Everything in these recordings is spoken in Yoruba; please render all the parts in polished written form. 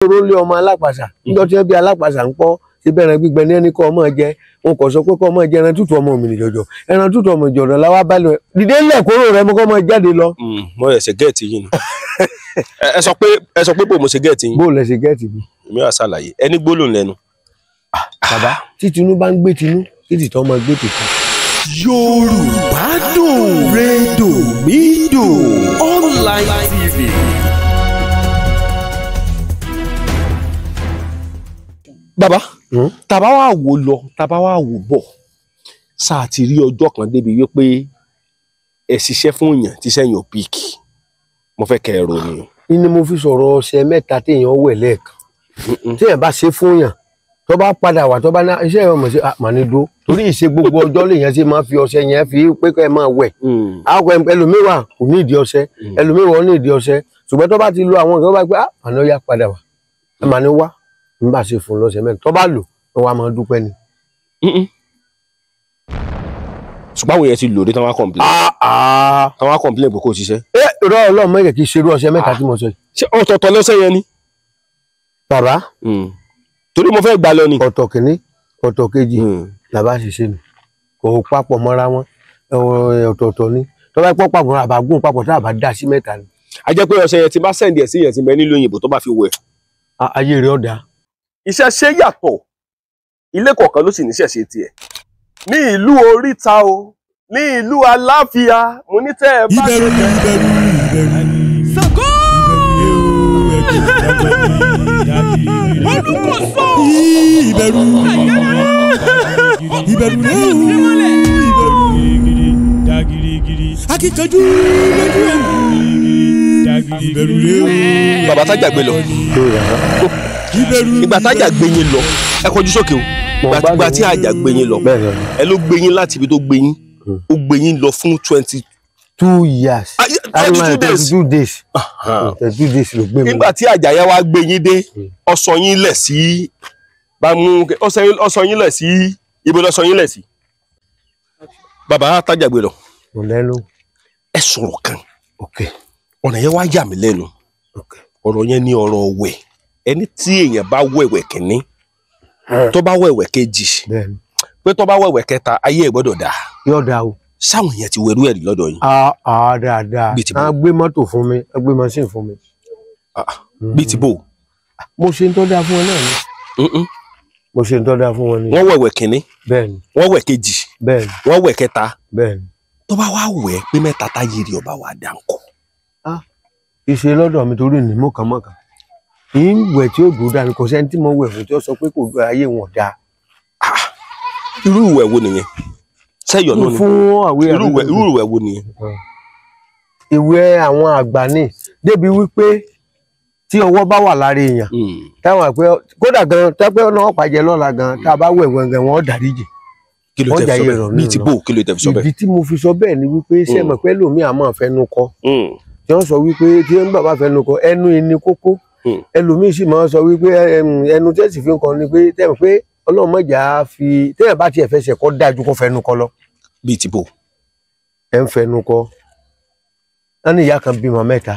Oró lé ọmọ alápàṣà níjọ́ tí wọ́n bí alápàṣà ń pọ́ ṣe bẹ́ẹ̀ ẹran gbígbẹ ní ẹni kọ́ ọmọ jẹ wọn kò sọ pé kọ́ ọmọ jẹ ẹran tútù ọmọ mi nìjọjọ ẹran tútù ọmọ ìjọdọ làwa bá lọ dìde ńlẹ̀ kóró rẹ mo kọ́ ọmọ jáde lọ. mo ẹsẹ gẹẹti yìí ni ẹ sọ pé bò mo ṣe gẹẹti yìí. bó lẹ ṣe gẹẹti mi. mi wá ṣàlàyé ẹni gbólóhùn lẹ́nu. bàbá tí tinú bá ń gbé tinú kí tìtọ́ máa gbé tìtọ́. Yorùbá dùn Redomido online TV. Bàbá tàbá wà wò lọ tàbá wà wò bọ̀ sáà ti rí ọjọ́ kan débi wípé ẹ ṣiṣẹ́ fún èèyàn tí sẹ́yìn ò píìkì mo fẹ́ kẹ́ ẹ ròyìn. ní mo fi sọ̀rọ̀ ọṣẹ mẹ́ta téèyàn wẹ̀ lẹ́ẹ̀kan téèyàn bá ṣe fún yàn tó bá padà wà tó bá ná iṣẹ́ ìwọ̀n mọ̀ sí àmàlẹ́dó torí ìṣe gbogbo ọjọ́ lèèyàn ṣe máa fi ọṣẹ yẹn fi pé kẹ́ ẹ máa wẹ̀ àwọn ẹlòmíwà kò ní ìdí ọṣẹ ẹlòmíwà ò ní ìdí ọṣẹ ṣùgbọ́n tó bá ti lo àwọn nǹkan bá gbé àná yá padà wà àmàlẹ́ wá n bá ṣe fún lọ́sẹ̀ mẹ́rin tó bá lò wọ́n wá máa dúpẹ́ ni. ṣùgbọ́n àwọn yẹn ti lò dé tán wá complain. tán wá complain pé kò ṣiṣẹ́. irọ́ ọlọ́run mẹ́kẹ̀ kì í ṣerú ọṣẹ mẹ́ta tí mo sọ yìí. ṣé ọ̀tọ̀ọ̀tọ̀ lọ́sẹ̀ yẹn ni. bàbá torí mo fẹ́ gbà lọ ni. ọ̀tọ̀ kìíní ọ̀tọ̀ kejì làbá ṣiṣẹ́ ni kò papọ̀ mọ́ra wọn ọ̀tọ̀ọ̀tọ̀ ni tó bá pọ̀ papọ̀ àbágún papọ̀ tá a bá dá sí mẹ́ta ni. a jẹ́ pé ọṣẹ yẹn ti bá sẹ́ǹdì ẹ̀ sí yẹn ti bẹ nílùú òyìnbó tó bá fi wẹ̀. ayé rẹ̀ ọ̀dà. iṣẹ́ ṣe yàtọ̀ ilé kọ̀ọ̀kan ló sì níṣẹ́ ṣe tiẹ̀ ní ìlú Oríta o ní ìlú Aláfíà mo ní tẹ́ ẹ bá ṣe tẹ́. Ṣàngó olùkọ́sọ ìbẹ̀rù akíkanjú bàbá tájà gbé lọ ìgbà tájà gbé yín lọ ẹ kọjú sókè o ìgbà tí àjà gbé yín lọ ẹ ló gbé yín láti ibi tó gbé yín ó gbé yín lọ fún 22 years. 22 days. 22 days ló gbé mi. nígbà tí àjàyà wa gbé yín dé ọsọ yín lẹ̀ sí bámú ọsọ yín lẹ̀ sí ibo lọsọ yín lẹ̀ sí. bàbá tájà gbé lọ. mo lẹ́nu. ẹ sọ̀rọ̀ kan ọ̀nà yẹn wá yà mí lẹ́nu ọ̀rọ̀ yẹn ní ọ̀rọ̀ wẹ̀ ẹni tí èèyàn bá wẹ̀wẹ̀ kìíní tó bá wẹ̀wẹ̀ kejì pé tó bá wẹ̀wẹ̀ kẹta ayé ẹ̀ gbọ́dọ̀ dà. yóò dà o. sáwọn èèyàn ti wẹ̀rú ẹ̀rí lọ́dọ̀ yín. dáadáa a gbé mọ́tò fún mi a gbé machine fún mi. bíi ti bò. mo ṣe ń tọ́ da fún wọn náà ni. mo ṣe ń tọ́ da fún wọn ni. wọ́n wẹ̀wẹ̀ kìíní. bẹ́ẹ̀ni. wọ́n wẹ̀ kejì. bẹ́ẹ̀ni. wọ́n wẹ̀ kẹta. bẹ́ẹ̀ni. tó bá wá wẹ̀ pé mẹ́ta táyé rí ọba wà dá ńkọ́. ìṣe lọ́dọ̀ mi torí ní mọ̀kànmọ́kàn kì í wẹ̀ tí ó dùn dání kò sẹ́ni tí mo wẹ̀ fún tí ó sọ pé kò gbé ayé wọn dáa. irú ìwẹ̀ wo nìyẹn sẹ́yọ̀ náà ni fún àwẹ̀ irú ìwẹ̀ wo nìyẹn. ìwẹ̀ àwọn àgbà ni débi wípé tí ọwọ́ bá wà lára èèyàn táwọn àpẹ kódà gan tẹ́pẹ́ náà pàjẹ́ lọ́la gan tá a bá wẹ̀ wẹ̀ngàn wọn dáríjì. kí ló tẹ́ fi sọ bẹ́ẹ̀ bíi ti bò kí ló tẹ́ fi sọ bẹ́ẹ̀. ìdí tí mo fi sọ bẹ́ẹ̀ ni wípé sẹ́mọ̀ pẹ́ lómi àmọ́ fẹnu kọ tí wọ́n sọ wípé tí wọ́n bàbá fẹnu kọ ẹnu ẹni kókó ẹlòmíì sì máa sọ wípé ẹnu tẹ́sí fi ń kọ ni pé tẹ́mọ̀ pé Ọlọ́run mọ̀jà fi tẹ́yà bá tiẹ̀ fẹsẹ̀ kọ́ dájú kó fẹnu kọ lọ. bíi ti bò. ẹ ń fẹnu kọ wọn ní ìyá kan bímọ mẹ́ta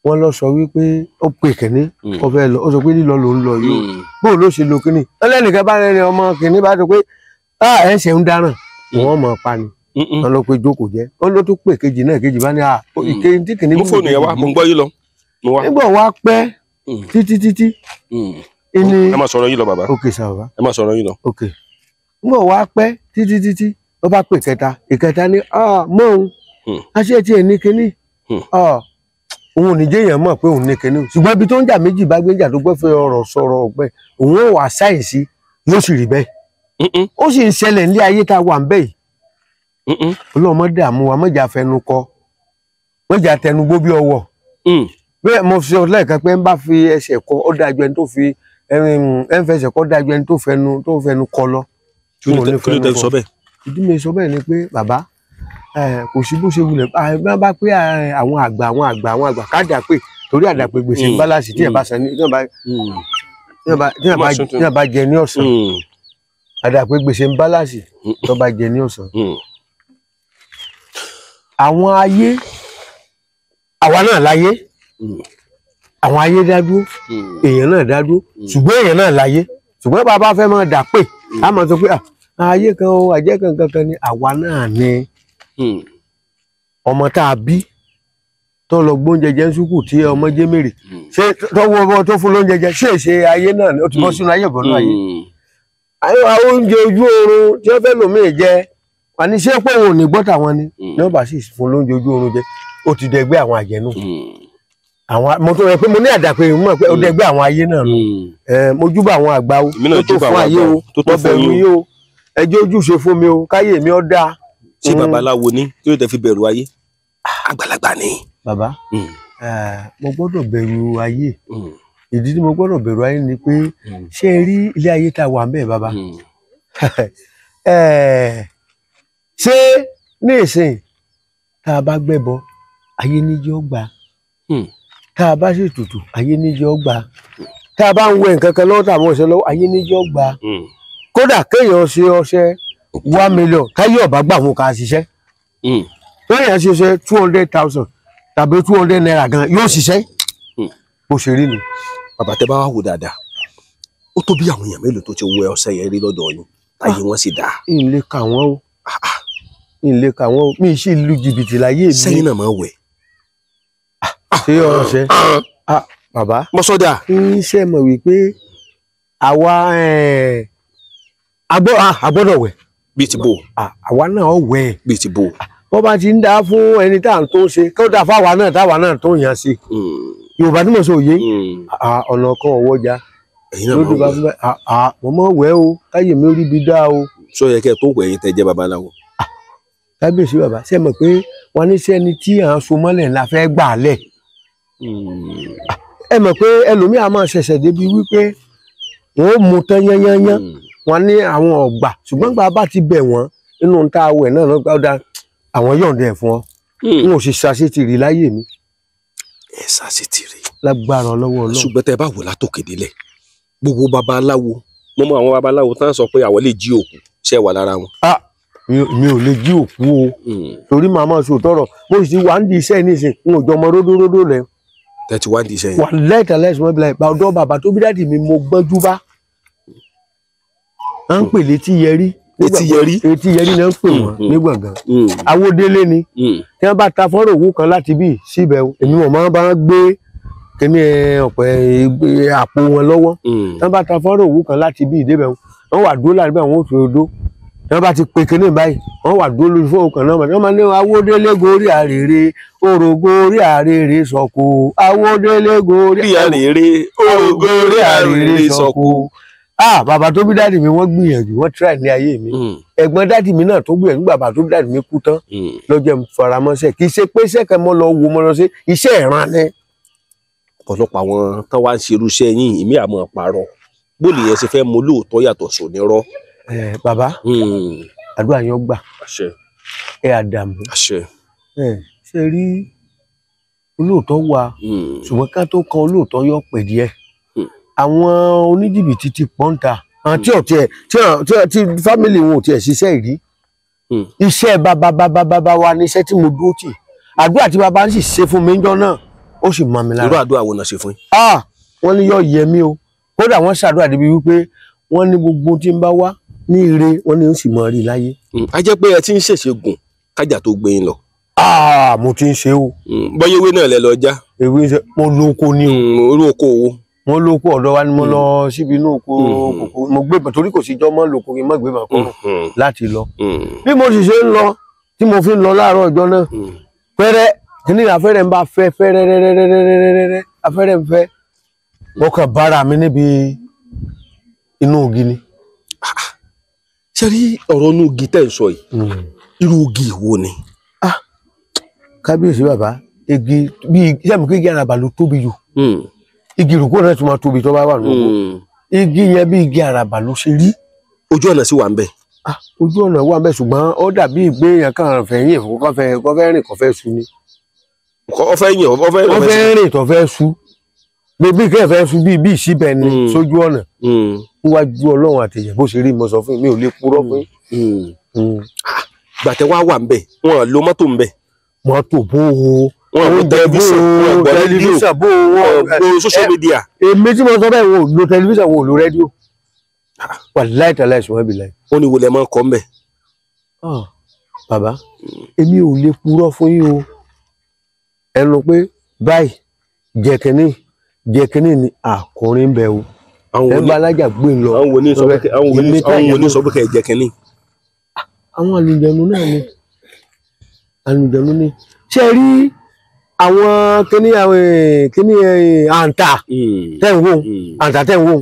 wọn lọ sọ wípé ó pè kínní ó fẹ́ lọ ó sọ pé lílọ ló ń lọ yìí bóun ló ṣe lo kínní ẹlẹ́nìkan bá rẹ́ni ọmọ kínní bá sọ pé ẹ̀ ń ṣe ń dáràn wọn mọ̀ pa ni wọn lọ pé jókòó jẹ́ wọn ló tún pè kejì náà kejì bá ní ìkejì tí kìnní. mo fóònù yẹn wá mo ń gbọ́ yín lọ. nígbà wá pẹ́ títí. ẹ máa sọ̀rọ̀ yín lọ bàbá. ok sà bàbá. ẹ máa sọ̀rọ̀ yín lọ. ok nígbà wá pẹ́ títí ó bá pè ìkẹta ní mọ́ òun aṣẹ́ tiẹ̀ ní kínní òun ò ní jẹ́ èèyàn mọ̀ pé òun ní kínní ṣùgbọ́n ibi tó ń jà méjì bá gbé jà tó gbẹ́ fẹ́ ọ̀rọ̀ sọ̀rọ̀ ọ̀gbẹ́ òun ò wá sáyẹ̀nsì yóò sì rí bẹ́ẹ̀ ó sì ń ṣẹlẹ̀ ní ayé tá a wà ń bẹ́ẹ̀ yìí Ọlọ́run má dààmú wa mọ̀jà fẹnu kọ mọ̀jà tẹnugbó bí ọwọ́ bẹ́ẹ̀ mo fi lẹ́ẹ̀kan pé ń bá fi ẹsẹ̀ kọ ó dájú ẹni tó fi ẹ ń fẹsẹ̀ kọ dájú ẹni tó fẹnu kọ lọ. kí ló tẹ́ sọ bẹ́ẹ̀. ìdí mi sọ bẹ́ẹ̀ ni pé bàbá kò sí bó ṣe wulẹ̀ bá pé àwọn àgbà káàdà pé torí àdàpè gbèsè ń bálàsì tí ẹ̀ bá san ní tí ẹ̀ bá jẹ ní ọ̀sán àdàpè gbèsè ń bálàsì tó bá jẹ ní ọ̀sán. àwọn ayé àwa náà láyé àwọn ayé dádúró èèyàn náà dádúró ṣùgbọ́n èèyàn náà láyé ṣùgbọ́n bàbá fẹ́ máa dà pé a máa sọ pé ayé kan o àjẹ́ kankan ni àwa náà ni ọmọ tá a bí tó lọ gbóúnjẹ jẹ ńsúkù tí ọmọ jẹ mèrè ṣé tọwọ́ ọmọ tó fún lóúnjẹ jẹ ṣe ayé náà ó ti bọ́ sínú ayé ìbọnú ayé àwọn oúnjẹ ojú oorun tí wọ́n fẹ́ lòmíì jẹ wà ní ṣé pé òun ò ní gbọ́ tàwọn ni ní wọ́n bá sì fún lóúnjẹ ojú oorun jẹ ó ti dẹgbẹ́ àwọn àjẹnú àwọn mo tó rẹ pé mo ní àdàpé mo mọ̀ pé ó dẹgbẹ́ àwọn ayé náà nù mo júbà àwọn àgbà o tó fún ayé o tó bẹ̀rù yín o ẹjọ́ ojúṣe fún mi o káyé mi ó dáa. ṣé babaláwo ni kí ló tẹ fi bẹ̀rù ayé àgbàlagbà ni. bàbá mo gbọ́dọ̀ bẹ̀rù ayé ìdí tí mo gbọ́dọ̀ bẹ̀rù ayé ni pé ṣé ẹ rí ilé ayé tá a wà ń bẹ̀ bàbá ṣé ní ìsìn tá a bá gbẹ́bọ ayé níjọ́ gbà tá a bá sì tutù ayé níjọ́ gbà tá a bá ń wẹ nǹkan kan lọ́wọ́ tàbí ọṣẹ lọ́wọ́ ayé níjọ́ gbà kódà kéèyàn ṣe ọṣẹ 1 million káyé ọ̀bá gbà wọn ká ṣiṣẹ́ kéèyàn ṣe ọṣẹ 200,000 tàbí 200 naira gan yóò ṣiṣẹ́ bó ṣe rí ni. bàbá tẹ bá wà wò dáadáa ó tó bí àwọn èèyàn mélòó tó ti wẹ ọṣẹ yẹn rí lọ́dọ̀ yín ayé wọn sì dáa. ìlé kà wọ́n o ìlé kà wọ́n o mi ì sì lu jìbìtì láyé mi. sẹ́yìn náà máa wẹ̀. ṣé ọṣẹ bàbá mọ́sọ́dà. iṣẹ́ mọ̀ wípé àwa agbọ́dọ̀ wẹ̀. bíi ti bò. àwa náà wẹ̀. bíi ti bò. bó bá ti ń dá fún ẹni tá à ń tó ṣe kó dà fáwa náà táwa náà tó yàn sí. yorùbá tí mo sọ òye ọ̀nà kan ọ̀wọ́ ja. ẹ̀yin náà máa wẹ̀. mo mọ̀ wẹ̀ o káyè mi rí bi dá o. sọ yẹ kẹ tó wẹ̀ yín tẹ jẹ́ babaláwo. kábíyèsí bàbá ṣe mọ̀ pé wọ́n ní sẹ́ni tí à ń so mọ́lẹ̀ la fẹ́ gbà lẹ̀. ẹ mọ̀ pé ẹlòmíì á máa ṣẹ̀ṣẹ̀ débi wípé wọ́n ó mu tán yányányán wọ́n ní àwọn ọ̀gbà ṣùgbọ́n gbà bá ti bẹ̀ wọ́n nínú tá a wẹ̀ náà lọ́gbà ọ̀dà àwọn yọ̀ǹda ẹ̀ fún ọ n ò sì ṣàṣetìrì láyé mi. ẹ ṣàṣetìrì. lágbára ọlọ́wọ́ ọlọ́run. ṣùgbọ́n tẹ bá wò látòkè délẹ̀ gbogbo babaláwo mo mọ àwọn babaláwo tán sọ pé àwọn lè jí òkú ṣe wà lára wọn. mi ò lè jí òkú o torí màmá sọ tọrọ mo sì wà ń di iṣẹ́ nísìn n ò jọ ọmọ ródóródó rẹ. tẹ́tí wá ń di iṣẹ́ yẹn. wà lẹ́tà lẹ́sìn mọ́bìlà ìgbà ọ̀dọ́ bàbá tó bí dáàdì mi mo gbọ́njú bá. à ń pè létí yẹrí. etí yẹrí náà ń pè wọ́n ní gbọ̀ngàn. awódélé ni tí wọ́n bá ta fọ́nrán òwú kan láti bí síbẹ̀ èmi mọ̀ máa bá gbé kíní ọ̀pẹ àpò wọn lọ́wọ́ tí wọ́n bá ta fọ́nrán òwú kan láti bí ìdébẹ̀ wọ́n wà dúró láti bẹ́ẹ̀ wọ́n ò fi odó tí wọ́n bá ti pe kíní báyìí wọ́n wà dúró lórí fóònù kan náà wọ́n máa ní awódélé gorí àrèrè òrògbó orí àrèrè sọ̀kò awódélé gorí àrèrè òrògbó orí àrèrè sọ̀kò. Bàbá tó bí dáàdì mi wọ́n gbìyànjú wọ́n try ní ayé mi ẹ̀gbọ́n dáàdì mi náà tó gbìyànjú bàbá tó bí dáàdì mi kú tán lọ́jọ́ faramọ́sẹ̀ kì í ṣe pé sẹ́kẹ̀ mọ́ lọ wo mọ́ lọ sí iṣẹ́ ìran ni. ọ̀pọ̀lọpọ̀ àwọn tán wá ń ṣe irúṣẹ́ yín ìmí àmọ́ parọ́ bóòlù yẹn ṣe fẹ́ mọ lóòótọ́ yàtọ̀ sònírọ́. bàbá àdúrà yẹn gbà ẹ àdàmú ṣe rí olóòótọ́ wa ṣùgbọ́n ká tó kan olóòótọ́ yọ pẹ̀ díẹ̀ àwọn oníjìbìtì ti pọ́ńtà tí fámìlì wọn ò tiẹ̀ ṣiṣẹ́ ìrí iṣẹ́ bàbá wa ní iṣẹ́ tí mo dúró tì àdúrà tí bàbá ń sì ṣe fún mi níjọ́ náà ó sì mọ mi lára. irú àdúrà wo náà ṣe fún yín. wọ́n ní yọ yẹ mí o kódà wọ́n ṣàdúrà débi wípé wọ́n ní gbogbo tí ń bá wá ní ire wọ́n ní ó sì mọ rí láyé. a jẹ́ pé ẹ ti ń ṣèṣègùn kájà tó gbé yín lọ. mo ti ń ṣe o. bọ́yá ewé náà lẹ lọ já. ewé mo lóko ni o. orú oko wo. mo lóko ọ̀dọ̀ wa ni mo lọ síbi inú oko kòkó mo gbé torí kò sí jọmọ lóko kí n má gbé màá kọrùn láti lọ. bí mo sì ṣe ń lọ tí mo fi ń lọ láàárọ̀ ọjọ́ náà pẹ́rẹ́ kíní afẹ́rẹ́ ń bá fẹ́ fẹ́rẹ́rẹ́rẹ́rẹ́rẹ́rẹ́ afẹ́rẹ́ ń fẹ́ mo kàn bára mi níbi inú igi ni. ṣe rí ọ̀rọ̀ inú igi tẹ́ ń sọ yìí irú igi wo ni. kábíyèsí bàbá igi bíi sẹ́mi kí igi àràbà ló tóbi jù igi ìrókò náà tún máa tóbi tó bá wà nínú igi yẹn bí igi àràbà ló ṣe rí. ojú ọ̀nà sì wà ń bẹ̀. ojú ọ̀nà wà ń bẹ̀ ṣùgbọ́n ó dàbí ìgbé yẹn kàn fẹ́ yìn fún kọ́fẹ́ rìn kọ́fẹ́ su ni. ọfẹ́ rìn tó fẹ́ su bébí kẹ́ fẹ́ su bíi ìṣíbẹ̀ ni sójú ọ̀nà níwájú ọlọ́run àtẹ̀yẹ̀ bó ṣe rí mo sọ fún mi ò lè purọ́ fún yín. gbàtẹ́ wá wà ń bẹ̀ wọn lo mọ́tò ń bẹ̀. mọ́tò bó o wọn gbọ́ tẹlifíṣàn bó wọn social media. èmi tí mo sọ bẹ́ẹ̀ wọn ò lo tẹlifíṣàn wọn ò lo rédíò wàláì tàláì ṣùgbọ́n bí láì. ó ní wọlé máa ń kọ́ mbẹ́. bàbá èmi ò lè purọ́ fún yín o ẹnu pé báyìí jẹkínní ni àkùnrin bẹ o ẹ bá alájà gbé lọ. àwọn wo ní sọ pé kẹ́ ẹ jẹkínní. àwọn àlùjànnú náà ni àlùjànnú ni ṣe rí àwọn kíní àǹtà tẹ̀ ń wò àǹtà tẹ̀ ń wò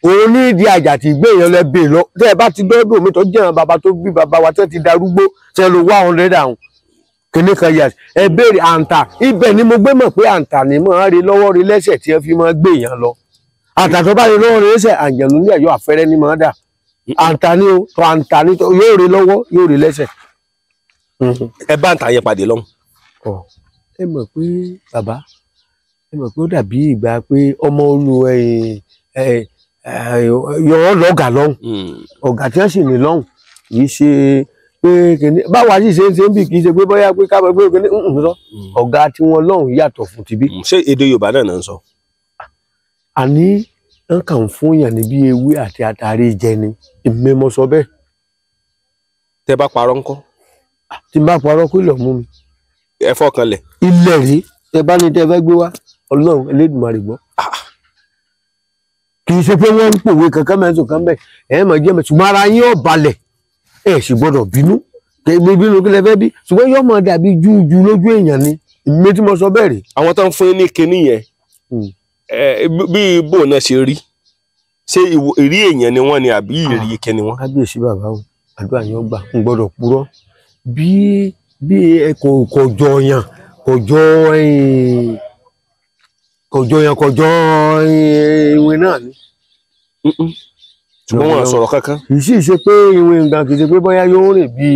òun ní ìdí àjà tí gbé èèyàn lẹ́bí lọ tẹ́ ẹ bá ti dọ́dọ̀ mi tó jẹ́ bàbá tó bí bàbá wa tẹ́ ti darúgbó tẹ́ lo 100 àwọn kíní kan yà ẹ béèrè àǹtà ibẹ̀ ni mo gbé mọ̀ pé àǹtà ni mo rí lọ́wọ́ rí lẹ́sẹ̀ tí ẹ fi máa gbé èèyàn lọ àǹtà tó bá rí lọ́wọ́ rí lẹ́sẹ̀ àjẹ̀nú ní ẹ̀yọ́ àfẹ́rẹ́ ni máa dà àǹtà ni o tó àǹtà ni tó yóò rí lọ́wọ́ yóò rí lẹ́sẹ̀. ẹ bá àǹtà yẹn pàdé lọ́hùn. ẹ mọ̀ pé bàbá ẹ mọ̀ pé ó dàbí ìgbà pé ọmọ olú yọ̀ọ́ lọ́gà lọ́hùn ọ̀gá tí wọ́n sì ní lọ́hùn kì í ṣe pé kìnní báwa sì ṣe ń bì kì í ṣe pé bóyá pé ká bọ pé kìnní sọ ọ̀gá tí wọ́n lọ́hùn yàtọ̀ fún tibí. ṣé èdè Yorùbá náà ń sọ. àní wọn kàn ń fún yàn níbi ewé àti àtàrí jẹ ni ìmẹ́mọ sọ bẹ́ẹ̀. tẹ bá parọ́ ńkọ́. tí n bá parọ́ kó lọ mú mi. ẹ fọkàn lẹ̀. ilẹ̀ rí tẹ bá ní tẹ fẹ́ gbé wá Ọlọ́run Elédùmarè gbọ́. kì í ṣe pé wọ́n ń pòwe kankan mẹ́sàn kan bẹ́ẹ̀ ẹ̀ mọ̀ jẹ́ mẹ́ ṣùgbọ́n ara yín ò balẹ̀ ẹ̀ sì gbọ́dọ̀ bínú bínú kí lẹ fẹ́ bí ṣùgbọ́n yóò mọ̀ dàbí jújú lójú èèyàn ni ìmẹ́ tí mo sọ bẹ́ẹ̀ rí. àwọn tó ń fún yín ní kinní yẹn bí bò náà ṣe rí ṣé ìrí èèyàn ni wọ́n ni àbí ìrí ike ni wọ́n. kábíyèsí bàbá o àdúrà yẹn gbà ń gbọ́dọ̀ purọ́ bí kò jọ ìwé náà ni. ṣùgbọ́n wọn sọ̀rọ̀ kankan. kì í sì ṣe pé ìwé nǹkan kì í ṣe pé bóyá yóò rìn bí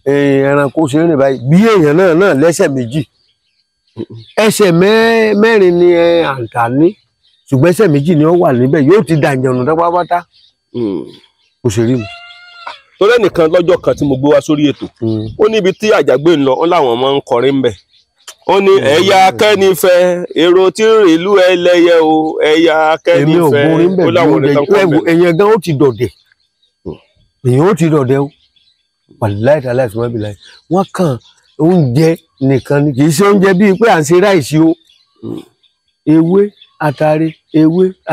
ẹranko ṣe ń rìn báyìí bí èèyàn náà lẹ́sẹ̀ méjì ẹsẹ̀ mẹ́rin ni àǹtà ní ṣùgbọ́n ẹsẹ̀ méjì ni ó wà níbẹ̀ yóò ti dàjànù dápápátá kò ṣe rí mi. torí ẹnìkan lọ́jọ́ kan tí mo gbé wá sórí ètò ó níbi tí àjàgbé ń lọ ó láwọn máa ń kọrin ń bẹ̀ ó ní ẹ̀yà kẹ́nifẹ́ èrò tí ń rìn ìlú ẹlẹ́yẹ o ẹ̀yà kẹ́nifẹ́ ó láwọn orin tán kọ́ ń bẹ̀. èèyàn gan ó ti dọ̀dẹ̀ èèyàn ó ti dọ̀dẹ̀ o wàláì tàláì sùnmọ́ bí láì wọ́n kàn oúnjẹ nìkan ni kì í ṣe oúnjẹ bíi pé à ń ṣe ráìsì o ewé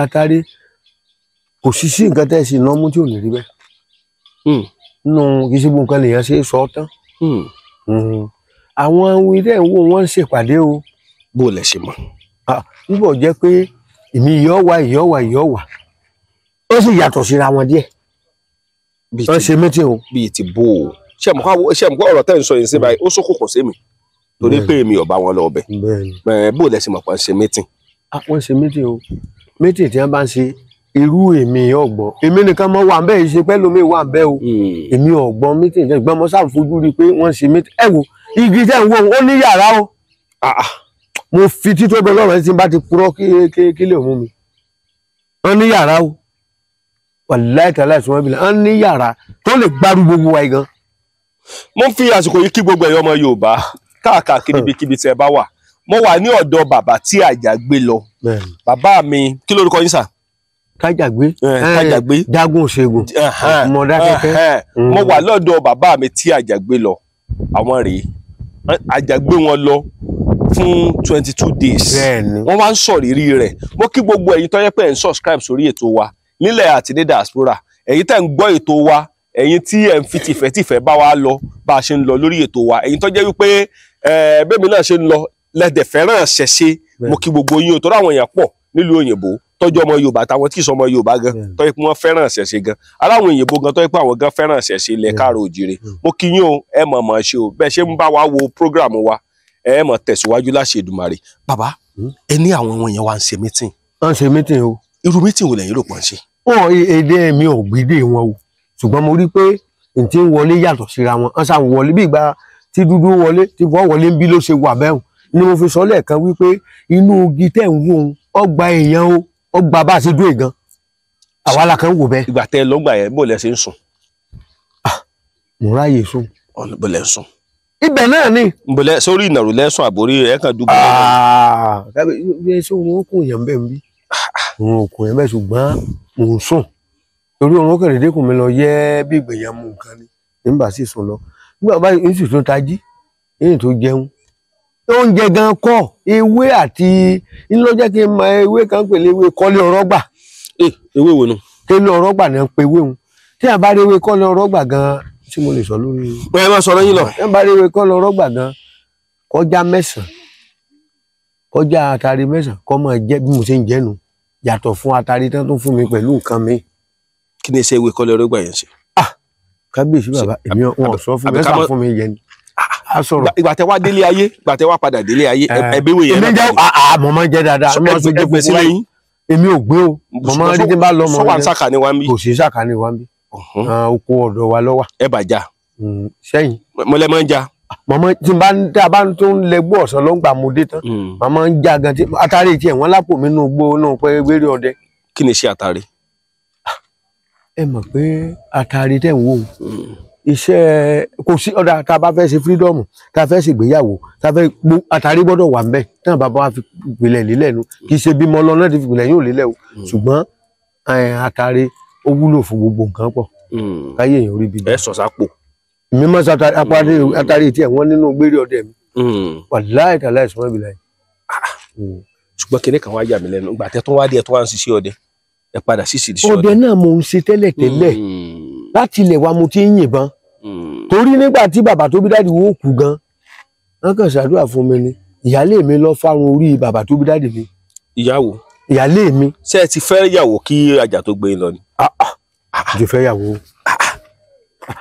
àtàrí kò sí nǹkan tẹ́ ẹ sì ná mú tí ò ní rí bẹ́ẹ̀ nínú kì í ṣe gbogbo nǹkan lèèyàn ṣe é sọ ọ́ tán àwọn ilé ìwò wọn ń ṣèpàdé o. bó lẹ ṣe mọ̀. nígbà jẹ́ pé èmi ìyọ́wà ó sì yàtọ̀ síra wọn díẹ̀ wọ́n ṣe mítìn o. bíi ti bó o ṣe mọ̀ ọ̀rọ̀ tẹ́ ń sọ yìí sí báyìí ó ṣókùnkùn sí mi torí pé èmi ò bá wọn lọ ọbẹ̀ bó lẹ ṣe mọ̀ pé ń ṣe mítìn. wọ́n ṣe mítìn o mítìn tí wọ́n bá ń ṣe irú èmi ọ̀gbọ́n èmi nìkan mọ wà bẹ́ẹ̀ ṣe pẹ́ lómi wà bẹ́ẹ̀ o èmi ọ̀gbọ́n mítìn ìgbọ́n mo sáà fojú rí i pé wọ́n ṣe mítìn ẹ wo igi tẹ́ ń wo ó ní yàrá o mo fi títọ́ bẹ lọ́rọ̀ ẹ tí n bá ti purọ́ kí lè mú mi wọ́n ní yàrá o wàláì tàláì sùnmọ́ ìbílẹ̀ wọ́n ní yàrá tó lè gbárù gbogbo wa gan. mo ń fi àsìkò yìí kí gbogbo ẹ̀yọ́ ọmọ Yorùbá káàkiri ibikíbi tí ẹ bá wà mo wà ní ọ̀dọ̀ bàbá tí Àjàgbé lọ bàbá mi kí lórúkọ yín sà. Kájàgbé Jágún Ṣẹ́gun mọ̀dá kẹ́kẹ́. mo wà lọ́dọ̀ bàbá mi tí Àjàgbé lọ àwọn rèé Àjàgbé wọn lọ fún 22 days wọ́n wá ń sọ̀rírí rẹ̀ mo kí gbogbo ẹ̀yin tó yẹ pé ẹ̀ ń subscribe sórí ètò wa nílẹ̀ àti ní diaspora ẹ̀yin tẹ́ ń gbọ́ ètò wa ẹ̀yin tí ẹ̀ ń fi tìfẹ́tìfẹ́ bá wa lọ bá a ṣe ń lọ lórí ètò wa ẹ̀yin tó jẹ́ wípé bẹ́ẹ̀ mi náà ṣe ń lọ lẹ́dẹ̀ fẹ́ràn ṣẹ̀ṣe mo kí gbogbo yín o torí àwọn èèyàn pọ̀ nílùú òyìnbó tọ́jú ọmọ Yorùbá táwọn tí ì sọ ọmọ Yorùbá gan tó yẹ pé wọ́n fẹ́ràn ṣẹ̀ṣe gan aláwọn òyìnbó gan tó yẹ pé àwọn gan fẹ́ràn ṣẹ̀ṣe ilẹ̀ káàrọ̀ òjìrè mo kí yín o ẹ mọ̀ mọ̀ ṣe o bẹ́ẹ̀ ṣe ń bá wa wo program wa ẹ mọ̀ tẹ̀síwájú láṣẹ Èdùmàrè bàbá ẹ ní àwọn ọmọ yẹn wá ń ṣe mítìn. wọ́n ń ṣe mítìn o. irú mítìn wo lẹ́yìn rò pọ̀ ń ṣe. èdè mi ò gbédè wọn o ṣùgbọ́n mo rí pé n ti ń wọlé yàtọ̀ síra wọn wọ́n ṣàn wọlé bí ìgbà tí dúdú wọlé tí wọ́n wọlé ń bí ló ṣe wà bẹ́ẹ̀ ni mo fi sọ lẹ́ẹ̀kan wípé inú igi tẹ̀ ń wò ọgbà èèyàn o ọgbà bá a ṣe dúró gan àwa la kan wò bẹ́ẹ̀. ìgbà tẹ lọ́gbà yẹn bó lẹ ṣe ń sùn. mo ráyè sùn. bó lẹ ń sùn. ibẹ̀ náà ni. nbọlẹ sórí ìnàró lẹsùn àbórí ẹ kàn dùgbò. ṣé òun kò yàn bẹ́ẹ̀ bí òun kò yàn bẹ́ẹ̀ ṣùgbọ́n mò ń sùn torí òun kẹrẹ dẹkùn mi lọ yẹ bí ìgbẹ̀yàn mú nǹkan ni nígbà sì sùn lọ nígbà bá yìí sì tó tají èyí tó jẹun oúnjẹ gan kọ́ ewé àti ńlọjẹ kí n mọ ewé kan pèlè ewé kọ́lé ọ̀rọ̀gbà. ewé wo nu. kọ́lé ọ̀rọ̀gbà náà ń pe ewé òun tí a bá rí ewé kọ́lé ọ̀rọ̀gbà gan tí mo lè sọ lórí. ẹ máa sọ̀rọ̀ yín lọ. tí a bá rí ewé kọ́lé ọ̀rọ̀gbà gan kọjá 9 kọjá àtàrí 9 kọ́ máa jẹ́ bí mo ṣe ń jẹ́nu yàtọ̀ fún àtàrí tán tó fún mi pẹ̀lú nǹkan mi. kí ni iṣẹ́ ewé kọ́lé ọ̀rọ̀gbà yẹn ṣe. kábíyèsí bàbá èmi wọn sọ fún mi sàn fún mi yẹn ni. a sọ̀rọ̀. ìgbà tẹ wá délé ayé ìgbà tẹ wá padà délé ayé ẹbí wo yẹn. èmi jẹ́ mo máa ń jẹ́ dáadáa. ẹgbẹ́ sílẹ̀ yín. èmi ò gbé o mo máa ń rí tí bá lọ mọ. sọ wà ń sàkà ní wa ń bí. kò sí sàkà ní wa ń bí. oko ọ̀dọ̀ wa ló wà. ẹ bàjá. sẹ́yìn. mọlẹ máa ń ja. màmá tí a bá tó ń lẹgbó ọ̀sán ló ń gbà mo dé tán. màmá ń já gan tí atari tiẹ̀ wọ́n lápò mi nù gbó náà pé wéré ọdẹ. kí ni iṣẹ́ àtàrí. ẹ mọ̀ pé àtàrí tẹ̀ ń wò ó iṣẹ́ kò sí ọ̀dà tá a bá fẹ́ ṣe fírídọ́ọ̀mù tá a fẹ́ ṣe ìgbéyàwó tá a fẹ́ àtàrí gbọ́dọ̀ wà ńbẹ̀ tí àwọn bàbá wa fi ìpìlẹ̀ lílẹ̀ nu kì í ṣe bímọ lọ náà ti fi ìpìlẹ̀ yóò lílẹ̀ o ṣùgbọ́n àtàrí ó wúlò fún gbogbo nǹkan pọ̀ káyé èèyàn orí bíi. ẹ sọ sápò. mi máa ṣe àtàrí tiẹ̀ wọ́n nínú gbére ọdẹ mi wàláì tàláì sọ́mọ́ ìbílẹ̀ yìí. ṣùgbọ́n kinní kan wá yà mí lẹ́nu ìgbà tẹ́ tó wá dé ẹ tó wá ń ṣiṣẹ́ ọdẹ ẹ padà sí ìṣiṣẹ́ ọdẹ. ọdẹ náà mo ń ṣe tẹ́lẹ̀tẹ́lẹ̀ láti ilẹ̀ wa mo ti ń yìnbọn torí nígbà tí bàbá tó bí dáàdì wò kú gan wọn kàn ṣàdúrà fún mi ni ìyálé mi lọ fárun orí bàbá tó bí dáàdì mi. ìyàwó. ìyálé mi. ṣé ẹ ti fẹ́ yàwó kí àjà tó gbé yín lọ ni. ti fẹ́ yàwó.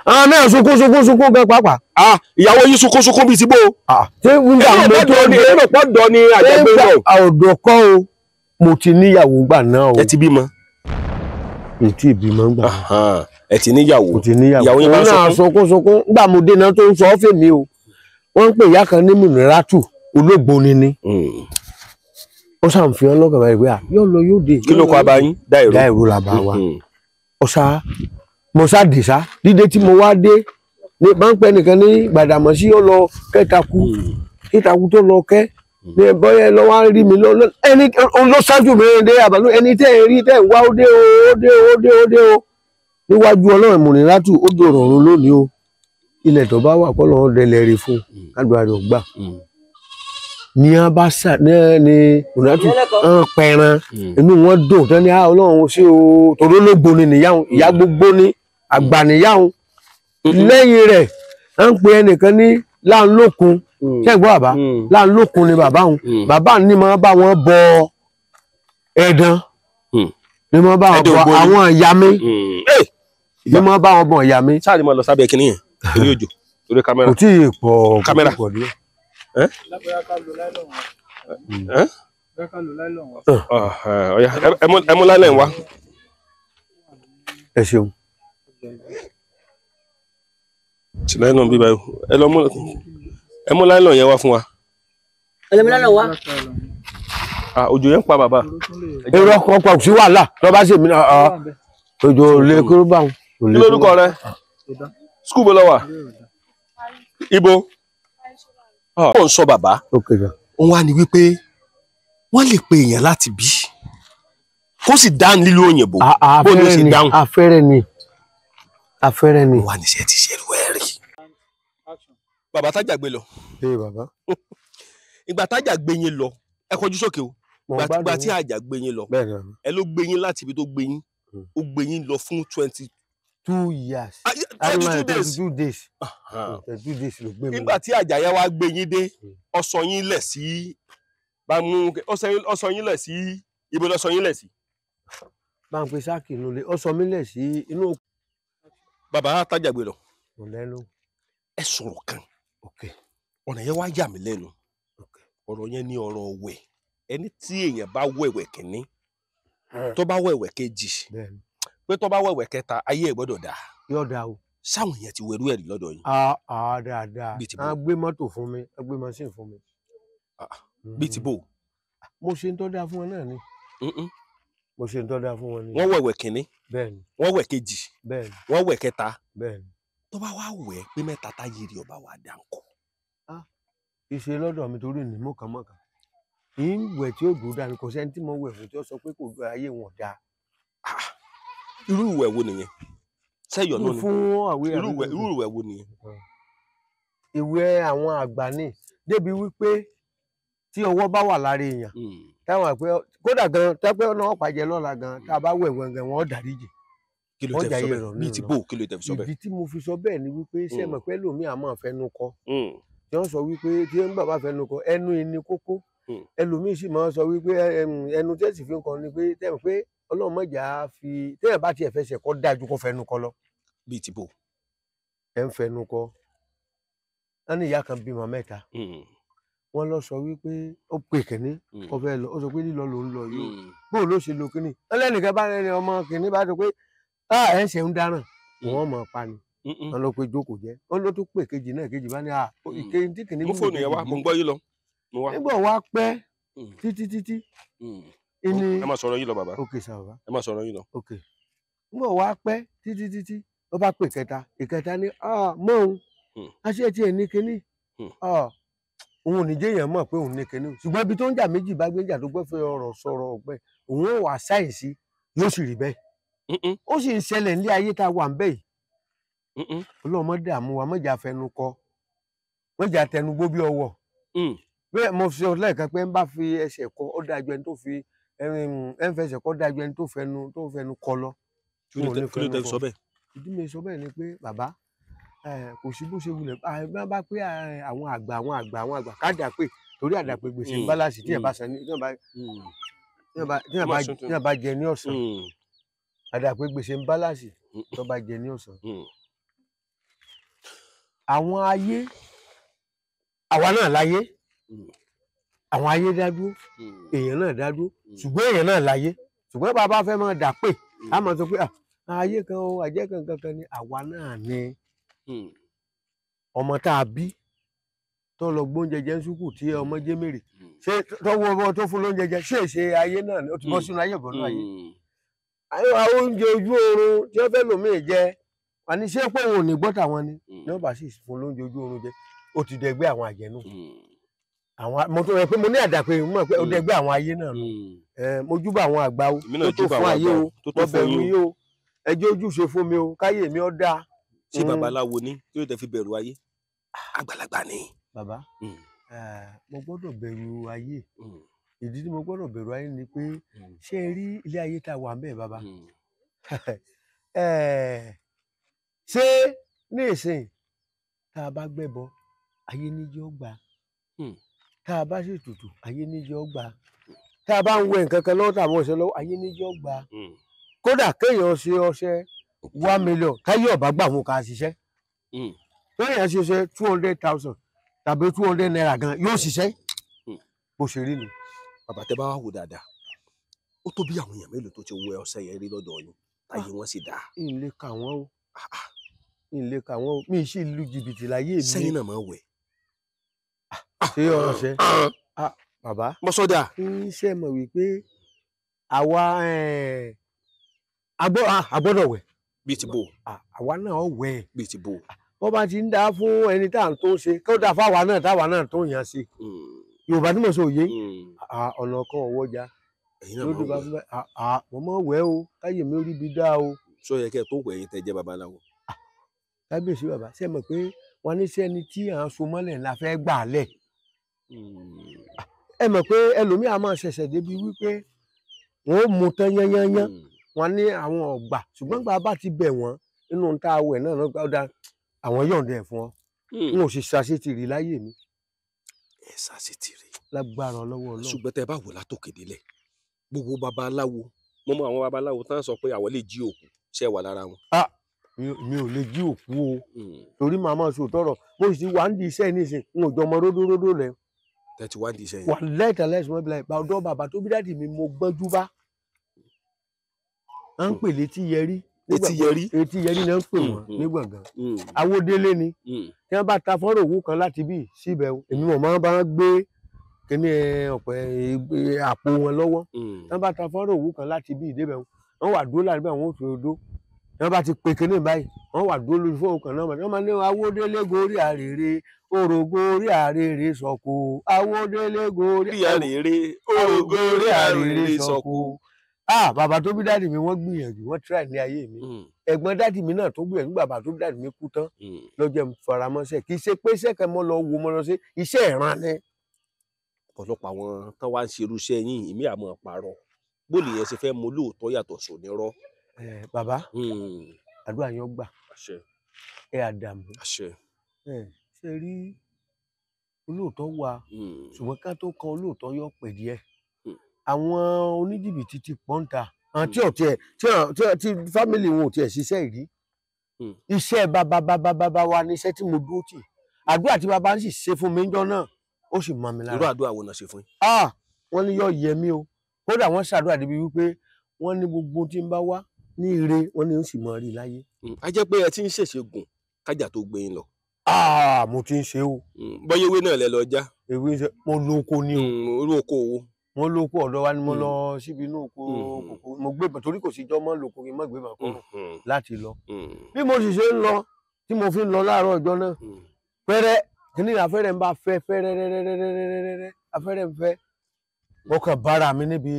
àwọn náà sunkún gan pàápàá. ìyàwó yín sunkún bíi ti bó. ṣé nígbà mo tó ní èrò pọ̀ dọ̀ ni àjà gbé lọ. ọ̀dọ̀ kọ́ o mo ti níyàwó gbà náà o. ẹ ti bímọ. ètí ìbímọ gbà. ẹ ti níyàwó. mo ti níyàwó. ìyàwó yín bá ń sunkún nígbà mo dé náà tó ń sọ ọ́ fèmí o wọ́n ń pè ìyá kan ní Mùnírátù olóògbóni ni ó ṣàǹfihàn lọ́kàn báyìí pé yóò lọ yóò dé. kí ló kọ abayín Dáìró la bá wa ọ̀sà mo ṣáàdì sá dídé tí mo wá dé ní báńpẹ́ nìkan ní Gbàdàmọ́sí ó lọ kẹtakú tó lọ kẹ́ ní bọ́yẹ lọ́wọ́ á rí mi ẹni ló ṣáájú mi dé àbálò ẹni tẹ́ ẹ rí tẹ́ ẹ wá ó dé o níwájú Ọlọ́run Mùnírátù ó dòrò ọ̀run lónìí o ilẹ̀ tó bá wà kọ́ lọ́wọ́ dẹlẹ̀ rí fún kádùá rẹ̀ ò gbà ní a bá sà ní Mùnírátù pẹran inú wọn dùn tán ní Ọlọ́run sí o tòró ló gbóni nìyáhùn ìyá gbogbo ní àgbà nìyáhùn lẹ́yìn rẹ̀ à ń pe ẹnìkan ní Láńlókun ṣẹ́gbọ́n bàbá Láńlókun ni bàbá òun bàbá ní máa bá wọn bọ ẹ̀dán ní máa bá wọn bọ àwọn ìyá mi ní máa bá wọn bọ ìyá mi. sáà ni mo lọ sábẹ́ kínní yẹn torí òjò torí kámẹ́rà. kò tí ì pọ̀ kámẹ́rà. ẹ mú láìlẹ̀ wá. ẹ ṣeun. láìlọ̀ bíbá ẹ mú láìlọ̀ yẹn wá fún wa. ẹlẹ́mi láìlọ̀ wá. òjò yẹn ń pa bàbá. èrò ọkọ̀ sí wàhálà lọ́ba ṣèmi náà òjò lè kúrú bá wọn. kí lórúkọ rẹ skul bó lọ wà ibo ó ń sọ bàbá òun wá ní wípé wọ́n lè pe èèyàn láti bí kó sì dáhùn lílo òyìnbó bó ló ṣe dáhùn. afẹ́rẹ́ ni. wà níṣẹ́ ti ṣe ìlú ẹ̀ rí. bàbá tájà gbé lọ. ìgbà tájà gbé yín lọ ẹ kọjú sókè o ìgbà tí àjà gbé yín lọ ẹ ló gbé yín láti ibi tó gbé yín ó gbé yín lọ fún 2 years. 22 days. 22 days ló gbé mi. nígbà tí àjàyà wa gbé yín dé ọsọ yín lẹ̀ sí ọsọ yín lẹ̀ sí ibo lọsọ yín lẹ̀ sí. bá ń pe sáàkì inú ilé ọsọ mi lẹ̀ sí inú. bàbá tájà gbé lọ. ẹ sọ̀rọ̀ kan ọ̀nà yẹn wá yà mí lẹ́nu ọ̀rọ̀ yẹn ní ọ̀rọ̀ ọ̀wẹ̀ ẹni tí èèyàn bá wẹ̀wẹ̀ kìíní tó bá wẹ̀wẹ̀ kejì pé tó bá wẹ̀wẹ̀ kẹta ayé ẹ̀ gbọ́dọ̀ dà. yóò dà o. sáwọn èèyàn ti wẹ̀rú ẹ̀rí lọ́dọ̀ yín. dáadáa a gbé mọ́tò fún mi a gbé machine fún mi. bíi ti bò. mo ṣe ń tọ́ da fún wọn náà ni. mo ṣe ń tọ́ da fún wọn ni. wọ́n wẹ̀wẹ̀ kìíní. bẹ́ẹ̀ni. wọ́n wẹ̀ kejì. bẹ́ẹ̀ni. wọ́n wẹ̀ kẹta. bẹ́ẹ̀ni. tó bá wá wẹ̀ pé mẹ́ta táyé rí ọba wa dà ńkọ́. ìṣe lọ́dọ̀ mi torí ní mú kan mọ́kàn ìwẹ̀ tí ó dùn dání kò sẹ́ni tí mo wẹ̀ fún tí ó sọ pé kò gbé ayé wọn dáa. irú ìwẹ̀ wo nìyẹn sẹ́yọ̀ náà ni fún àwẹ̀ irú ìwẹ̀ wo nìyẹn. ìwẹ̀ àwọn àgbà ni débi wípé tí ọwọ́ bá wà lára èèyàn táwọn àpẹ kódà gan tẹ́pẹ́ náà pàjẹ́ lọ́la gan tá a bá wẹ̀ wẹ̀ gan wọ́n dáríjì. kí ló tẹ̀ fi sọ bẹ́ẹ̀ bíi ti bò kí ló tẹ̀ fi sọ bẹ́ẹ̀. ìdí tí mo fi sọ bẹ́ẹ̀ ni wípé sẹ́mọ̀ pé lómi àmọ́ fẹnu kọ tí wọ́n sọ wípé tí wọ́n bàbá fẹnu kọ ẹnu ẹni kókó ẹlòmíì sì máa ń sọ wípé ẹnu tẹ́sí fi ń kọ ni pé tẹ́mọ̀ pé ọlọ́run mọ̀jà fi tẹ́yẹ̀ bá tiẹ̀ fẹsẹ̀ kọ́ dájú kó fẹnu kọ lọ. bíi ti bò. ẹ ń fẹnu kọ wọn ní ìyá kan bímọ mẹ́ta wọ́n lọ sọ wípé ó pè kínní ó fẹ́ lọ ó sọ pé lílọ ló ń lọ yìí bóun ló ṣe lo kínní ẹlẹ́nìkan bá rẹ́ni ọmọ kínní bá sọ pé ẹ̀ ń ṣe ń dáràn wọ́n mọ̀ pa ni wọ́n lọ pé jókòó jẹ́ wọ́n ló tún pè kejì náà kejì bá ní ìkejì tí kìnní. mo fóònù yẹn wá mo ń gbọ́ yín lọ. nígbà wá pẹ́ títí. ẹ máa sọ̀rọ̀ yín lọ bàbá. ok sir bàbá. ẹ máa sọ̀rọ̀ yín lọ. ok nígbà wá pẹ́ títí ó bá pè ìkẹta ní mọ́ òun aṣẹ́ tiẹ̀ ní kínní òun ò ní jẹ́yàn mọ̀ pé òun ní kínní ṣùgbọ́n ibi tó ń jà méjì bá gbé jà tó gbọ́ fẹ́ ọ̀rọ̀ sọ̀rọ̀ ọ̀gbẹ́ òun ò wá sáyẹ̀nsì yóò sì rí bẹ́ẹ̀ ó sì ń ṣẹlẹ̀ ní ayé tá a wà ń bẹ̀ yìí ọlọ́mọ dààmú wa mọ̀jà fẹnu kọ mọ̀jà tẹnu gbó bí ọwọ́ bẹ́ẹ̀ mo fi lẹ́ẹ̀kan pé ń bá fi ẹsẹ̀ kọ ó dájú ẹni tó fi ẹ ń fẹsẹ̀ kọ dájú ẹni tó fẹnu kọ lọ. kí ló tẹ sọ bẹ́ẹ̀. ìdí mi sọ bẹ́ẹ̀ ni pé bàbá kò sí bó ṣe wulẹ̀ bá pé àwọn àgbà ká dà pé torí àdàpé gbèsè ń bálàsì tí ẹ̀ bá san ní tí ẹ̀ bá jẹ ní ọ̀sán àdàpé gbèsè ń bálàsì tó bá jẹ ní ọ̀sán. àwọn ayé àwa náà láyé àwọn ayé dádúró èèyàn náà dádúró ṣùgbọ́n èèyàn náà láyé ṣùgbọ́n bàbá fẹ́ máa dà pé a máa sọ pé ayé kan o àjẹ́ kankan ni àwa náà ni ọmọ tá a bí tó lọ gbóúnjẹ jẹ ń sùkù tí ọmọ jẹ mèrè ṣé tọwọ́ ọmọ tó fún lóúnjẹ jẹ ṣé èsè ayé náà ni ó ti bọ́ sínú ayé ìbọn náà ayé. àwọn oúnjẹ ojú oorun tí wọ́n fẹ́ lòmíì jẹ wà ní ṣé pé òun ò ní gbọ́ tàwọn ni ní wọ́n bá sì fún lóúnjẹ ojú oorun jẹ ó ti dẹgbẹ́ àwọn àjẹnú àwọn mo tó rẹ pé mo ní àdàpé mọ̀ pé ó dẹgbẹ́ àwọn ayé náà nù mo júbà àwọn àgbà o tó fún ayé o mo bẹ̀rù yín o ẹjọ́ ojúṣe fún mi o káyé mi ó dáa. ṣé babaláwo ní kí ló tẹ fi bẹ̀rù ayé àgbàlagbà ni. bàbá mo gbọ́dọ̀ bẹ̀rù ayé ìdí tí mo gbọ́dọ̀ bẹ̀rù ayé ni pé ṣé ẹ rí ilé ayé tá a wà ń bẹ̀ bàbá ṣé ní ìsìn tá a bá gbẹ́bọ ayé níjọ́ gbà tá a bá ṣètùtù ayé níjọ́ gbà tá a bá ń wẹ nǹkan kan lọ́wọ́ tàbí ọṣẹ lọ́wọ́ ayé níjọ́ gbà kódà kéèyàn ṣe ọṣẹ 1 million káyé ọ̀bá gbà wọn kà á ṣiṣẹ́ kéèyàn ṣe ọṣẹ 200,000 tàbí 200 naira gan yóò ṣiṣẹ́ bó ṣe rí ni. bàbá tẹ bá wà wò dáadáa ó tó bí àwọn èèyàn mélòó tó ti wẹ ọṣẹ yẹn rí lọ́dọ̀ yín táyé wọn sì dáa. ìlé kà wọ́n o ìlé kà wọ́n o mi sì lu jìbìtì láyé mi. sẹ́yìn náà máa wẹ̀. ṣé ọṣẹ bàbá mọ́sọ́dà. ṣe mọ̀ wípé àwa agbọ́dọ̀ wẹ̀. bíi ti bò. àwa náà wẹ̀. bíi ti bò. wọ́n bá ti ń dá fún ẹni tá à ń tó ṣe kó dà fáwa náà táwa náà tó yàn sí. yorùbá tí mo sọ òye ọ̀nà kan ọ̀wọ́jà lódì bá fún bẹ́ẹ̀ mo mọ̀ wẹ̀ o káyè mi ò rí ibi dá o. sọ yẹ kẹ́ ẹ tó wẹ̀ yín tẹ́ jẹ́ babaláwo. kábíyèsí bàbá ṣe mọ̀ pé wọ́n ní sẹ́ni tí à ń so mọ́lẹ̀ la fẹ́ gbà lẹ̀. ẹ mọ̀ pé ẹlòmíà máa ṣẹ̀ṣẹ̀ débi wípé wọ́n ó mú tán yányányán wọ́n ní àwọn ọ̀gbà ṣùgbọ́n gbà bá ti bẹ̀ wọ́n nínú tá a wẹ̀ náà lọ́gbà àwọn yọ̀ǹda ẹ̀ fún ọ n ò sì ṣàṣetìrì láyé mi. ẹ ṣàṣetìrì. lágbára ọlọ́wọ́ náà. ṣùgbọ́n tẹ bá wò látòkè délẹ̀ gbogbo babaláwo mo mọ àwọn babaláwo tán sọ pé àwọn lè jí òkú ṣe wà lára wọn. mi ò lè jí òkú o torí màá máa sọ tọrọ mo sì wà ń di iṣẹ́ nísìn n ò jọ ọmọ ródóródó lẹ. tẹ́tí wá ń di iṣẹ́ yẹn. wà lẹ́ẹ̀tà lẹ́sùn mọ́bìlà ìgbà ọ̀dọ́ bàbá tó bí dáàdì mi mo gbọ́njú bá. à ń pè létí yẹrí. etí yẹrí ni à ń pè wọ́n ní gbọ̀ngàn. awódélé ni tí wọ́n bá ta fọ́nrán òwú kan láti bí síbẹ̀ èmi mọ̀ máa bá gbé kíní ọ̀pẹ àpò wọn lọ́wọ́ tí wọ́n bá ta fọ́nrán òwú kan láti bí ìdébẹ̀ wọ́n wà dúró láàrin bẹ́ẹ̀ wọ́n ò fi odó wọ́n bá ti pe kinní báyìí wọ́n wà dúró lórí fóònù kan náà wọ́n máa ní Awódélé gorí àrèrè òrògbò orí àrèrè sọ̀kò Awódélé gorí àrèrè òrògbò orí àrèrè sọ̀kò. Bàbá tó bí dáàdì mi wọ́n gbìyànjú wọ́n try ní ayé mi ẹ̀gbọ́n dáàdì mi náà tó gbìyànjú bàbá tó bí dáàdì mi kú tán lọ́jọ́ faramọ́sẹ̀ kì í ṣe pé sẹ́kẹ̀ mọ́ lọ wo mọ́ lọ sí iṣẹ́ ìran ni. ọ̀pọ̀lọpọ̀ àwọn tán wá ń ṣerú iṣẹ́ yín ìmí àmọ́ parọ́ bóòlù yẹn ṣe fẹ́ mú lóòótọ́ yàtọ̀ sónírọ́. Bàbá àdúrà yẹn gbà àdàmú ṣe rí olóòótọ́ wa ṣùgbọ́n ká tó kan olóòótọ́ yọ pẹ̀ díẹ̀ àwọn oníjìbìtì ti pọ́ńtà àwọn tí fámìlì wọn ò tiẹ̀ ṣiṣẹ́ ìrí iṣẹ́ bàbá wa ní iṣẹ́ tí mo dúró tì àdúrà tí bàbá ń sì ṣe fún mi níjọ́ náà ó sì mọ́ mi lára. irú àdúrà wo náà ṣe fún yín. wọ́n ní yóò yẹ mí o kódà wọ́n ṣàdúrà débi wípé wọ́n ní gbogbo tí ń bá wá ní ire wọ́n ní ó sì mọ rí láyé. a jẹ́ pé ẹ ti ń ṣèṣègùn kájà tó gbé yín lọ. mo ti ń ṣe o. bọ́yá ewé náà lẹ lọ já. ewé ṣe mo lóko ni o. orí oko wo. mo lóko ọ̀dọ̀ wa ni mo lọ síbi inú oko kòkó mo gbé torí kò sí jọ́ mọ́ lóko kí n má gbé bàá kọ́ láti lọ. bí mo sì ṣe ń lọ tí mo fi ń lọ láàárọ̀ ọjọ́ náà pẹ́rẹ́ kíní afẹ́rẹ́ ń bá fẹ́ fẹ́rẹ́rẹ́rẹ́rẹ́rẹ́rẹ́ afẹ́rẹ́ ń fẹ́ mo kàn bára mi níbi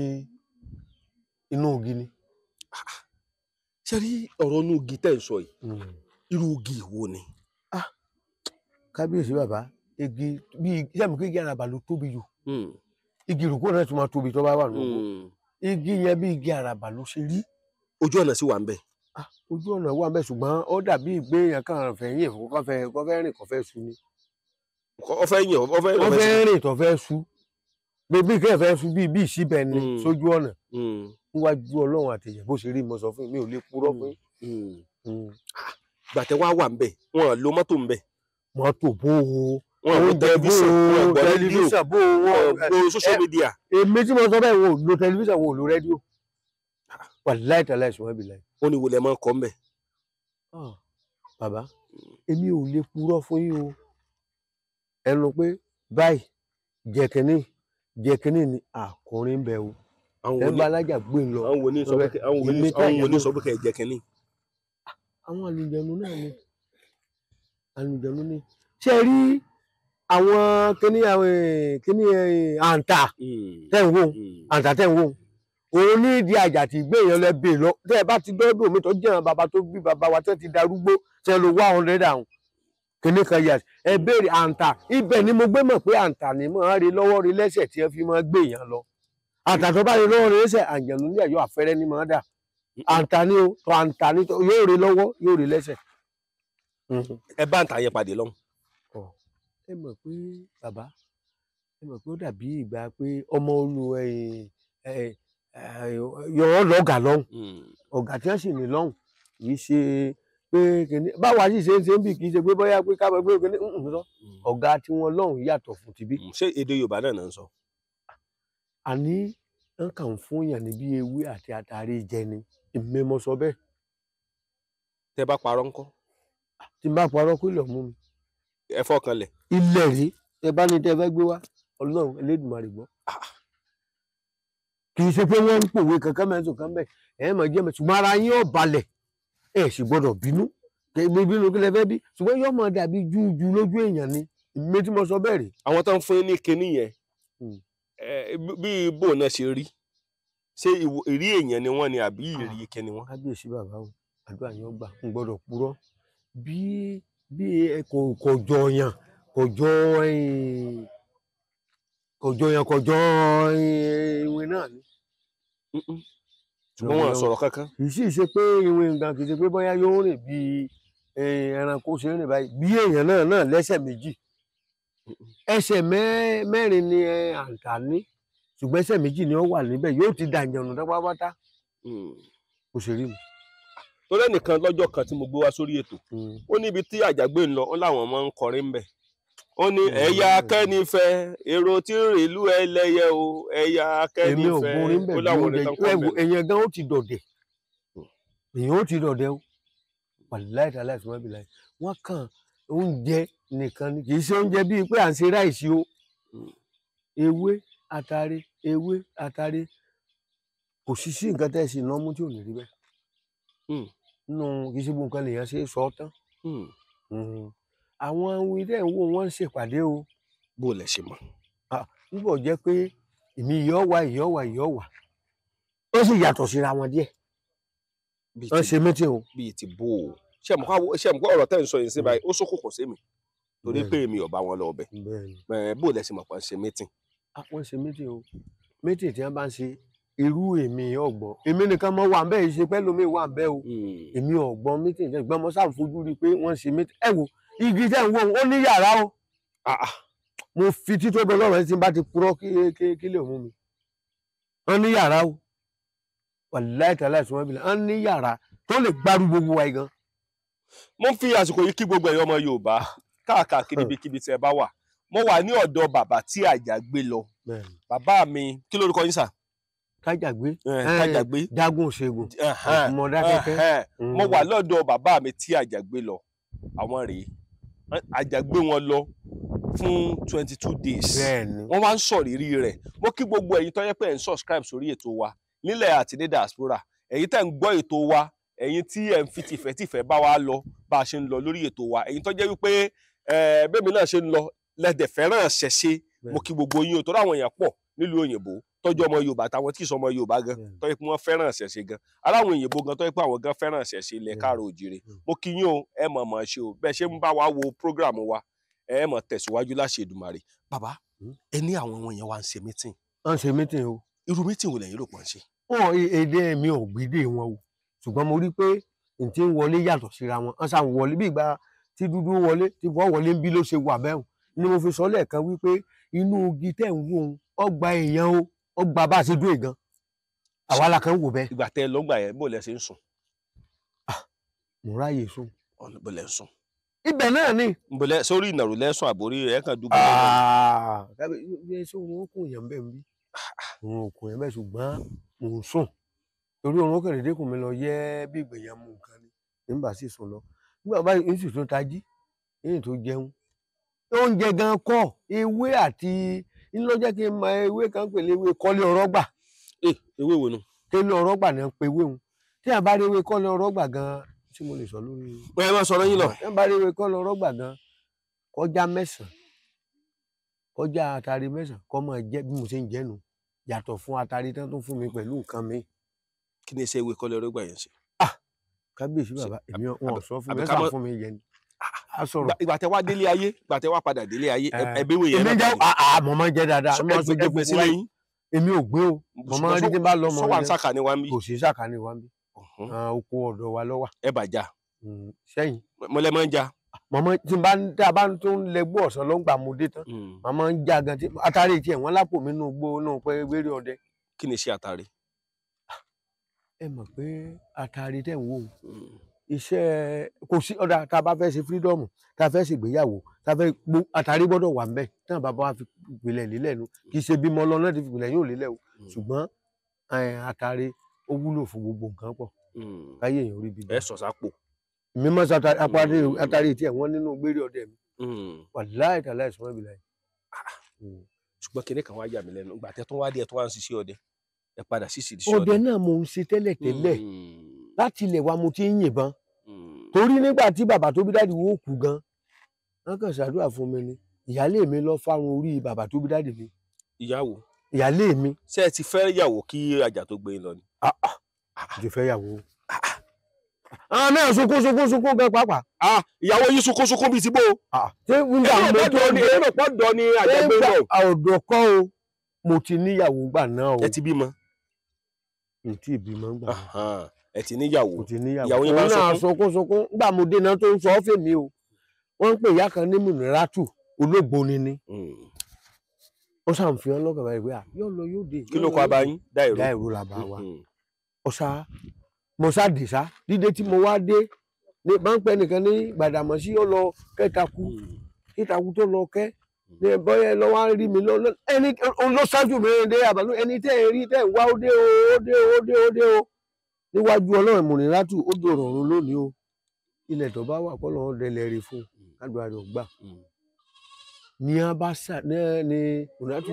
inú igi ni. ṣe rí ọ̀rọ̀ inú igi tẹ́ ń sọ yìí irú igi wo ni. kábíyèsí bàbá igi bíi sẹ́mi kí igi àràbà ló tóbi jù igi ìrókò náà ti máa tóbi tó bá wà lóko igi yẹn bí igi àràbà ló ṣe rí. ojú ọ̀nà sì wà ń bẹ̀. ojú ọ̀nà wà ń bẹ̀ ṣùgbọ́n ó dàbí ìgbé yẹn kàn fẹ́ yìn fún kọ́fẹ́ rìn kọ́fẹ́ sú ni. ọfẹ́ rìn tó fẹ́ sú bébí kẹ́ fẹ́ sú bí ìsíbẹ̀ ni sójú ọ̀nà níwájú ọlọ́run àtẹ̀yẹ̀ bó ṣe rí mo sọ fún mi ò lè purọ́ fún yín. gbàtẹ́ wá wà ń bẹ̀ wọn lo mọ́tò ń bẹ̀. mọ́tò bó o wọn lo tẹlifíṣàn bó o wọn lo social media. èmi tí mo sọ bẹ́ẹ̀ wọn ò lo tẹlifíṣàn wọn ò lo rédíò wàláì tàlà ìṣúná bí láì. ó ní wo lẹ máa ń kọ́ ń bẹ̀. bàbá èmi ò lè purọ́ fún yín o ẹnu pé báyìí jẹkínní ni àkùnrin ń bẹ o ẹ bá alájà gbé lọ. àwọn wo ní sọ pé kẹ jẹkínní. àwọn àlùjẹnu náà ni àlùjẹnu ni ṣe rí àwọn kíní àǹtà tẹ̀ ń wò àǹtà tẹ̀ ń wò òun ní ìdí àjà tí gbé èèyàn lẹ bèè lọ tẹ́ ẹ bá ti dọ́dọ̀ mi tó jẹ́ bàbá tó bí bàbá wa tẹ́ ti darúgbó tẹ́ lo 100 àwọn kíní kan yà ẹ béèrè àǹtà ibẹ̀ ni mo gbé mọ̀ pé àǹtà ni mo ń rí lọ́wọ́ rí lẹ́sẹ̀ tí ẹ fi máa gbé èèyàn lọ àǹtà tó bá rí lọ́wọ́ rí lẹ́sẹ̀ àǹjẹ̀nú ní ẹ̀yọ́ àfẹ́rẹ́ ni máa dà àǹtà ni o tó àǹtà ni yóò rí lọ́wọ́ yóò rí lẹ́sẹ̀. ẹ bá àǹtà yẹn pàdé lọ́hùn. ẹ mọ̀ pé bàbá ẹ mọ̀ pé ó dàbí ìgbà pé ọmọ olú yọ̀ọ́ lọ́gà lọ́hùn ọ̀gá tí wọ́n sì ní lọ́hùn kì í ṣe pé kìnní báwa sì ṣe ń bì kì í ṣe pé bóyá pé kábọ̀ pé kìnní ọ̀gá tí wọ́n lọ́hùn yàtọ̀ fún tibí. ṣé èdè Yorùbá náà ń sọ. àní wọn kàn fún yàn ní bí ewé àti àtàrí jẹ ni èmi mo sọ bẹ́ẹ̀. tẹ bá parọ́ ńkọ́. tí n bá parọ́ kó lè mú mi. ẹ fọkàn lẹ̀. ilẹ̀ rí ẹ bá ní tẹ fẹ́ gbé wá Ọlọ́run Elédùmarè gbọ́. kì í ṣe pé wọ́n ń pòwe kankan mẹ́sàn kan bẹ́ẹ̀ ẹ̀ mọ̀ jẹ́ mẹ́ ṣùgbọ́n ara yín ò balẹ̀ ẹ̀ sì gbọ́dọ̀ bínú bínú kí lẹ fẹ́ bí ṣùgbọ́n yóò mọ̀ dàbí jújú lójú èèyàn ni èmi tí mo sọ bẹ́ẹ̀ rí. àwọn tó ń fún yín ní kinní yẹn bí bò náà ṣe rí ṣé ìrí èèyàn ni wọ́n ni àbí ìrí ike ni wọ́n. kábíyèsí bàbá o àdúrà yẹn gbà ń gbọ́dọ̀ purọ́ bí kò jọ yàn kò jọ ìwé náà ni. ṣùgbọ́n wọn sọ̀rọ̀ kankan. kì í sì ṣe pé ìwé nǹkan kì í ṣe pé bóyá yóò rìn bí ẹranko ṣe ń rìn báyìí bí èèyàn náà lẹ́sẹ̀ méjì ẹsẹ̀ mẹ́rin ni àǹtà ní ṣùgbọ́n ẹsẹ̀ méjì ni ó wà níbẹ̀ yóò ti dàjànù pátápátá kò ṣe rí mi. tó lẹ́nìkan lọ́jọ́ kan tí mo gbé wá sórí ètò ó níbi tí àjàgbé ń lọ ó láwọn máa ń kọrin ńbẹ̀ ó ní ẹ̀yà akẹ́nifẹ́ èrò tí ń rìn ìlú ẹlẹ́yẹ o ẹ̀yà akẹ́nifẹ́ ó láwọn orin tán kọ́ ńbẹ̀. èèyàn gan ó ti dọ̀dẹ̀ èèyàn ó ti dọ̀dẹ̀ o wàláì tàláì fún ẹbí láì wọ́n kàn oúnjẹ nìkan ni kì í ṣe oúnjẹ bíi pé à ń ṣe ráìsì o ewé àtàrí kò sí nǹkan tẹ́ ẹ sì ná mú tí ò ní rí bẹ́ẹ̀ nínú kì í ṣe gbogbo nǹkan lèèyàn ṣe é sọ tán. Àwọn ilé ìwò wọn ń ṣèpàdé o. bó lẹ ṣe mọ̀. nígbà jẹ́ pé èmi ìyọ́ wà ó sì yàtọ̀ síra wọn díẹ̀. wọ́n ṣe mítìn o. bíi ti bó o ṣe mọ̀ ọ̀rọ̀ tẹ́ ń sọ yìí sí báyìí ó ṣókùnkùn sí mi torí pé èmi ò bá wọn lọ ọbẹ̀. bó lẹ ṣe mọ̀ pé ń ṣe mítìn. wọ́n ṣe mítìn o. mítìn tí wọ́n bá ń ṣe irú èmi ọ̀gbọ́n èmi nìkan mọ wà ń bẹ́ẹ̀ ṣe pẹ́ lómi wà ń bẹ́ẹ̀ o. èmi ọ̀gbọ́n mítìn ìgbọ́n mo sáà fojú rí i pé wọ́n ṣe mítìn. ẹ wo igi tẹ́ ń wò ó ní yàrá o. mo fi títọ́ bẹ lọ́rọ̀ tí n bá ti purọ́ kí lè mú mi. wọ́n ní yàrá o. wàláì tàláì sùnmọ́ bí wọ́n ní yàrá tó lè gbárù gbogbo wa gan. mo ń fi àsìkò yìí kí gbogbo ẹ̀yọ́ ọmọ Yorùbá káàkiri ibikíbi tí ẹ bá wà mo wà ní ọ̀dọ̀ bàbá tí Àjàgbé lọ. bàbá mi kí lórúkọ yín sà? Kájàgbé. Dágún Òṣègùn Mọdákẹ́kẹ́. mo wà lọ́dọ̀ bàbá mi tí Àjàgbé lọ àwọn rèé Àjàgbé wọn lọ fún 22 days wọ́n wá ń sọ̀rírí rẹ̀ mo kí gbogbo ẹ̀yin tó yẹ pé ẹ̀ ń subscribe sórí ètò wa nílẹ̀ àti ní diaspora ẹ̀yin tẹ́ ń gbọ́ ètò wa ẹ̀yin tí ẹ̀ ń fi tìfẹ́tìfẹ́ bá wa lọ bá a ṣe ń lọ lórí ètò wa ẹ̀yin tó jẹ́ wípé bẹ́ẹ̀mi náà ṣe ń lọ lẹ́dẹ̀ fẹ́ràn ṣẹ̀ṣe mo kí gbogbo yín o tó ráwọn èèyàn pọ̀ nílùú òyìnbó tọ́jú ọmọ Yorùbá táwọn tí ì sọ ọmọ Yorùbá gan tó yẹ pé wọ́n fẹ́ràn ṣẹ̀ṣe gan aláwọn òyìnbó gan tó yẹ pé àwọn gan fẹ́ràn ṣẹ̀ṣe ilẹ̀ káàrọ̀ òjìrè mo kí yín o ẹ mọ̀ ṣe o bẹ́ẹ̀ ṣe ń bá wa wo program wa ẹ mọ̀ tẹ̀síwájú láṣẹ Èdùmàrè. bàbá ẹ ní àwọn ọmọ yẹn wá ń ṣe mítìn. wọ́n ń ṣe mítìn o. irú mítìn wo lẹ́yìn rò pọ̀ ń ṣe. èdè mi ò gbédè wọn o ṣùgbọ́n mo rí pé n ti ń wọlé yàtọ̀ síra wọn wọ́n ṣàn wọlé bí ìgbà tí dúdú wọlé tí wọ́n wọlé ń bí ló ṣe wà bẹ́ẹ̀ ni mo fi sọ lẹ́ẹ̀kan wípé inú igi tẹ̀ ń wò ó ọgbà èèyàn o ọgbà bá a ṣe dúró gan àwa la kan wò bẹ́ẹ̀. ìgbà tẹ lọ́gbà yẹn bó lẹ ṣe ń sùn. mo ráyè sùn. bó lẹ ń sùn. ibẹ̀ náà ni. bọ̀lẹ̀ sórí ìnàró lẹ́sùn àbórí ẹ̀ kàn dúpọ̀. ṣé òun kò yàn bẹ́ẹ̀ bí òun kò yàn bẹ́ẹ̀ ṣùgbọ́n mò ń sùn torí òun kàn dédé kùn mi lọ yẹ bí ìgbẹ̀yàn mú nǹkan ni nígbà sì sùn lọ nígbà báyìí ń sì tún tají èyí tó jẹun oúnjẹ gan kọ́ ewé àti ńlọ́jẹ́ kí n mọ ewé kan pèlè ewé kọ́lé ọ̀rọ̀gbà. ewé wo nu. kọ́lé ọ̀rọ̀gbà ni wọ́n pe ewé wọn tí a bá rí ewé kọ́lé ọ̀rọ̀gbà gan tí mo lè sọ lórí. ẹ máa sọ̀rọ̀ yín lọ. tí a bá rí ewé kọ́lé ọ̀rọ̀gbà gan kọjá 9 kọjá àtàrí 9 kọ́ máa jẹ́ bí mo ṣe ń jẹ́ nu yàtọ̀ fún àtàrí tán tó fún mi pẹ̀lú nǹkan mi. kí ni iṣẹ́ ewé kọ́lé ọ̀rọ̀gbà yẹn ṣe. kábíyèsí bàbá èmi wọn sọ fún mi sá fún mi yẹn ni. ìgbà tẹ wá délé ayé ìgbà tẹ wá padà délé ayé ẹbí wo yẹn. èmi jẹ́ mo máa ń jẹ́ dáadáa. ẹgbẹ́ sílẹ̀ yín. èmi ò gbé o mo máa ń rí tí bá lọ mọ. sọ wà ń sàkà ní wa ń bí. kò sí sàkà ní wa ń bí. oko ọ̀dọ̀ wa ló wà. ẹ bàjá. sẹ́yìn. mọ̀lẹ́ máa ń ja. mọ̀mọ́ tí a bá tó ń lẹ gbọ́ ọ̀sán ló ń gbà mo dé tán. màmá ń já gan tí atari tiẹ̀ wọ́n lápò mi nù gbó náà pé wéré ọdẹ. kí ni iṣẹ́ atari. ẹ mọ̀ pé atari tẹ̀ ń wò iṣẹ́ kò sí ọ̀dà tá a bá fẹ́ ṣe freedom tá a fẹ́ ṣe ìgbéyàwó tá a fẹ́ àtàrí gbọ́dọ̀ wà ń bẹ̀ tí àwọn bàbá wa fi ìpìlẹ̀ lílẹ̀ nu kì í ṣe bímọ lọ náà ti fi ìpìlẹ̀ yóò lílẹ̀ o ṣùgbọ́n àtàrí ó wúlò fún gbogbo nǹkan pọ̀ káyé èèyàn rí bi. ẹ sọ sápò. mi máa ṣe àtàrí tiẹ̀ wọ́n nínú gbére ọdẹ mi wàláì tàláì sọ́mọ́ ìbílẹ̀ yìí. ṣùgbọ́n kinní kan wá yà mí lẹ́nu ìgbà tẹ́ tó wá dé ẹ tó wá ń ṣiṣẹ́ ọdẹ ẹ padà sí ìṣiṣẹ́ ọdẹ náà mo ń ṣe tẹ́lẹ̀ láti ilẹ̀ wa mo ti ń yìnbọn torí nígbà tí bàbá tó bí dáàdì wó kú gan wọn kàn ṣàdúrà fún mi ni ìyálé mi lọ fárun orí bàbá tó bí dáàdì mi. ìyàwó. ìyálé mi. ṣé ẹ ti fẹ́ yàwó kí àjà tó gbé lọ ni. ti fẹ́ yàwó. náà sunkún gan pàápàá. ìyàwó yín sunkún bíi ti bó. ṣé nígbà mo tó dé èrò pọ̀ dọ̀ ni àjẹgbé lọ. ọ̀dọ̀ kọ́ o mo ti níyàwó gbà náà o. ẹ ti bímọ. n tí ì bímọ gbà náà. ẹ ti níyàwó. ìyàwó yín máa ń sunkún nígbà mo dé náà tó ń sọ ọ́ fèmí o wọ́n ń pè ìyá kan ní Mùnírátù olóògbóni ni ó ṣàǹfihàn lọ́kàn báyìí pé yóò lọ yóò dé. kí ló kọ abayín dáìró làbá wa ọ̀sà mo ṣáàdì sá dídé tí mo wá dé ní bá ń pẹ́ nìkan ní Gbàdàmọ́sí ó lọ kẹ́takú tó lọ kẹ́ ní bọ́yá lọ wá rí mi lọ ẹni ló ṣáájú mi dé àbálò ẹni tẹ́ ẹ rí tẹ́ ẹ wá ó dé o níwájú Ọlọ́run Mùnírátù ó dòrò ọ̀run lónìí o ilẹ̀ tó bá wà kọ́ lọ́wọ́ dẹlẹ̀ rí fún ládùúgbò rẹ̀ gbà ní a bá sà ní Mùnírátù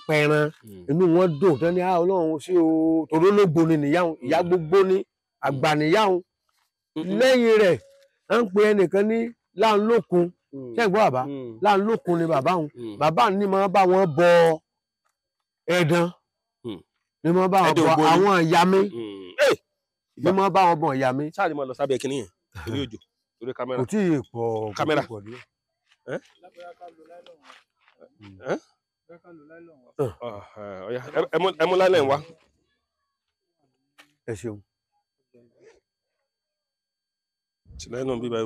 pẹran inú wọn dùn tán ní Ọlọ́run sí o tòró ló gbóni níyàwó ìyá gbogbo ní àgbà níyàwó lẹ́yìn rẹ̀ à ń pe ẹnìkan ní láńlókun ṣẹ́gbọ́n bàbá láńlókun ni bàbá òun bàbá ní máa bá wọn bọ ẹ̀dán ní máa bá wọn bọ àwọn ìyá mi ní máa bá wọn bọ ìyá mi. sáà ni mo lọ sábẹ́ kínní yẹn torí òjò torí kámẹ́rà. kò tí ì pọ̀ kámẹ́rà. ẹ mú lálẹ́ wá. ẹ ṣeun. láìlọ́n bíbá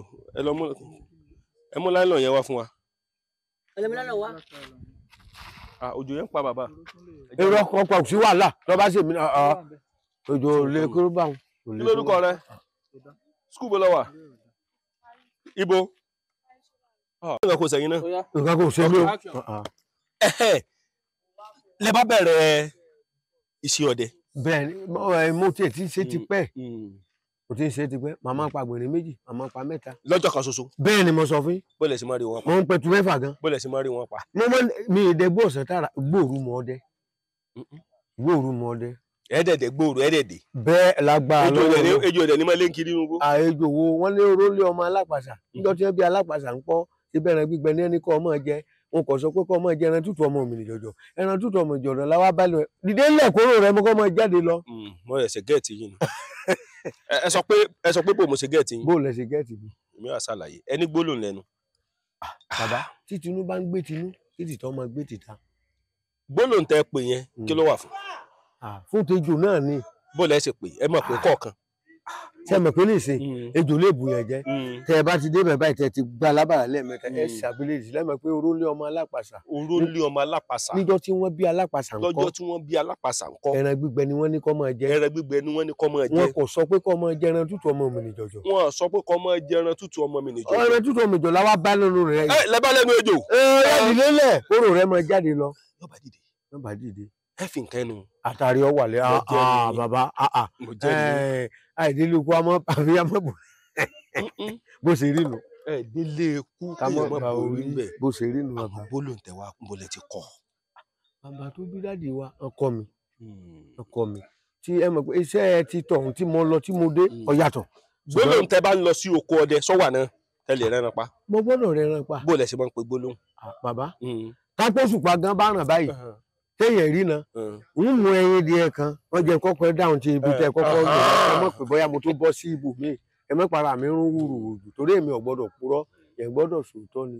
ẹ mú láìlọ́n yẹn wá fún wa. ẹlẹ́mi lánàá wá. òjò yẹn ń pa bàbá. èrò ọkọ̀ pọ̀ sí wàhálà tó bá ṣèmi òjò lè kúrò bá wọn. kí lórúkọ rẹ skul bó lọ wà ibo. nǹkan kò sẹ́yìn náà. nǹkan kò sẹ́yìn o. lẹ bá bẹ̀rẹ̀ iṣẹ́ ọdẹ. bẹ́ẹ̀ mo tiẹ̀ ti ṣe ti pẹ́ mo ti ṣe ti pẹ́ màmá pa gbèrè méjì màmá pa mẹ́ta. lọ́jọ́ kan ṣoṣo. bẹ́ẹ̀ ni mo sọ fún yín. bọ́ọ̀lù ẹ̀sìn máa rí wọn pa. mo ń pẹ̀tù mẹ́fà gan. bọ́ọ̀lù ẹ̀sìn máa rí wọn pa. mi ìdẹ gbóòsàn tààrà gbòòrú mọ ọdẹ gbòòrú mọ ọdẹ. ẹ̀ẹ́dẹ̀dẹ̀ gbòòrò ẹ̀ẹ́dẹ̀dẹ̀. bẹ́ẹ̀ lágbára lọ́wọ́ ejò ẹ̀dẹ̀ ni máa lé ń kiri inú igbó. àejò wo wọ́n lé orólé ọmọ alápàṣà níjọ́ tí wọ́n bí alápàṣà ń pọ́ síbẹ̀ ẹran gbígbẹ ní ẹni kọ́ ọmọ jẹ wọn kò sọ pé kọ́ ọmọ jẹ ẹran tútù ọmọ mi nìjọjọ ẹran tútù ọmọ ìjọdọ làwa bá lọ dìde ńlẹ̀ kóró rẹ mo kọ́ ọmọ jáde lọ. mo ẹsẹ̀ gẹ́ẹ̀tì yìí ni ẹ sọ pé bò mo ṣe gẹ́ẹ̀tì yìí. bó lẹ ṣe gẹ́ẹ̀tì mi. mi wá ṣàlàyé ẹni gbólóhùn lẹ́nu. bàbá tí tinú bá ń gbé tinú kí tìtọ́ máa gbé tìta. gbólóhùn tẹ pè yẹn kí ló wà fún. fún tejò náà ni. bó lẹ ṣe pè ẹ mọ̀ pé kọ̀ọ̀kan. ṣe mọ̀ pé nìsín ejò lè bù yẹn jẹ́ tẹ ẹ bá ti dé bẹ̀bá ìtẹ́ ti gba alábàárà lẹ́ẹ̀mẹ́ta ẹ ṣàbílẹ̀jì lẹ́mọ̀ pé orólé ọmọ alápàṣà. orólé ọmọ alápàṣà. níjọ́ tí wọ́n bí alápàṣà ńkọ́. lọ́jọ́ tí wọ́n bí alápàṣà ńkọ́. ẹran gbígbẹ ni wọ́n ní kó máa jẹ. ẹran gbígbẹ ni wọ́n ní kó máa jẹ. wọn kò sọ pé kó máa jẹ ẹran tútù ọmọ mi nìjọjọ. wọn sọ pé kó máa jẹ ẹran tútù ọmọ mi nìjọjọ. ẹran tútù ọmọ ìjọ la wá bá lẹ́nu rẹ̀. ẹ lẹ bá lẹ́nu ejò. ẹ ìlélẹ̀ kóró rẹ̀ máa jáde lọ. yóò bá dìde. ẹ fi nǹkan ẹnu. àtàrí ọ wà lẹ bàbá àìdílé ikú àmọ́ àbí àmọ́ bò bó ṣe rí nu. délé ikú àmọ́ bá orí bó ṣe rí nu bàbá. bólú tẹ wá ń bolẹ ti kọ. bàbá tó bí dáàdi wa ọkọ mi tí ẹ mọ̀ pé iṣẹ́ ti tọ̀hún tí mo lọ tí mo dé ó yàtọ̀. gbólóhùn tẹ bá ń lọ sí oko ọdẹ sọ́wà náà ẹ lè rẹran pa. mo gbọ́dọ̀ rẹran pa. bó lẹ ṣe máa ń pe gbólóhùn. bàbá kápẹ́sùpá gan bá ràn báyìí téèyàn rí na ń mú ẹyin díẹ̀ kan wọ́n jẹ kọ́kọ́ dáhùn tí ibi tẹ kọ́kọ́ lọ ẹ mọ̀ pé bóyá mo tó bọ́ sí ibòmíì ẹ mọ̀ para mi rún wùrùwùrù torí èmi ò gbọ́dọ̀ purọ́ ẹ gbọ́dọ̀ sòótọ́ ni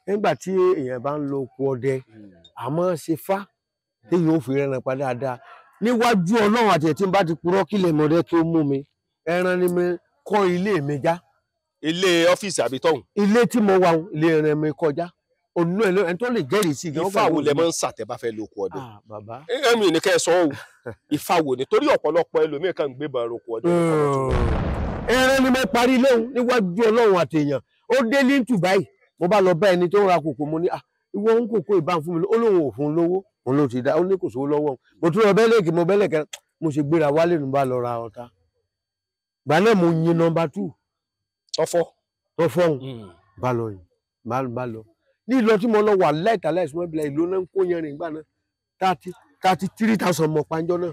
nígbà tí èèyàn bá ń lo oko ọdẹ àmọ́ ṣe fá téèyàn ò fi rẹran pa dáadáa níwájú Ọlọ́run àti ẹtí bá ti purọ́ kí lè mọdẹ kí ó mú mi ẹran ni mi kọ́ ilé mi já. ilé ọ́fíìsì àbí tọ̀hún. ilé tí mo wà ilé ẹran mi kọjá olú ẹ ẹni tó lè jẹ́rìí sí. ifá wo lẹ máa ń sàtẹ bá fẹ́ lóko ọdẹ. bàbá ẹmí ò ní kẹ́ ẹ sọ o ifá wo ni torí ọ̀pọ̀lọpọ̀ ẹlòmíì kan ń gbé bá roko ọdẹ. ẹran ni mo parí léwu níwájú Ọlọ́run àtèèyàn ó dé ní tùbáì mo bá lọ bá ẹni tó ń ra kòkó mo ní ìwọ ń kòkó ìbá fún mi ó lóun ò fún lówó òun ló ti dá ó ní kò sówó lọ́wọ́ mo tún lọ bẹ́lẹ̀kì mo bẹ́lẹ̀kẹ́ mo ṣe gbéra wálé nù bá lọ ra ọ̀tá gbà náà mo yin nọ́mbà 2 tọ́fọ́hùn bá lọ yìí bá lọ ní ìlọ tí mo lọ wà láìta láìsùn mọ́bìlà ìlú náà ń kó yẹn rìn gbà náà 33,000 mọ̀ panjọ́ náà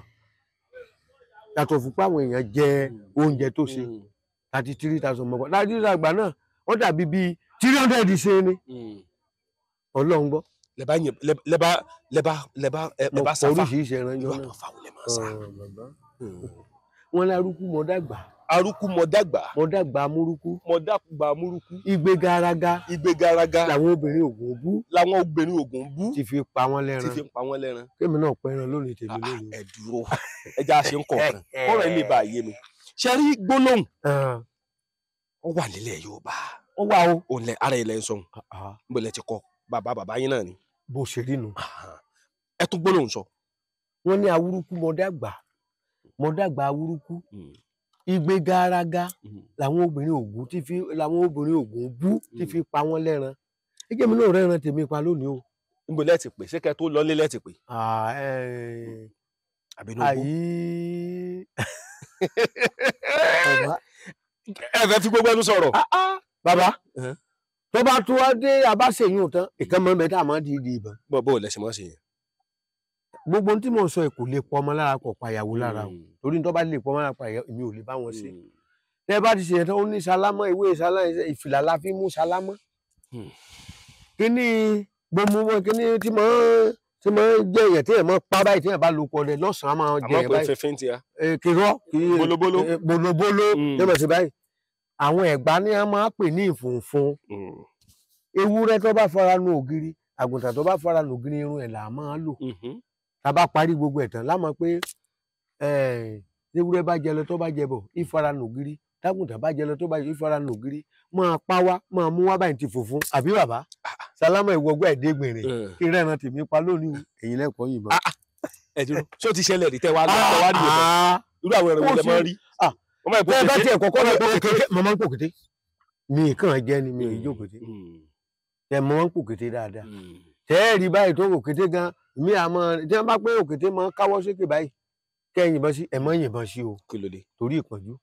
yàtọ̀ fún pàwọn èèyàn jẹ oúnjẹ tó ṣe 33,000 mọ̀ panjọ́ láti ìgbà náà wọ́n dàbí bíi 300 ṣe ni Ọlọ́run gbọ́. lẹ́bà sáfà oríṣiríṣi ẹran yọ náà wọ́n lárúkú mọ́ dàgbà. arúkú mọ dàgbà. mọ dàgbà amúrúkú. mọ dàgbà amúrúkú. igbe garaga. igbe garaga. làwọn obìnrin ògùn bú. làwọn obìnrin ògùn bú. ti fi pa wọ́n lẹ́ran. ti fi pa wọ́n lẹ́ran. kémi náà pẹ́ran lónìí tèmi lónìí. ẹ dúró ẹja ṣe ń kọ̀ọ̀kan kọ́rọ̀ ilé bá yé mi. ṣe rí gbólóhùn. ó wà nílẹ̀ Yorùbá. ó wà o. òun lẹ ara ilẹ̀ ń sọ̀hún. níbo lẹ ti kọ bàbá yín náà ni. bó ṣe rí nu. ẹ tún gbólóhùn sọ. wọ́n ní awúrúkú mọ dàgbà awúrúkú. igbe garaga làwọn obìnrin ògùn bú ti fi pa wọ́n lẹ́ran ẹgbẹ́ mi náà rẹ́ran tèmi pa lónìí o. níbo lẹ́ẹ̀tì pé ṣé kẹ́ tó lọ́lé lẹ́ẹ̀tì pé. ẹ fẹ́ fi gbogbo ẹnu sọ̀rọ̀. bàbá tó bá tó wá dé abáṣeyún tán ìkan mọ́ mẹ́ta àmọ́ di ìbọn. bó o lẹ́sìn mọ́ sí yẹn. gbogbo tí mo sọ ẹ kò lè pọ ọmọ lára kọ pàyàwó lára o torí tó bá lè pọ ọmọ lára pàyàwó èmi ò lè bá wọn ṣe tẹ́ bá ti ṣe yẹn tán ó ní sálámọ́ ìwé sálámọ́ ìfìlà la fi mú sálámọ́ kíní gbogbo kíní tí mo jẹ èèyàn tí èèyàn mọ pa báyìí tí èèyàn bá lu ọkọ rẹ lọ́sàn-án máa jẹ àmọ́ pé fẹ́fẹ́ ń ti ya. kìrọ bolobolo yóò sí báyìí àwọn Ẹ̀gbá ni a máa pè ní ìfùnfun ewúrẹ́ tó bá fara nu ògiri àgùntàn tó bá fara nu ògiri irun ẹ̀ là á máa lò tá a bá parí gbogbo ẹ̀ tán lámọ̀ pé ewúrẹ́ bá jẹ lọ tó bá jẹ bọ̀ ìfara nu ògiri tágùntàn bá jẹ lọ tó bá jẹ ìfara nu ògiri máa pa wá máa mú wá báyìí ti fùnfun àbí bàbá sálámà ìwọgbọ ẹ̀ẹ́dẹ́gbẹ̀rin kí rẹ́ran tèmi pa lónìí ẹ̀yin lẹ́kọ̀ọ́ yìnbọn. ẹ dúró ṣé o ti ṣẹlẹ̀ rí tẹ́ wá rí ìbọn irú àwọn ẹ̀rọ ilẹ̀ máa ń rí. bẹ́ẹ̀ bá tiẹ̀ kọ́kọ́ lọ pòkété mo máa ń pòkété mi kàn jẹ́ ni mi ò jó kété tẹ mo máa ń pòkété dáadáa tẹ́ ẹ rí báyìí tó òkété gan mi àmọ́ tí wọ́n bá pé òkété máa ń káwọ́ sókè báyìí kẹ́ ẹ yìnbọn sí ẹ mọ́ yìnbọn sí o torí ìpọ́njú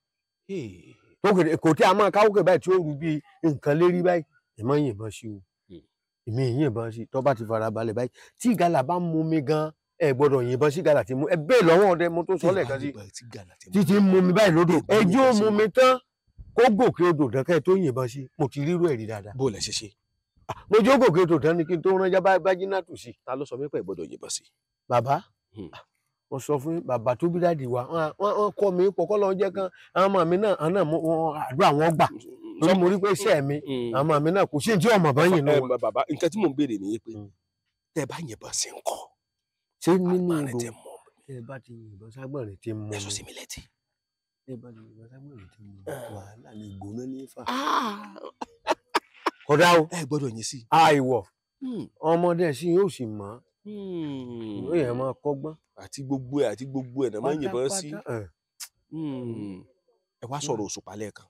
kò tí a máa káwọ́ sókè báyìí tí ó rú bí nǹkan lérí báyìí ẹ mọ́ yìnbọn sí o èmi yìnbọn sí tó bá ti fara balẹ̀ báyìí tí ìgalà bá mú mi gan ẹ gbọ́dọ̀ yìnbọn sí ìgalà tí mú ẹ bẹ́ẹ̀ lọ́wọ́ ọdẹ mo tó sọ lẹ́ẹ̀kan sí títí mú mi báyìí lódò ẹjọ́ mú mi tán kó gòkè odò dánkẹ́ tó yìnbọn sí mo ti rírú ẹ̀rí dáadáa. bó lẹ ṣe ṣe. mo jó gòkè odò tán ni kí n tó ránjá Bájínátù sí. ta ló sọ mí pé ẹ gbọ́dọ̀ yìnbọn sí. bàbá mo sọ fún bàbá tó bí dáàdì wa wọn kọ́ mi pọ̀ kọ́ lọ́n jẹ́ kan àwọn ọmọ mi náà àdúrà wọn gbà lọ mo rí pé iṣẹ́ mi àmọ́ mi náà kò sí tí ọmọ bá yìn náà. bàbá nǹkan tí mò ń béèrè nìyí pé tẹ́ bá yìnbọn sí nǹkan. ṣé nínú ìbò ẹ bá ti yìnbọn ságbọ̀nrín tí mo. ẹ̀sùn sí mi létí. ẹ bá ti yìnbọn ságbọ̀nrín tí mo wàhálà ní ìgbóná ní ifá. kódà o ẹ gbọ́dọ̀ yìn sí. àìwọ̀ ọmọdé sí yóò sì mọ̀ ó yẹ máa kọ́gbọ́n. àti gbogbo ẹ̀ náà máa ń yìnbọn sí. ẹ wá sọ̀rọ̀ òṣùpá lẹ́ẹ̀kan.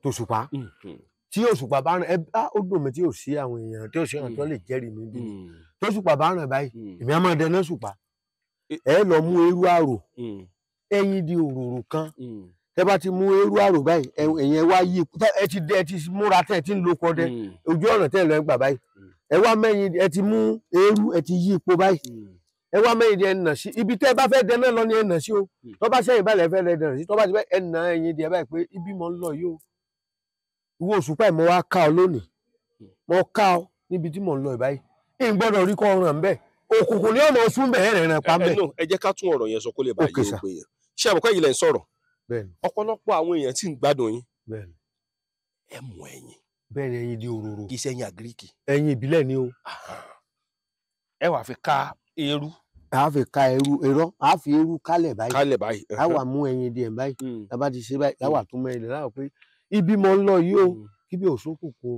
tòṣùpá tí òṣùpá bá ràn ó dùn mí tí ò sí àwọn èèyàn tí ò sí àwọn tó lè jẹ́rìí mi bí tóṣùpá bá ràn báyìí èmi á máa dẹná ṣùpá ẹ lọ mú eérú àrò ẹyin di òróró kan tẹ bá ti mú eérú àrò báyìí ẹ̀yin ẹ wá yí ẹ ti múra tẹ ẹ ti ń lo kọdẹ ojú ọ̀nà tẹ ẹ lọ ẹ gbà báyìí ẹ wá mẹ́yìn ẹ ti mú eérú ẹ ti yí ipò báyìí ẹ wá mẹ́yìn di ẹ nà sí ibi tẹ́ ẹ bá fẹ́ dẹná lọ ni ẹ nà sí o tó bá sẹ́yìn báyìí ẹ fẹ́ lẹ dẹnà sí tó bá ti fẹ́ ẹ nà ẹyin di ẹ báyìí pé ibi mo ń lọ yìí o ìwọ òṣùpá mo wá ká ọ lónìí mo ká ọ níbi tí mo ń lọ ìbáyìí ì ń gbọ́dọ̀ rí kọ ọràn bẹ́ẹ̀ òkùnkùn ni ọmọ sún bẹ́ẹ̀ rẹ̀ pa bẹ́ẹ̀. ẹ jẹ́ ká tún ọ̀rọ̀ yẹn sọ kó lè bá yé gbogbo èèyàn ṣé àbùkọ́ yìí lẹ̀ ń sọ̀rọ̀ ọ̀pọ̀lọpọ̀ àwọn èèyàn tí ń gbádùn yín ẹ mú ẹyin. bẹ́ẹ̀ ni ẹyin di òróró kì í ṣe ẹyin àgíríkì. ẹyin ìbílẹ̀ ni o. ẹ wàá fi ká eérú. a fi ká irọ́ a fi eérú kálẹ̀ báyìí. a wà mú ẹyin díẹ̀ báyìí a bá ti ṣe báyìí a wà tún mẹ́rin láwọn pé ibi mo ń lọ yìí o kíbi òṣókùnkùn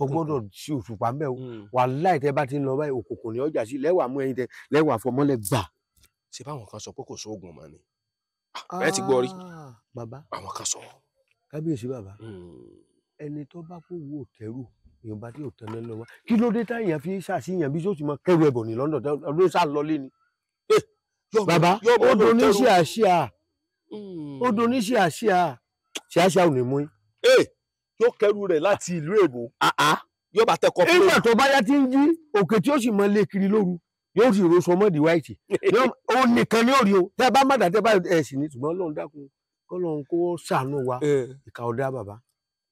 o gbọ́dọ̀ sí òṣùpá ń bẹ o wàláhì tẹ́ bá ti ń lọ báyìí òkùnkùn ní ọjà sí lẹ́wà mú ẹyin tẹ lẹ́wà fọmọ́lẹ̀ gbà. ṣé báwọn kan sọ pé kò sóògùn mọ́ ni ẹ ti gbọ́ rí. bàbá àwọn kan sọ. kábíyèsí bàbá ẹni tó bá kó wo òtẹ́rù èèyàn bá tí ò tẹ́lẹ̀ lọ́wọ́ kí ló dé táyà fi ṣàṣìyàn bí sóòtì mọ kẹrù ẹbọ ní London ọdún sá lọlé ni. bàbá ó do ní ṣíàṣíà ṣíàṣíà ò ní mú yín. yóò kẹrù rẹ̀ láti ìlú èbó yóò bá tẹkọ fún ìgbà tó bá yá tí ń jí òkè tí ó sì mọ lé kiri lóru yóò sì roṣọ mọ́ọ̀dì wáìtì ó nìkan ní òrí o tẹ́ bá má dà tẹ́ bá ẹ̀ sì ní ṣùgbọ́n Ọlọ́run dákun kọ́lọ́run kó ṣàánú wa ìkà ọ̀dà bàbá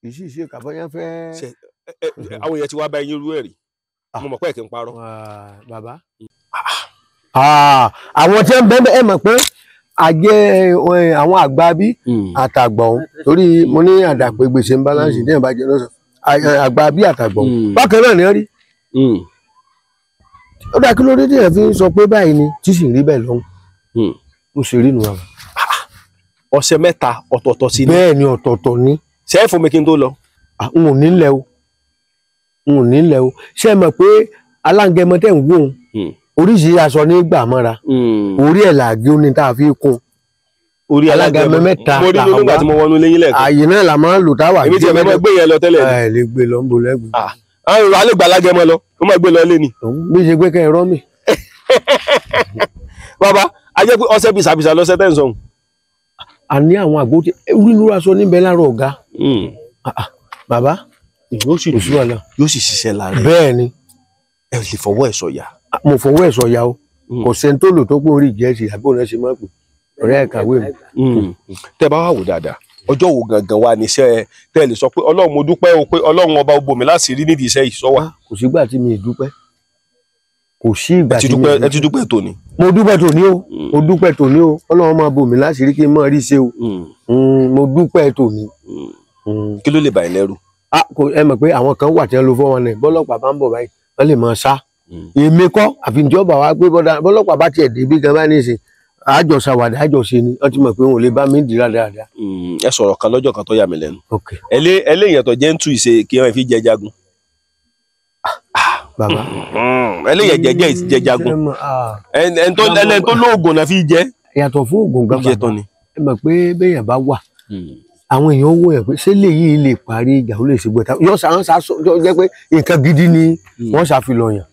kì í sì ṣe kàbọ̀yán fẹ́. àwọn èèyàn ti wá bá ẹyin rú ẹ̀rí mo mọ̀ pé ẹ̀ kì í parọ́. bàbá àwọn tí ń bẹ́ẹ̀ ẹ mọ̀ pé àjẹ àwọn àgbà bí àtàgbọ̀n torí mo ní àdàpé gbèsè ń balance ní ìbàjẹ́ lọ́sàn àgbà bí àtàgbọ̀n bákan náà ni wọ́n rí. ó dá kí ló dé tí ẹ̀ fi ń sọ pé báyìí ni tí sì ń rí bẹ́ẹ̀ lọ́hùn ó sì rí nu àwọn. ọ̀sẹ̀ mẹ́ta ọ̀tọ̀ọ̀tọ̀ sí ni. bẹ́ẹ̀ ni ọ̀tọ̀ọ̀tọ̀ ni. ṣé ẹ fún mi kí n tó lọ. n ò ní lẹ o ṣé ẹ mọ̀ pé aláǹgẹmọ tẹ̀ ń wò ó oríṣi aṣọ ní gbà mọ́ra orí ẹ̀ làgé ní tá a fi kún orí aláǹgẹmọ mẹ́ta mo rí nígbà tí mo wọnú lẹ́yìn lẹ́ẹ̀kan ààyè náà la máa ń lò táwà èmi tí ẹ fẹ́ gbé yẹn lọ tẹ́lẹ̀ ni. ẹ lè gbé lọ ń bo lẹ́gbẹ̀ẹ́. àwọn èrò alẹ́ gba alágẹmọ lọ ó máa gbé lọ lé ni. bí ṣe gbé kẹ́ ẹ rọ́ mi. bàbá a jẹ́ pé ọṣẹ bìsàbìsà lọ́sẹ̀ tẹ́ ń sọ̀hún. a ní àwọn àgbo tí onírúurú aṣọ níbẹ̀ láàárọ̀ ọ̀gá. bàbá yóò sì ṣiṣẹ́ lára. bẹ́ẹ̀ ni. ẹ lè fọwọ́ ẹ̀ sọ̀yà. mo fọwọ́ ẹ̀ sọ̀yà o kò sẹ́ni tó lò tó pé orí ìjẹ́sì àbí òun ẹ̀ ṣe máa pè ọ̀rẹ́ ẹ̀ kàwé mi. tẹ́ bá wà wò dáadáa ọjọ́ wo gangan wà níṣẹ́ tẹ́lẹ̀ sọ pé Ọlọ́run mo dúpẹ́ o pé Ọlọ́run ọba ó bò mí láṣìírí nídìí iṣẹ́ yìí sọ wà. kò sígbà tí mi ì dúpẹ́ kò sí ìgbà tí mi ẹ ti dúpẹ́ tòní. mo dúpẹ́ tòní o mo dúpẹ́ tòní o Ọlọ́run máa bò mí láṣìírí kí n mọ̀ rí ṣe o mo dúpẹ́ tòní. kí ló lè bà ẹ́ lẹ́rù. ẹ mọ̀ pé àwọn kan wà tí wọ́n lo 419 bọ́lọ́pàá bá ń bọ̀ báyìí wọ́n lè máa sá èmi kọ́ àfi ìjọba wa pé bọ́lọ́pàá bá tiẹ̀ débi gan bá ní í ṣe àjọṣàwàdà àjọṣe ni wọ́n ti mọ̀ pé wọn ò lè bá mi dìrà dáadáa. ẹ sọ̀rọ̀ kan lọ́jọ́ kan tó yà mí lẹ́nu. ẹlẹ́yìn tó jẹ́ ń tú ìṣe kí wọ́n fi jẹ jagun. bàbá ẹlẹ́yìn jẹ jagun ẹni tó lóògùn náà fi jẹ. yàtọ̀ fún oògùn gan bàbá ẹ mọ̀ pé béèyàn bá wà àwọn èèyàn wò yẹn pé ṣé léyìí lè parí ìjà ó lè ṣe gbọ́ta yọ sàn sá jẹ́ pé nǹkan gidi ni wọ́n ṣàfihàn yàn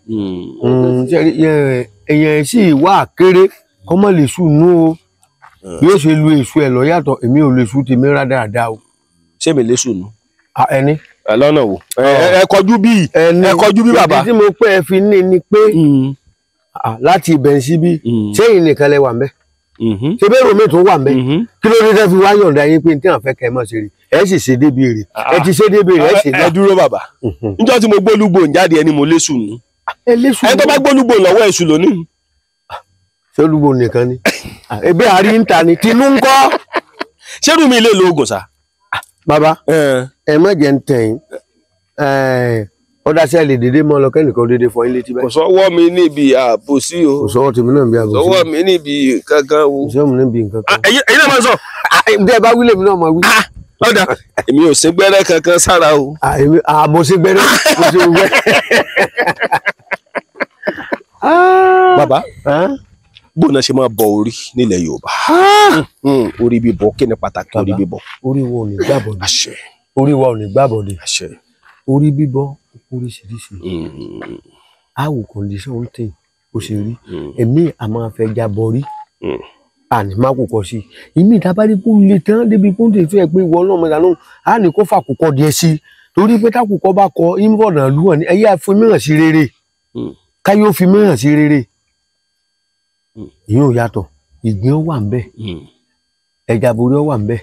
èèyàn sì wà kéré kọ́mọ lè sùnú o yóò ṣe lu èṣù ẹ̀ lọ́yàtọ̀ èmi ò lè sùn tèmi rádaràda o. ṣé mi lè sùnú. ẹni. lọ́nà wo ẹ kọjú bí bàbá. ìdí tí mo pẹ́ ẹ fi ní ni pé láti ibẹ̀ síbí sẹ́yìn nìkan lẹ wà ń bẹ̀ ṣe bẹ́ẹ̀ romi tó wà ń bẹ̀ kí ló dé tẹ́ fi wá yọ̀ǹda yín pé tí wọ́n fẹ́ kẹ́ ẹ mọ̀ ṣe rí ẹ sì ṣe débi èrè ẹ ti ṣe débi èrè ẹ ṣe dá. ẹ dúró bàbá níjọ́ tí mo gbólúgbò ń jáde ẹni mo lè sùnú. ẹni tó bá gbólúgbò lọ́wọ́ èṣù lónìí. ṣé olúgbò nìkan ni ebi àárí ń ta ni tinú ń kọ́. ṣé irú mi lè lo oògùn sá. bàbá ẹ má jẹ́ ń tẹ̀yìn ọ̀dà sẹ́ẹ̀lì dédé mọ́ lọ kẹ́nìkan dédé fọ ilé tí báyìí. kò sọ́wọ́ mi níbi àbòsí o. kò sọ́wọ́ tèmi náà bí àbòsí. sọ́wọ́ mi níbi kankan o. kò sọ́wọ́ mi níbi nǹkan kan. ẹ̀yin náà máa sọ. ǹjẹ́ ẹ bá wílé mi náà máa wí. ọ̀dà èmi ò sí gbẹ́rẹ́ kankan sára o. mo sí gbẹ́rẹ́ mo sí gbẹ́rẹ́. bàbá bó náà ṣe máa bọ orí nílẹ̀ Yorùbá. orí bíbọ kí ni pàtàkì orí bíbọ. orí wa ò ní gbàbọ̀dé. àṣẹ. orí wa ò ní gbàbọ̀dé. àṣẹ. orí bíbọ oríṣiríṣi àwò kọndíṣàn ń tẹ̀ ó ṣe rí ẹ̀mí àmọ́ afẹ́ jábọ̀ rí àní má kò kọ sí ìmí ìdábàdí kó lè tán débi kó tẹ̀ tó yẹ pé ìwọ náà mẹ́ta náà á ní kó fàkùkọ díẹ̀ sí torí pé tákùkọ bá kọ ìmọ̀nà lúwọ̀n ní ẹ̀yà fi mìíràn sí rere káyọ̀ fi mìíràn sí rere ìyẹn ò yàtọ̀ ìgbín ó wà ń bẹ̀ ẹja borí ó wà ń bẹ̀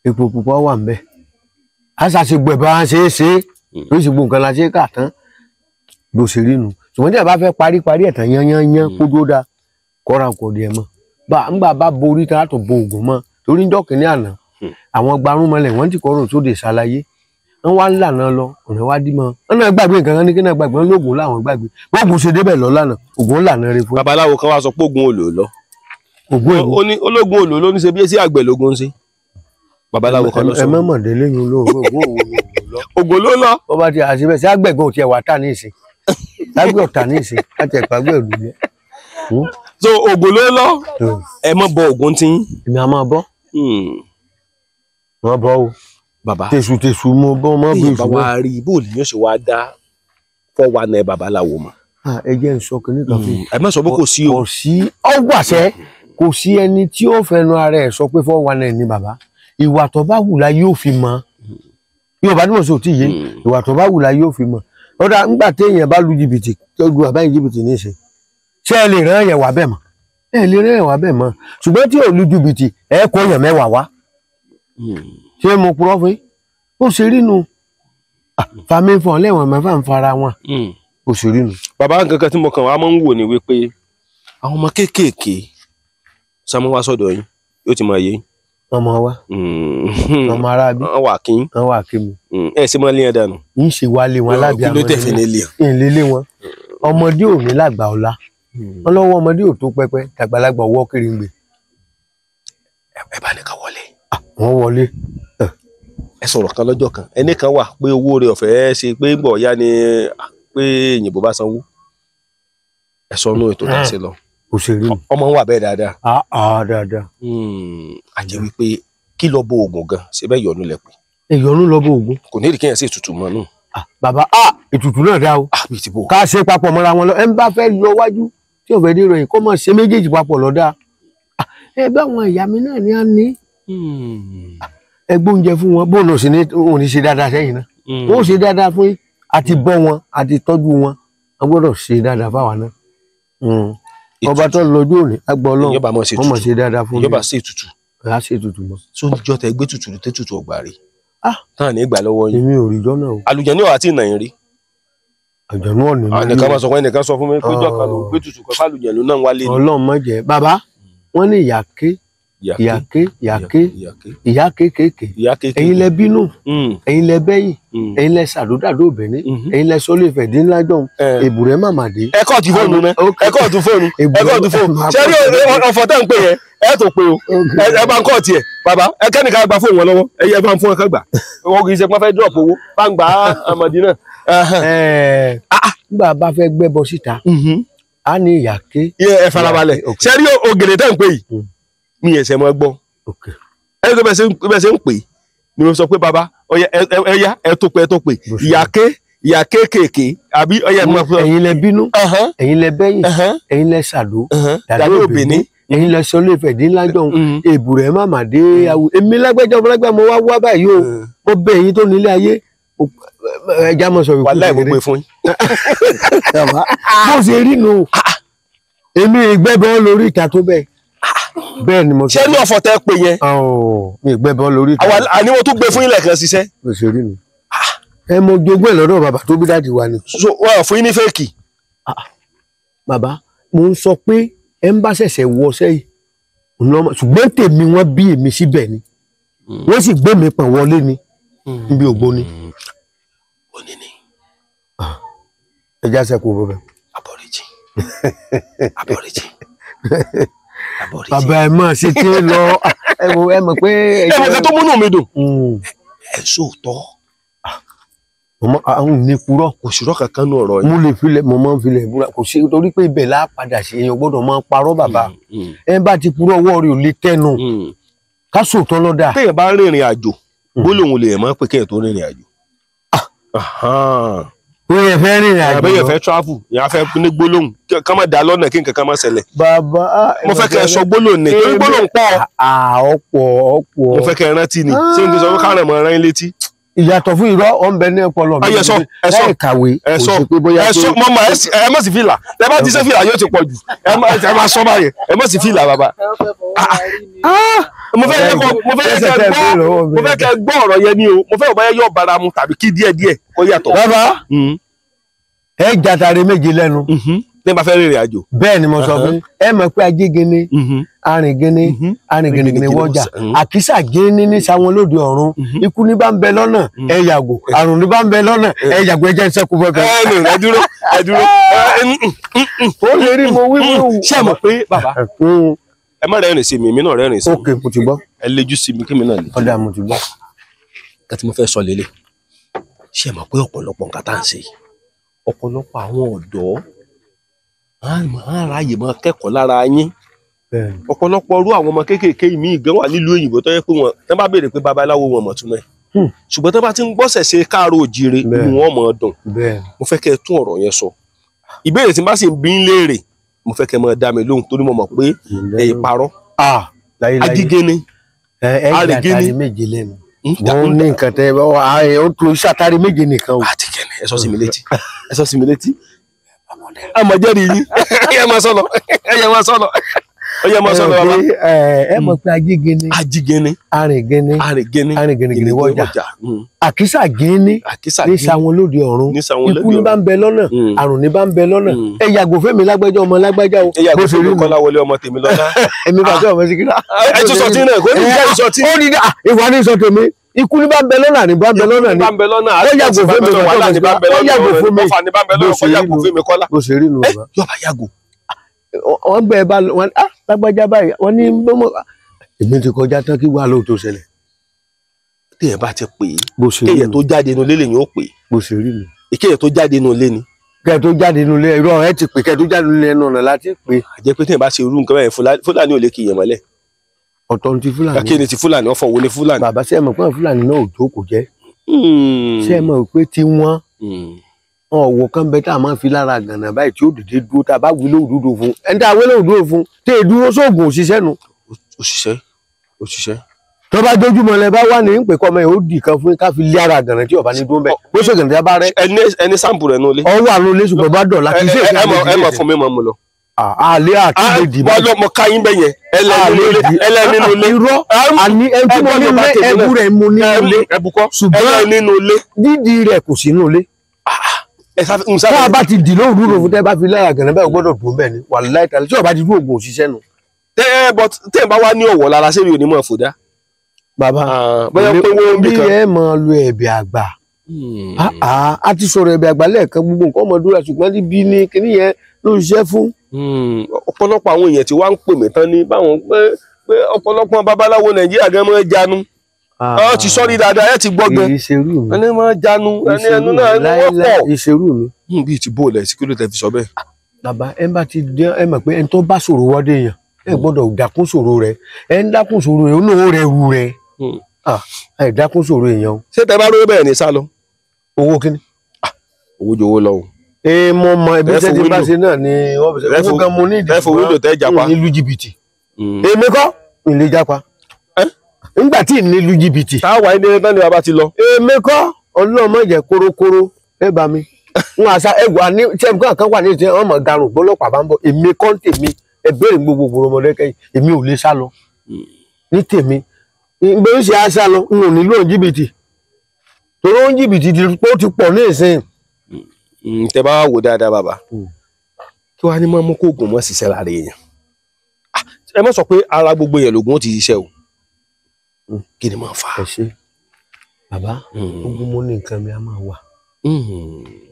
epo pupa ó wà ń bẹ̀ àṣàṣegbè bá ń ṣe é ṣe ló sì gbó nǹkan la ṣe kà tán ló ṣe rí nu ṣùgbọ́n tí a bá fẹ́ parí ẹ̀tàn yányányán kó dó dáa kọ́ra kò dé ẹ̀ mọ́ ńgbà bá borí tá a tó bo oògùn mọ́ torí ń jọ́kìnní àná àwọn gbarúmọlẹ̀ wọ́n ti kọ́rọ̀ sóde ṣàlàyé wọ́n wá ń lànà lọ ọ̀nà wá dí mọ́ wọn náà gbàgbé nǹkan kan ní kí náà gbàgbé wọn lóògùn láwọn gbàgbé oògùn ṣe débẹ̀ lọ lánàá oògùn lànà rẹ fún. babaláwo kan wá sọ pé oògùn olò lọ. oògùn èwo ó ní ológun olò ló ní ṣe bí etí àgbẹ̀ lógun ṣe. babaláwo kan lọ sọ. ẹ má mọ̀ délé yín olóògùn oògùn ló lọ. bó bá ti àṣebẹ̀ sí àgbẹ̀gbọ́n ò tiẹ̀ wà tà ní ìsìn lágbẹ̀ ọ̀tà ní ìsìn láti ẹ̀pàgbẹ̀ òdù yẹn. so oògùn ló lọ ẹ mọ bọ oògùn tí. èmi à máa bọ́ wọ́n bọ́ o bàbá tẹ̀sù mo bọ́ mọ́ bí ìṣúná. bàbá rí bóòlù yóò ṣe wá dá 419 babaláwo mọ́. ẹ jẹ́ ń sọ kínní kan fún ẹ má sọ pé kò sí o. kò sí ọgbàṣẹ kò sí ẹni tí ó fẹnu ara ẹ̀ sọ pé 419 ni bàbá ìwà tó bá wù la yóò fi mọ̀ yóò bá dúró sí òtí yé ìwà tó bá wù la yóò fi mọ̀ ọ̀dà ńgbà téèyàn bá lu jìbìtì tó lu àbáyé jìbìtì ní ìṣe ṣé ẹ lè rán yẹn wá bẹ́ẹ̀ mọ́ ẹ lè rán yẹn wá bẹ́ẹ̀ mọ́ ṣùgbọ́n tí ò lu jìbìtì ẹ kó yẹn mẹ́wàá wá ṣé mo purọ́ fún yín ó ṣe rí nu fami fún lẹ́wọ̀n mẹ́fà ń fara wọn ó ṣe rí nu. bàbá nǹkan kan tí mo kàn wá máa ń wò ni wípé àwọn ọmọ kéékèèké sámú wá sọ́dọ̀ yín yóò ti máa yé yín. ọmọ wa ọmọ arábí wọn wà kí wọn wà kí mi. ẹ ṣe máa léyàn dànù. ń ṣe wá lé wọn lábẹ́ àwọn ìlélé wọn ọmọdé ò ní làgbà ọ̀la wọn lọ́wọ́ ọmọdé ò tó pẹ́pẹ́ tàgbàlagbà ọwọ́ kiri ń gbé. ẹ bá ní ká wọlé. wọ́n wọlé. ẹ sọ̀rọ̀ kan lọ́jọ́ kan ẹnì kan wà pé owó rẹ̀ ọ̀fẹ́ ṣe pé ń bọ̀ ya ni pé òyìnbó bá sanwó ẹ sọ inú ètò tá a ṣe lọ. òṣèré mi. ọmọ ń wà bẹ́ẹ̀ dáadáa. dáadáa. àjẹ́ wípé kí lọ bọ oògùn gan ṣe bẹ́ẹ̀ yọnu lẹ pé. ìyọnu lọ bọ oògùn. kò ní ìdí kéèyàn sí ètùtù mọ́ nù. bàbá ètùtù náà dá o. bí ti bò. ká ṣe papọ̀ mọ́ra wọn lọ ẹ ń bá fẹ́ lọ wájú tí ò fẹ́ dé ìròyìn kó mọ̀ ṣe méjèèjì papọ̀ lọ́dà. ẹ bá àwọn ìyá mi náà ní á ní. ẹ gbóúnjẹ fún wọn bóun náà sì ní òun ní ṣe dáadáa sẹ́yìn náà. wọ́n ṣe dáadáa fún yín àti bọ́ wọn àti tọ́jú wọn a gbọ́dọ̀ ṣe dáadáa fáwa náà. ọba tó lọ́jọ́ òní agbọ́ ọlọ́run wọ́n mọ̀ ṣe dáadáa fún mi. ìjọba sí ètùtù. a ṣe tutù mọ́. tó ń jọ tẹ gbé tutù tẹ tutù ọgbà rí. Ah, táà ní ìgbà lọ́wọ́ yín. èmi ò rí jọ́nà o. àlùjànnú ò àti ìnàyìn rí. àjọ̀nú ọ̀nà mi. ẹnìkan máa sọ fún ẹnìkan sọ fún mi pé ìjọ kan ló gbé tutù kan fàlùjànnú náà wálé ni. Ọlọ́run má jẹ́ bàbá wọ́n ní ìyàké ìyá kéékèèké ẹ̀yin lẹ bínú ẹ̀yin lẹ bẹ́yìn ẹ̀yin lẹ sàdódàdó obìnrin ẹ̀yin lẹ sọlé ìfẹ̀dín ńlá jọ̀hún èbùrẹ́ màmàdé. ẹ̀kọ́ ti fóònù náà ẹ̀kọ́ ti fóònù ṣé rí ọ̀fọ̀ tẹ́ ń pè yẹn ẹ̀ tó pé o ẹ̀ bá ń kọ́ tiẹ̀ bàbá ẹ̀ kẹ́nìkan gba fóònù wọn lọ́wọ́ ẹ̀ bá ń fún ẹ̀ kẹ́gbà wọn kì í ṣe pé wọ́n fẹ́ drop owó bá ń gbà á àmọ̀dí náà. nígbà bá fẹ́ gbẹ́bọ síta a ní ìyàké. ẹ farabalẹ̀ ṣé rí ògèdè tẹ́ ń pè yìí mi ẹsẹ mọ gbọ́ ẹ tó bẹ ṣe ń pè ni mo sọ pé baba ọya ẹ tó pé ìyá kéékèèké àbí ọya ẹ mọ fún. ẹ̀yin lẹ bínú ẹ̀yin lẹ bẹ́yìn ẹ̀yin lẹ sàdó dàdó obìnrin ẹ̀yin lẹ sọlé ìfẹ̀dín lájọ èbùrẹ́ màmàdé awo èmi lágbẹ́jọ́ ọmọlágbà mo wá báyìí o mo bẹ̀ ẹ̀yin tó nílé ayé ẹja mọ sọ wà láì gbogbo fún yín. bó ṣe rí nu èmi ìgbẹ́bọ lórí ìta tó bẹ́ẹ̀. Bẹ́ẹ̀ ni mo sọ. ṣé ní ọ̀fọ̀ tẹ́ pè yẹn. mi gbẹ́bọ lórí ìta. àníwò tó gbé fún ilẹ̀ kan ṣiṣẹ́. bó ṣe rí nu ẹ mo jogún ẹ lọ́dọ̀ bàbá tó bí dáàdi wa ni. so wọn fún yín ní fẹ́ẹ̀kì. bàbá mo ń sọ pé ẹ ń bá ṣẹ̀ṣẹ̀ wọ sẹ́yìn ṣùgbọ́n tèmi wọ́n bí èmi síbẹ̀ ni wọ́n sì gbé mi pọ̀n wọlé ni níbi ògbóni. òní ni. ẹ já sẹ́kù bọ́ bẹ́ẹ̀. aborigin. bàbá ẹ máa ṣe tí ń lọ ẹ mọ̀ pé. ẹ mọ̀ kí tó múnú mi dùn. ẹ sóòótọ́. àwọn ò ní purọ́. kò sí irọ́ kankan ní ọ̀rọ̀ yìí. mo lè filẹ̀ mo máa ń filẹ̀ búra kò sí torí pé ibẹ̀ láà padà sí èèyàn gbọ́dọ̀ máa parọ́ bàbá ẹ bá ti purọ́ ọwọ́ rẹ̀ ò lè tẹnu ká sòótọ́ lọ́dà. téèyàn bá rìnrìn àjò gbólóhùn lè mọ̀ pé kéèyàn tó rìnrìn àjò. bóyá fẹ́ rìnrìn àjò bóyá fẹ́ travel ìyá fẹ́ ní gbólóhùn ká má dá lọ́nà kí nǹkan kan má ṣẹlẹ̀. bàbá mo fẹ́ kẹ́ ẹ sọ gbólóhùn ní torí gbólóhùn pọ̀. ọ̀pọ̀. mo fẹ́ kẹ́ ẹ rántí ni ṣé n kì í sọ pé kárẹ̀ mọ́ ẹran létí. ìyàtọ̀ fún irọ́ ọ̀nbẹ ní ọpọlọ mi láì kàwé kò sí pé bóyá pé mọ́mọ́ ẹ má sì fìlà ẹ má ti ṣe fìlà yóò ti pọ̀ jù ẹ má sọ báyẹn ẹ má sì fìlà bàbá. mo fẹ́ kẹ́ gbọ́ ọ̀rọ̀ yẹn ni o mo fẹ́ bóyá yóò bára mu tàbí kí díẹ̀díẹ̀ kó yàtọ̀. bàbá ẹ jàtàrí méje lẹ́nu. ní bá fẹ́ rìnrìn àjò. bẹ́ẹ̀ ni mo sọ fún ẹ mọ̀ pé ajégene arìngene wọ́jà àkísà géné ní sáwọn lóde ọ̀run ikú ní bá ń bẹ lọ́nà ẹ yàgò àrùn ní bá ń bẹ lọ́nà ẹ yàgò ẹ jẹ́ ń sẹ́kù bẹ́ẹ̀ bẹ́ẹ̀. ẹ dúró ó lè rí mo wí wí. ṣé ẹ mọ̀ pé bàbá ẹ má rẹ́rìn sí mi èmi náà rẹ́rìn sí mi. ok mo ti gbọ́. ẹ lejú sí mi kí mi náà lè. ọ̀dà mo ti gbọ́. nǹkan tí mo fẹ́ sọ lélẹ̀ ṣé ẹ mọ̀ pé ọ̀pọ̀lọpọ̀ nǹkan tá à ń ṣe ọ̀pọ̀lọpọ̀ àwọn ọ̀dọ́ á ráàyè máa kẹ́kọ̀ọ́ lára yín ọ̀pọ̀lọpọ̀ ọrú àwọn ọmọ kéékèèké míì gan wà nílùú òyìnbó tó yẹ pé wọn tẹ́ bá béèrè pé babaláwo wọn mọ̀ túmọ̀ ẹ̀ ṣùgbọ́n tẹ́ bá ti ń gbọ́sẹ̀ ṣe káàró òjìire inú wọn mọ̀ ọ́ dùn mo fẹ́ kẹ́ ẹ tún ọ̀rọ̀ yẹn sọ ìbéèrè tí n bá sì ń bí ń léèrè mo fẹ́ kẹ́ ẹ máa dá mi lóhùn torí mo mọ̀ pé ẹ ìparọ́ agígéni arìgéni wọ́n ní nǹkan tẹ́ ó tó sátárì méje nìkan o. àtìkẹ́ni ẹ sọ sí mi létí àmọ̀jẹ́rì yín ẹ máa sọ̀rọ̀ bàbá. ẹ mọ̀ pé agígéni arìngéni wọ́jà àkísà géni ní sáwọn lóde ọ̀run ikú ní bá ń bẹ lọ́nà àrùn ní bá ń bẹ lọ́nà ẹ yàgò fẹ́mi lágbájá ọmọ lágbájá o. ẹ yàgò fẹ́mi kọ́lá wọlé ọmọ tèmi lọ́lá. èmi bàtí ọmọ sí kíra. ẹ tún sọ tí náà kò ní ìjà sọ tí. ó ní ìwà ní sọ tèmi ikú ní bá ń bẹ lọ́nà ní bá ń bẹ lọ́nà ní. ó yàgò fẹ́mi ó yàgò fún mi bó ṣe rí nù. yọba yàgò. wọ́n bẹ̀ bá wọn lágbájá báyìí wọ́n ní èmi ti kọjá tán kí wàá lóòótọ́ ṣẹlẹ̀. téèyàn bá ti pè é kéèyàn tó jáde inú ilé lèyìn ó pè é. bó ṣe rí ni. kéèyàn tó jáde inú ilé ni. kẹ́ẹ̀ tó jáde inú ilé irọ́ ẹ ti pè kẹ́ẹ̀ tó jáde inú ilé ẹnu ọ̀nà láti pè. àjẹ́ pé téèyàn bá ṣe irú nǹkan bẹ́ẹ̀ fúlàní ò lè kí ìyẹn mọ́lẹ̀. ọ̀tọ̀ ní ti fúlàní. kí ni ti fúlàní ọ̀fọ̀ wo ni fúlàní. bàbá ṣé ẹ mọ̀ pé fúlàní náà ò jókòó jẹ́. ṣé ẹ mọ̀ pé tí wọ́n ọ̀wọ̀ kan bẹ tá a máa fi lára gànà báyìí tí ó dìde dúró tá a bá wílé òdúdó fún ẹni tá a wílé òdúdó fún tí èdè dúró sóògùn òṣìṣẹ́ nu. òṣìṣẹ́. tó bá dójúmọ́ lẹ bá wà ní pé kọ́mọ yìí ó dì kan fún ká fi lé ara gànà tí ọba ní dúró bẹ́ẹ̀ bó ṣe gànà tí a bá rẹ. ẹni sáǹpù rẹ nulẹ̀. ọwọ́ àánú ilé ṣùgbọ́n bá dọ̀la kì í ṣe ẹ mọ̀ fún mi mọ̀ mu lọ. àlẹ́ àti lè dìbò. wọ́n lọ mọ káyín bẹ́ẹ̀ yẹn ẹlẹ́nínú ilé. irọ́ àní ẹni tí mo ní ilé ẹbú rẹ̀ mo ní ilé. ẹbùkọ́ ṣùgbọ́n ẹlẹ́nínú ilé. dídì rẹ̀ kò sínú ilé. tá a bá ti dì lóhùn dúró fún tẹ́ bá fi láyà gànà bẹ́ẹ̀ gbọ́dọ̀ dùn bẹ́ẹ̀ ni wàláhì tàlẹ́ tí ọba ti dúró oògùn òṣìṣẹ́ nù. tẹ́ ẹ bá wá ní ọ̀wọ̀ lára sẹ́mi ò ní mọ̀ fòdá. bàbá bóyá pé wọ́n bí bí ẹ máa lo ẹ̀bẹ̀ àgbà. a ti sọ̀rọ̀ ẹ̀bẹ̀ àgbà lẹ́ẹ̀kan gbogbo nǹkan ọmọdúnrà ṣùgbọ́n níbi ni kíní yẹn ló ń ṣiṣẹ́ fún. ọ̀pọ̀lọpọ̀ àwọn èèyàn tí wàá ń pè mí tán ní báwọn pé ọ̀pọ̀lọpọ̀ babaláwo Nàìjíríà gan máa jánu. ọ ti sọ́rí dáadáa ẹ ti gbọ́gbẹ́ ìṣerú mi ẹni máa jánu ẹni ẹnu náà ẹnu wọ́n pọ̀. ìṣerú mi. bíi ti bóòlù ẹ̀sìn kí ló tẹ fi sọ bẹ́ẹ̀. bàbá ẹ bá ti dán ẹ mọ̀ pé ẹni tó bá ṣòro wọ́dé yàn ẹ gbọ́dọ̀ dákún ṣòro rẹ ẹ ń dákún ṣòro rẹ olówó rẹ ru rẹ ẹ dákún ṣòro èèyàn. ṣé tẹ bá rówó bẹ́ẹ̀ ní sálọ. owó kíni. owó jowó lọ́wọ́. mo mọ ẹbí tẹ́ ti bá ṣe náà ni wọ́n fi ṣe owó gan mo ní ìdí ṣùgbọ́n ní lu jìbìtì. èmi kọ́ ìlé jápa nígbà tí ìní lu jìbìtì. táwa ẹni ẹni tani bàbá ti lọ. èmi kọ́ ọlọ́mọ jẹ́ kórókóró ẹ bá mi wọn àṣà ẹgbàá ní sẹ́mi kan wà ní ìṣẹ́ ọmọ garùn gbọ́lọ́pàá bá ń bọ̀ èmi kọ́ ń tèmi ẹ béèrè gbogbo ọmọdé kẹ́yìn èmi ò lè sá lọ ní tèmi ìgbé ń ṣe àṣà lọ n ò nílò jìbìtì torí ó ń jìbìtì ó ti pọ̀ ní ìsìn. tẹ bá wò dáadáa bàbá kí wàá ní mọ́ mú kó oògùn mọ́ ṣiṣẹ́ lára èèyàn ẹ má sọ pé ara gbogbo yẹn lògùn ó ti ṣiṣẹ́ o kí ni máa fà á. ẹ ṣe bàbá ogun mo ní nǹkan mi a máa wà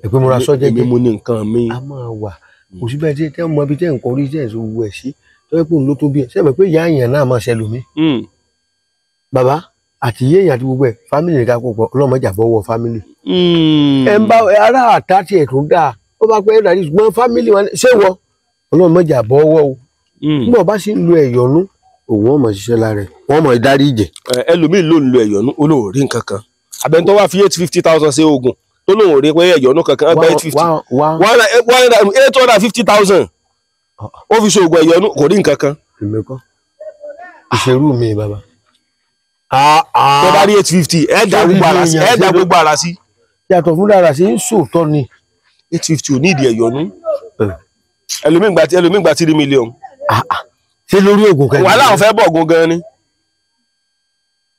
ẹ pé mo ra sọ́jẹ́ èmi mo ní nǹkan mi a máa wà kò sí bẹ́ẹ̀ tí tẹ́ mọ ibi tẹ́ nǹkan orí tẹ́ ìṣòwò owó ẹ̀ sí tọ́jú pé òun ló tó bí ẹ̀ sẹ́mi pé ìyá èèyàn náà máa ṣẹlòmí. bàbá àti ìyá èèyàn àti gbogbo ẹ̀ fámìlì nìkan kò pọ̀ ọlọ́mọjà bọ́wọ́ fámìlì. ẹ ń bá ara àtà tiẹ̀ tó dáa ó bá pẹ́ ẹ̀dá ṣùgbọ́n fámìlì wọn ṣé wọ ọlọ́mọjà bọ́wọ́ o bí wọ́n bá sì ń lo ẹ̀yọ́nú òun ọmọ ṣiṣẹ́ lára ẹ̀ wọ́n mọ̀ ìdarí ìjẹ́. ẹlòmíì ló ń lo ẹ̀yọ́nú olóòrí nǹkan kan abẹ́ntọ́ wá fi 850,000 ṣe oògùn tó lóun rí pé ẹ̀yọ́nú kankan gba 850,000 ó fi ṣe oògùn ẹ̀yọ́nú kò rí nǹkan kan. èmi kọ́ ìṣerú mi bàbá. tó bá rí 850 ẹ dá gbogbo ara sí. yàtọ̀ fún dára sí ń sòótọ́ ni. 850 ò ní ìdí ẹ̀yọ́nú ẹlòmíì gba 3 million. ṣé lórí oògùn kẹrin. wàhálà àwọn fẹ́ bọ̀ oògùn gan ni.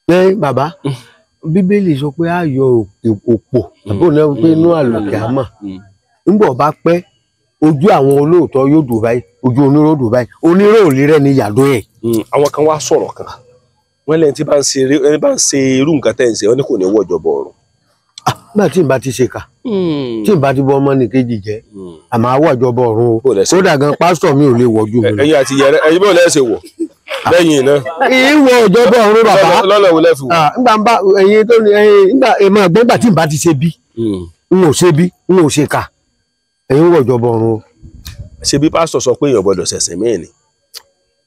ẹ bàbá bíbélì sọ pé a yọ òpó àbí òun náà pé inú àlòkè àmọ́ ńgbọ̀ bá pẹ́ ojú àwọn olóòótọ́ yóò dùn báyìí ojú onírò dùn báyìí onírò ò lè rẹ́ ní yàdó ẹ̀. àwọn kan wá sọ̀rọ̀ kan wọ́n lẹ́yìn tí bá ń ṣe irú nǹkan tẹ́ ń ṣe wọ́n ní kò ní wọ́ ìjọba ọ̀run. nígbà tí n bá ti ṣe kà tí n bá ti bọ́ ọmọ nìkejì jẹ́ àmọ́ àwọ̀ ìjọba ọ̀run o kódà gan pásítọ̀ mi ò lè wọ̀ ju mi lọ. ẹ̀yin àti yẹrẹ ẹ̀yin bó lẹ́sẹ̀ wọ̀ lẹ́yìn náà. ìwọ ìjọba ọ̀run bàbá lọ́nà wo lẹ́fù. nígbà ń bá ẹyin tó ní nígbà èèmọ̀ ẹ̀gbọ́n nígbà tí n bá ti ṣe bí n ò ṣe bí n ò ṣe kà ẹ̀yin wọ ìjọba ọ̀run o. ṣe bí pásítọ̀ sọ pé èèyàn gbọ́dọ̀ ṣẹ̀sìn mí ni.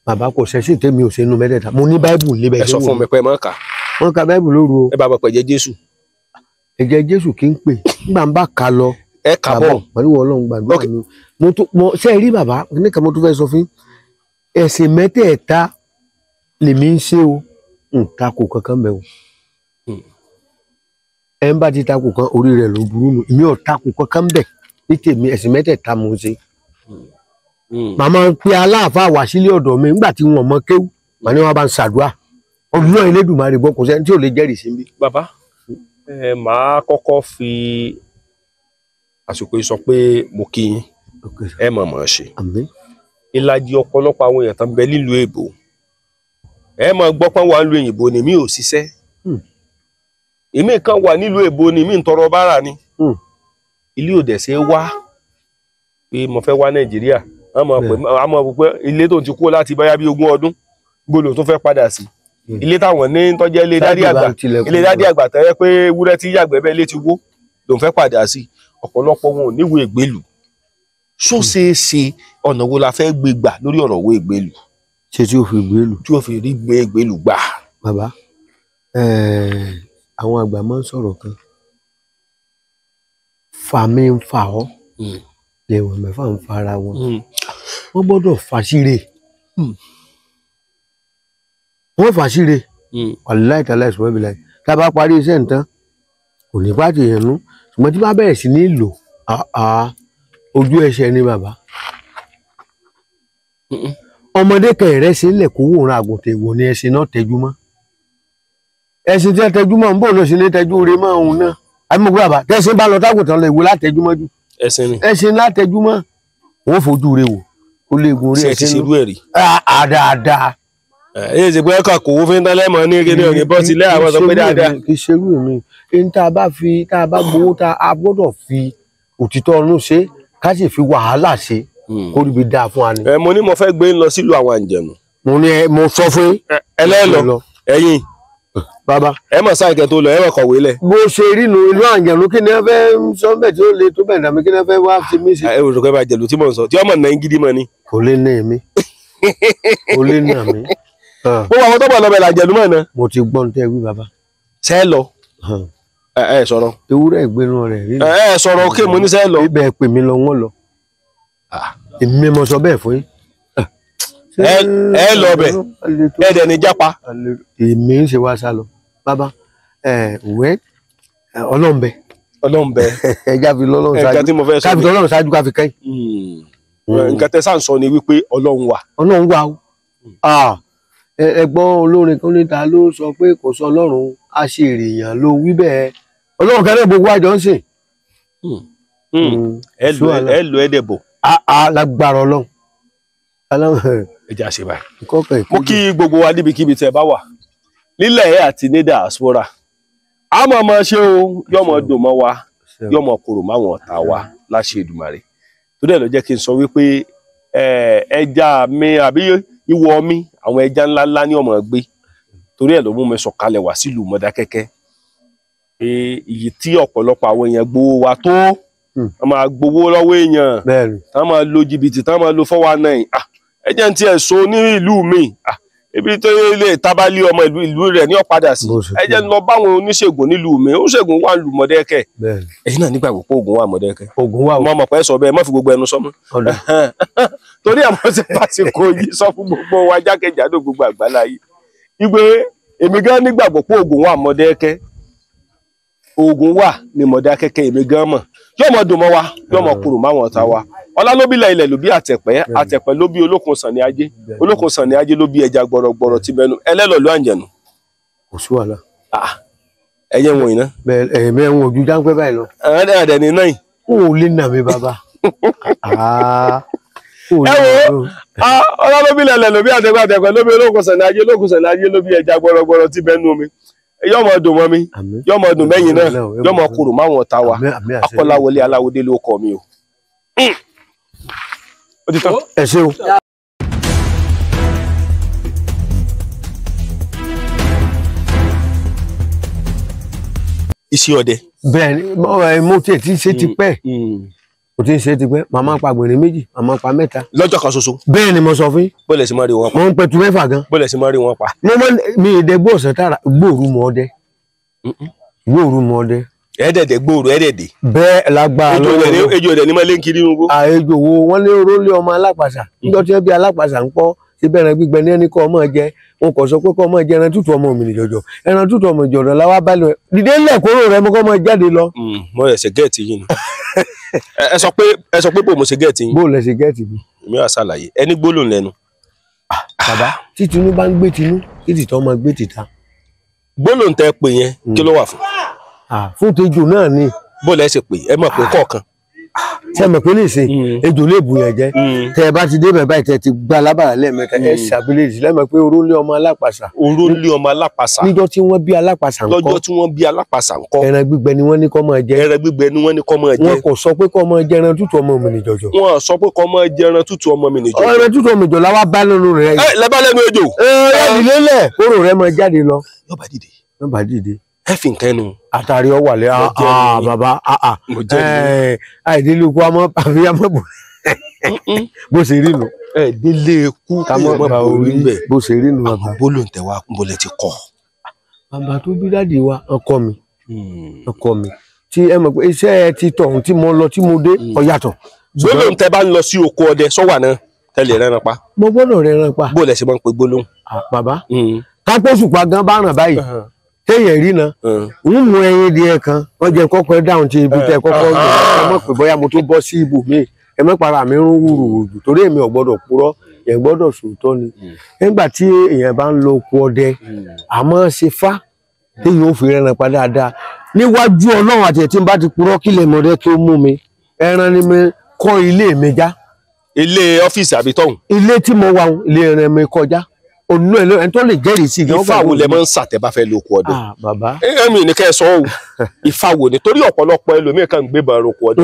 bàbá kò ṣẹ̀sìn tèmi ò ṣe inú mẹ́tẹ̀ẹ̀ta mo ní báíbù níbẹ̀. ẹ sọ fún mi pé mọ́ kà. wọ́n ka báíbù lóru o. ẹ bá bọ̀ pẹ̀jẹ́ Jésù. ẹ̀jẹ̀ Jésù kì í pè nígbà ń bá kà lọ. ẹ kà bọ̀ pẹ̀lú Ọlọ́run gbàdúrà mi. ṣé ẹ rí bàbá nìkan mo tún fẹ́ sọ fún ẹ̀sìn mẹ́tẹ̀ẹ̀ta lèmi ń ṣe o n takò kankan bẹ o ẹ ń bá ti takò kan orí rẹ̀ ló burú nù èmi ò takò kankan bẹ ní tèmi ẹ̀sìn mẹ́tẹ̀ẹ̀ta mo ń ṣe màmá pe aláàfáà wá sílé ọ̀dọ̀ mi nígbà tí wọn mọ kéwù màá ní wọn bá ń ṣàdúrà Ọlọ́run Elédùmarè gbọ́ kò sẹ́ni tí ò lè jẹ́rìí sí mi. bàbá màá kọ́kọ́ fi àsìkò yìí sọ pé mo kí yín ẹ mọ̀ mọ̀ ṣe ìlàjì ọ̀pọ̀lọpọ̀ àwọn èèyàn tán bẹ nílùú èbó ẹ máa gbọ́ pé wà ń lu òyìnbó ni mi ò ṣiṣẹ́ èmi kan wà nílùú èbó ni mi ń tọrọ bára ni ilé òdẹ̀ ṣe wá pé mo fẹ́ wá Nàìjíríà a mọ̀ pé ilé tó ti kú láti báyá bí 20 ọdún gbọ́dọ̀ tó fẹ́ padà sí ilé táwọn ní tọ́jẹ́ ilé dádì àgbà tẹ́rẹ́ pé wúrẹ́ tí yàgbẹ́ bẹ́ẹ̀ lé ti wó ló ń fẹ́ padà sí ọ̀pọ̀lọpọ̀ wọn ò níwèé ìgbélù ṣó ṣeé ṣe ọ̀nà wo la fẹ́ gbé gbà lórí ọ̀rọ̀ wo ìgbélù ṣe tí o fi gbélù. tí o fi rí gbélù gbà. bàbá àwọn àgbà máa ń sọ̀rọ̀ kan fà mí ń fà ọ́ lẹ́wọ̀n mẹ́fà ń fara wọn wọ́n gbọ́dọ̀ fàṣírè wọ́n fàṣírè wàláì tàlá ìṣòro ìbílẹ̀ láì tá a bá parí iṣẹ́ nǹkan kò ní pàtì yẹn nú ṣùgbọ́n tí bá bẹ̀rẹ̀ sí ní lò ojú ẹsẹ̀ ni bàbá ọmọdé kẹrẹ ṣe lẹ kó wòran àgùntàn ìwò ni ẹṣin náà tẹjú mọ́ ẹṣin tí ẹ tẹjú mọ́ ń bọ̀ lọ sí ní tẹjú rẹ mọ́ òun náà àbí mo gbé àbá tẹṣin bá lọ tágùntàn lọ ìwò látẹjú mọ́ jù ẹṣin látẹjú mọ́ wọn fojú rẹ wò ó lè gun orí ẹṣin náà dáadáa. ẹ ṣe pé ẹkọ kò wó fún tẹlẹ mọ ní kíní òní bọ́ sílẹ̀ àwọn sọ pé dáadáa. kì í ṣerú mi ní tá a bá gbowó tá a gbọ́dọ̀ fi òtítọ́ ọ̀nù ṣe ká sì fi wàhálà ṣe kó ríbi dáa fún wa ni. mo ní mo fẹ́ gbé lọ sílùú àwọn àǹjẹ̀nù. mo sọ fún ẹlẹ́lọ ẹ̀yin bàbá ẹ mọ̀ sáà kẹ́ tó lọ ẹ mọ̀ kọ̀wé lẹ̀. bó ṣe rí nu ìlú àǹjẹ̀nù kí ni ẹ fẹ́ sọ bẹ́ẹ̀ tí ó le tó bẹ́ẹ̀ dàmí kí ni ẹ fẹ́ wá fi mí sí. ẹ ò rò pé bá jẹ̀lú tí mò ń sọ tí ọmọ náà ń gidi mọ́ ni. kò lè ní èmi kò lè ní àmì. mo wà àwọn tó bọ̀ lọ́bẹ̀ làjẹ̀lú mọ́ náà. mo ti gbọ́n tẹ́ wí bàbá. sẹ́ lọ ẹ sọ̀rọ̀. ewúrẹ́ ìgbénu rẹ̀ rí. ẹ sọ̀rọ̀ kí mo ní sẹ́ lọ. ibẹ̀ pè mí lọ wọ́n lọ. èmi mo sọ bẹ́ẹ̀ fún yín. ẹ lọ bẹ̀ ẹ dẹ̀ ní jápa. èmi ń ṣe wá sá lọ bàbá wẹ́ ọlọ́m̀bẹ. ọlọ́m̀bẹ. ẹja fi lọ́lọ́run ṣáájú káfi lọ́lọ́run ṣáájú káfi kẹ́yìn. nǹkan tẹ́ sáà ń sọ ni wípé ọlọ́run wà. ọlọ́run wà o. ẹ̀gbọ́n olórin kan níta ló sọ pé kò sọ ọlọ́run á ṣe èrèèyàn ló wí bẹ́ẹ̀ ọlọ́run kẹrẹ gbogbo àjọ ń sìn. ẹ lo ẹdẹ bò. lágbára ọlọ́run. ẹ jẹ́ àṣẹ báyìí. mo kí gbogbo wa níbikíbi tẹ́ bá wà nílẹ̀ ẹ̀ àti ní diaspora a máa ma ṣe o yọmọ dùn mọ́ wa yọmọ kòrò máwọn ọ̀tá wa láṣẹ Èdùmàrè tó dẹ̀ ló jẹ́ kí n sọ wípé ẹja mi àbí ìwọ mi àwọn ẹja ńláńlá ní ọmọ gbé torí ẹ̀ ló mú mi sọ̀kalẹ̀ wá sílùú Mọdákẹ́kẹ́ èyí tí ọ̀pọ̀lọpọ̀ àwọn èèyàn gbowó wa tó wọ́n máa gbowó lọ́wọ́ èèyàn wọ́n máa lo jìbìtì wọ́n máa lo 419 ẹjẹ́ ń tiẹ̀ so ní ìlú mi ibi tó lè tábálí ọmọ ìlú rẹ̀ ní ọ̀padà sí ẹjẹ́ ń lọ báwọn oníṣègùn nílùú mi oníṣègùn wà lù Mọdákẹ́kẹ́ ẹ̀yin náà nígbàgbọ́ pé oògùn wà Mọdákẹ́kẹ́ oògùn wà ọmọ pẹ́ sọ bẹ́ẹ̀ má fi gbogbo ẹnu sọmọ torí àwọn ṣe pàṣípò yìí sọ fún gbogbo wa jákèjádò gbogbo àgbáláyé ìgbé èmi gan nígbàgbọ́ pé oògùn wà Mọdákẹ́kẹ́ oògùn wà ní Mọdákẹ́kẹ́ èmi gan mọ̀ yóò mọ dùn mọ́ wa yóò mọ kúrò máwọn ọ̀tá wa ọlá ló bí ilẹ̀ ló bí àtẹ̀pẹ́ ló bí olókun sàn ní ajé olókun sàn ní ajé ló bí ẹja gbọrọgbọrọ tí bẹnu ẹlẹ́lọ́lú àǹjẹ̀nù. kò sí wàhálà. ẹyẹ wọn iná. bẹ́ẹ̀ ẹ̀mí ẹ̀wọ̀n ojú jáńpẹ́ báyìí lọ. ẹ̀ẹ́dẹ̀ ní náà yìí. n ò lè nà mí bàbá. ẹ wo ọlá ló bí ilẹ̀ ló bí àtẹ̀pẹ́ ló bí olókun sàn ní ajé ló bí ẹja gbọrọgbọrọ tí bẹnu mi yóò mọ dùn mọ́ mi yóò mọ dùn mẹ́yìn náà yóò mọ kúrò máwọn ọ̀tá wa Akọ́láwọlé Aláwọdé ló kọ mi o. ẹ ṣé o. iṣẹ́ ọdẹ. bẹ́ẹ̀ni mo tiẹ̀ ti ṣe tipẹ́ mo ti ṣe tipẹ́ màmá pa gbèrè méjì màmá pa mẹ́ta. lọ́jọ́ kan ṣoṣo. bẹ́ẹ̀ni mo sọ fún yín. bọ́ọ̀lù ẹ̀sìn máa rí wọn pa. mo ń pẹ̀tù mẹ́fà gan. bọ́ọ̀lù ẹ̀sìn máa rí wọn pa. mi ìdẹ gbóòsàn tààrà gbòòrú mọ ọdẹ. gbòòrú mọ ọdẹ. ẹ̀ẹ́dẹ̀dẹ̀ gbòòrò ẹ̀ẹ́dẹ̀dẹ̀. bẹ́ẹ̀ lágbára lọ́wọ́ ejò ọdẹ ní máa lé ń kiri nínú. àejò wo wọ́n lé orólé ọmọ alápàṣà níjọ́ tí wọ́n bí alápàṣà ń pọ́ síbẹ̀ ẹran gbígbẹ ní ẹni kọ́ ọmọ jẹ wọn kò sọ pé kọ́ ọmọ jẹ ẹran tútù ọmọ mi nìjọjọ ẹran tútù ọmọ ìjọdọ làwa balẹ̀ dìde ńlẹ̀ kóró rẹ mo kọ́ ọmọ jáde lọ. mo ẹsẹ̀ gẹ́ẹ̀tì yìí ni ẹ sọ pé bò mo ṣe gẹ́ẹ̀tì yìí. bó lẹ ṣe gẹ́ẹ̀tì mi. mi wá ṣàlàyé ẹni gbólóhùn lẹ́nu. bàbá tí tinú bá ń gbé tinú kí tìtọ́ máa gbé tìta. gbólóhùn tẹ pé yẹn kí ló wà fún. fún tejò náà ni. bó lẹ ṣe pé ẹ mọ̀ pé kọ̀ọ̀kan. ṣe mọ̀ pé nìsín ejò lè bù yẹn jẹ́ tẹ ẹ bá ti débẹ̀ báyìí tẹ ti gba alábàárà lẹ́ẹ̀mẹ́ta ẹ ṣàbílẹ̀ ìsìlẹ̀ mọ̀ pé orólé ọmọ alápàṣà. orólé ọmọ alápàṣà. níjọ́ tí wọ́n bí alápàṣà ńkọ́. lọ́jọ́ tí wọ́n bí alápàṣà ńkọ́. ẹran gbígbẹ ni wọ́n ní kó máa jẹ. ẹran gbígbẹ ni wọ́n ní kó máa jẹ. wọn kò sọ pé kó máa jẹ ẹran tútù ọmọ mi nìjọjọ. wọn sọ pé kó máa jẹ ẹran tútù ọmọ mi nìjọjọ. ẹran tútù ọmọ ìjọ làwa bá lẹ́nu rẹ̀. ẹ lẹ bá lẹ́nu ejò. ẹ dìde lẹ̀ kóró rẹ̀ máa jáde lọ. yóò bá dìde. ẹ fi nǹkan ẹnu. àtàrí ọ wà lẹ bàbá àìdílé ikú àmọ́ àfi àmọ́ bò bó ṣe rí nu. délé ikú àmọ́ bá orí bó ṣe rí nu bàbá. bólú tẹ wá bólẹ ti kọ. bàbá tó bí dáàdi wa ọkọ mi tí ẹ mọ̀ pé iṣẹ́ ti tọ̀hún tí mo lọ tí mo dé ó yàtọ̀. gbólóhùn tẹ bá ń lọ sí oko ọdẹ sọ́wà náà tẹ́lẹ̀ rẹran pa. mo gbọ́dọ̀ rẹran pa. bó lẹ ṣe máa ń pe gbólóhùn. bàbá kápẹ́sùpá gan bá ràn báyìí téèyàn rí na ń mú ẹyin díẹ̀ kan wọ́n jẹ́ kọ́kọ́ ẹ dáhùn tí ibi tẹ kọ́kọ́ ẹ mọ̀ pé bóyá mo tó bọ́ sí ibò míì ẹ mọ̀ para mi ń wúru òjò torí èmi ò gbọ́dọ̀ purọ́ ẹ gbọ́dọ̀ sòótọ́ ni nígbà tí èèyàn bá ń lo oko ọdẹ àmọ́ ṣe fá téèyàn ò fi rẹran pa dáadáa níwájú Ọlọ́run àti ẹtí bá ti purọ́ kílẹ̀ mọdẹ kí ó mú mi ẹran ni mi kọ́ ilé mi já. ilé ọ́fíìsì àbí tọ̀hún. ilé tí mo wà ilé ẹran mi kọjá olú ẹ ẹni tó lè jẹ́rìí sí. Ifá wo lẹ máa ń sàtẹ́ bá fẹ́ lo oko ọdẹ. bàbá ẹ̀mí ni kẹ́ ẹ sọ ọ́ Ifá wo ni torí ọ̀pọ̀lọpọ̀ ẹlòmíì kan ń gbé bàrà oko ọdẹ.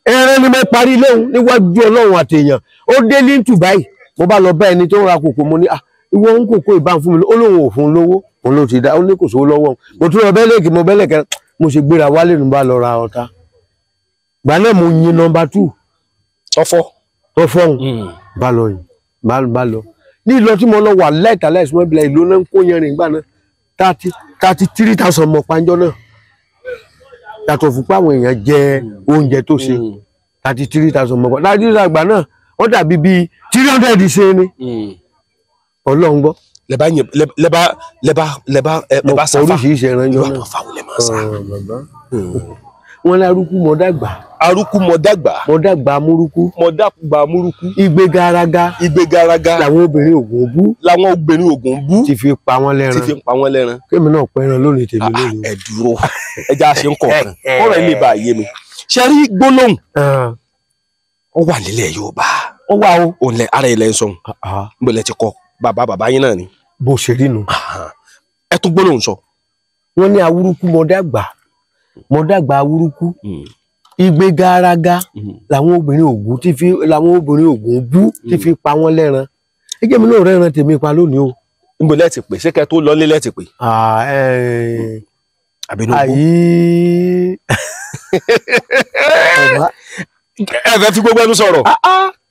ẹran ni mo parí léhùn níwájú Ọlọ́run àti èèyàn ó dé ní Dubai mo bá lọ bá ẹni tó ń ra kòkó mo ní ìwọ ń kòkó ìbá fún mi ó lóun ò fún lówó òun ló ti dá ó ní kò sówó lọ́wọ́ mo tún lọ bẹ́lẹ̀kì mo bẹ́lẹ̀kẹ́ mo ṣe gbéra wálé nù bá lọ ra ọ̀tá gbà náà mo yin nọ́mbà 2 tọ́fọ́hùn bá lọ yìí bá lọ ní ìlọ tí mo lọ wà láìta láìsí mọ́ ìbílẹ̀ ìlú náà ń kó yẹn rìn gbà náà 33,000 mọ̀ panjọ́ náà yàtọ̀ fún pàwọn èèyàn jẹ oúnjẹ tó ṣe 33,000 mọ̀ panjọ́ 33,000 àgbà náà wọ́n dàbí bíi 300 ṣe ni Ọlọ́run gbọ́. lẹ́bà sáfà oríṣiríṣi ẹran yọ náà fáwọn lẹ́ máa sá. wọ́n ní arúkú mọ dàgbà. arúkú mọ dàgbà. mọ dàgbà amúrúkú. mọ dàgbà amúrúkú. igbe garaga. igbe garaga. làwọn obìnrin Ògùn bú. làwọn obìnrin Ògùn bú. ti fi pa wọ́n lẹ́ran. ti fi pa wọ́n lẹ́ran. kémi náà pẹ́ran lónìí tèmi lónìí. ẹ dúró ẹja ṣe ń kọ̀ọ̀kan ọ̀rọ̀ ilé bá yé mi. ṣe rí gbólóhùn. ó wà nílẹ̀ Yorùbá. ó wà o. òun lẹ ara ilẹ̀ ń sọ̀hún. níbo lẹ ti kọ bàbá yín náà ni. bó ṣe rí nu. ẹ tún gbólóhùn sọ. wọ́n ní awúrúkú mọ dàgbà awúrúkú. igbe garaga làwọn obìnrin Ògùn bú ti fi pa wọ́n lẹ́ran. ẹ jẹ́ mi náà rẹ́ran tèmi pa lónìí o. níbo lẹ ti pè ṣé kẹ́ tó lọlé lẹ ti pè. àbínú àyí. ẹ fẹ́ fi gbogbo ẹnu sọ̀rọ̀.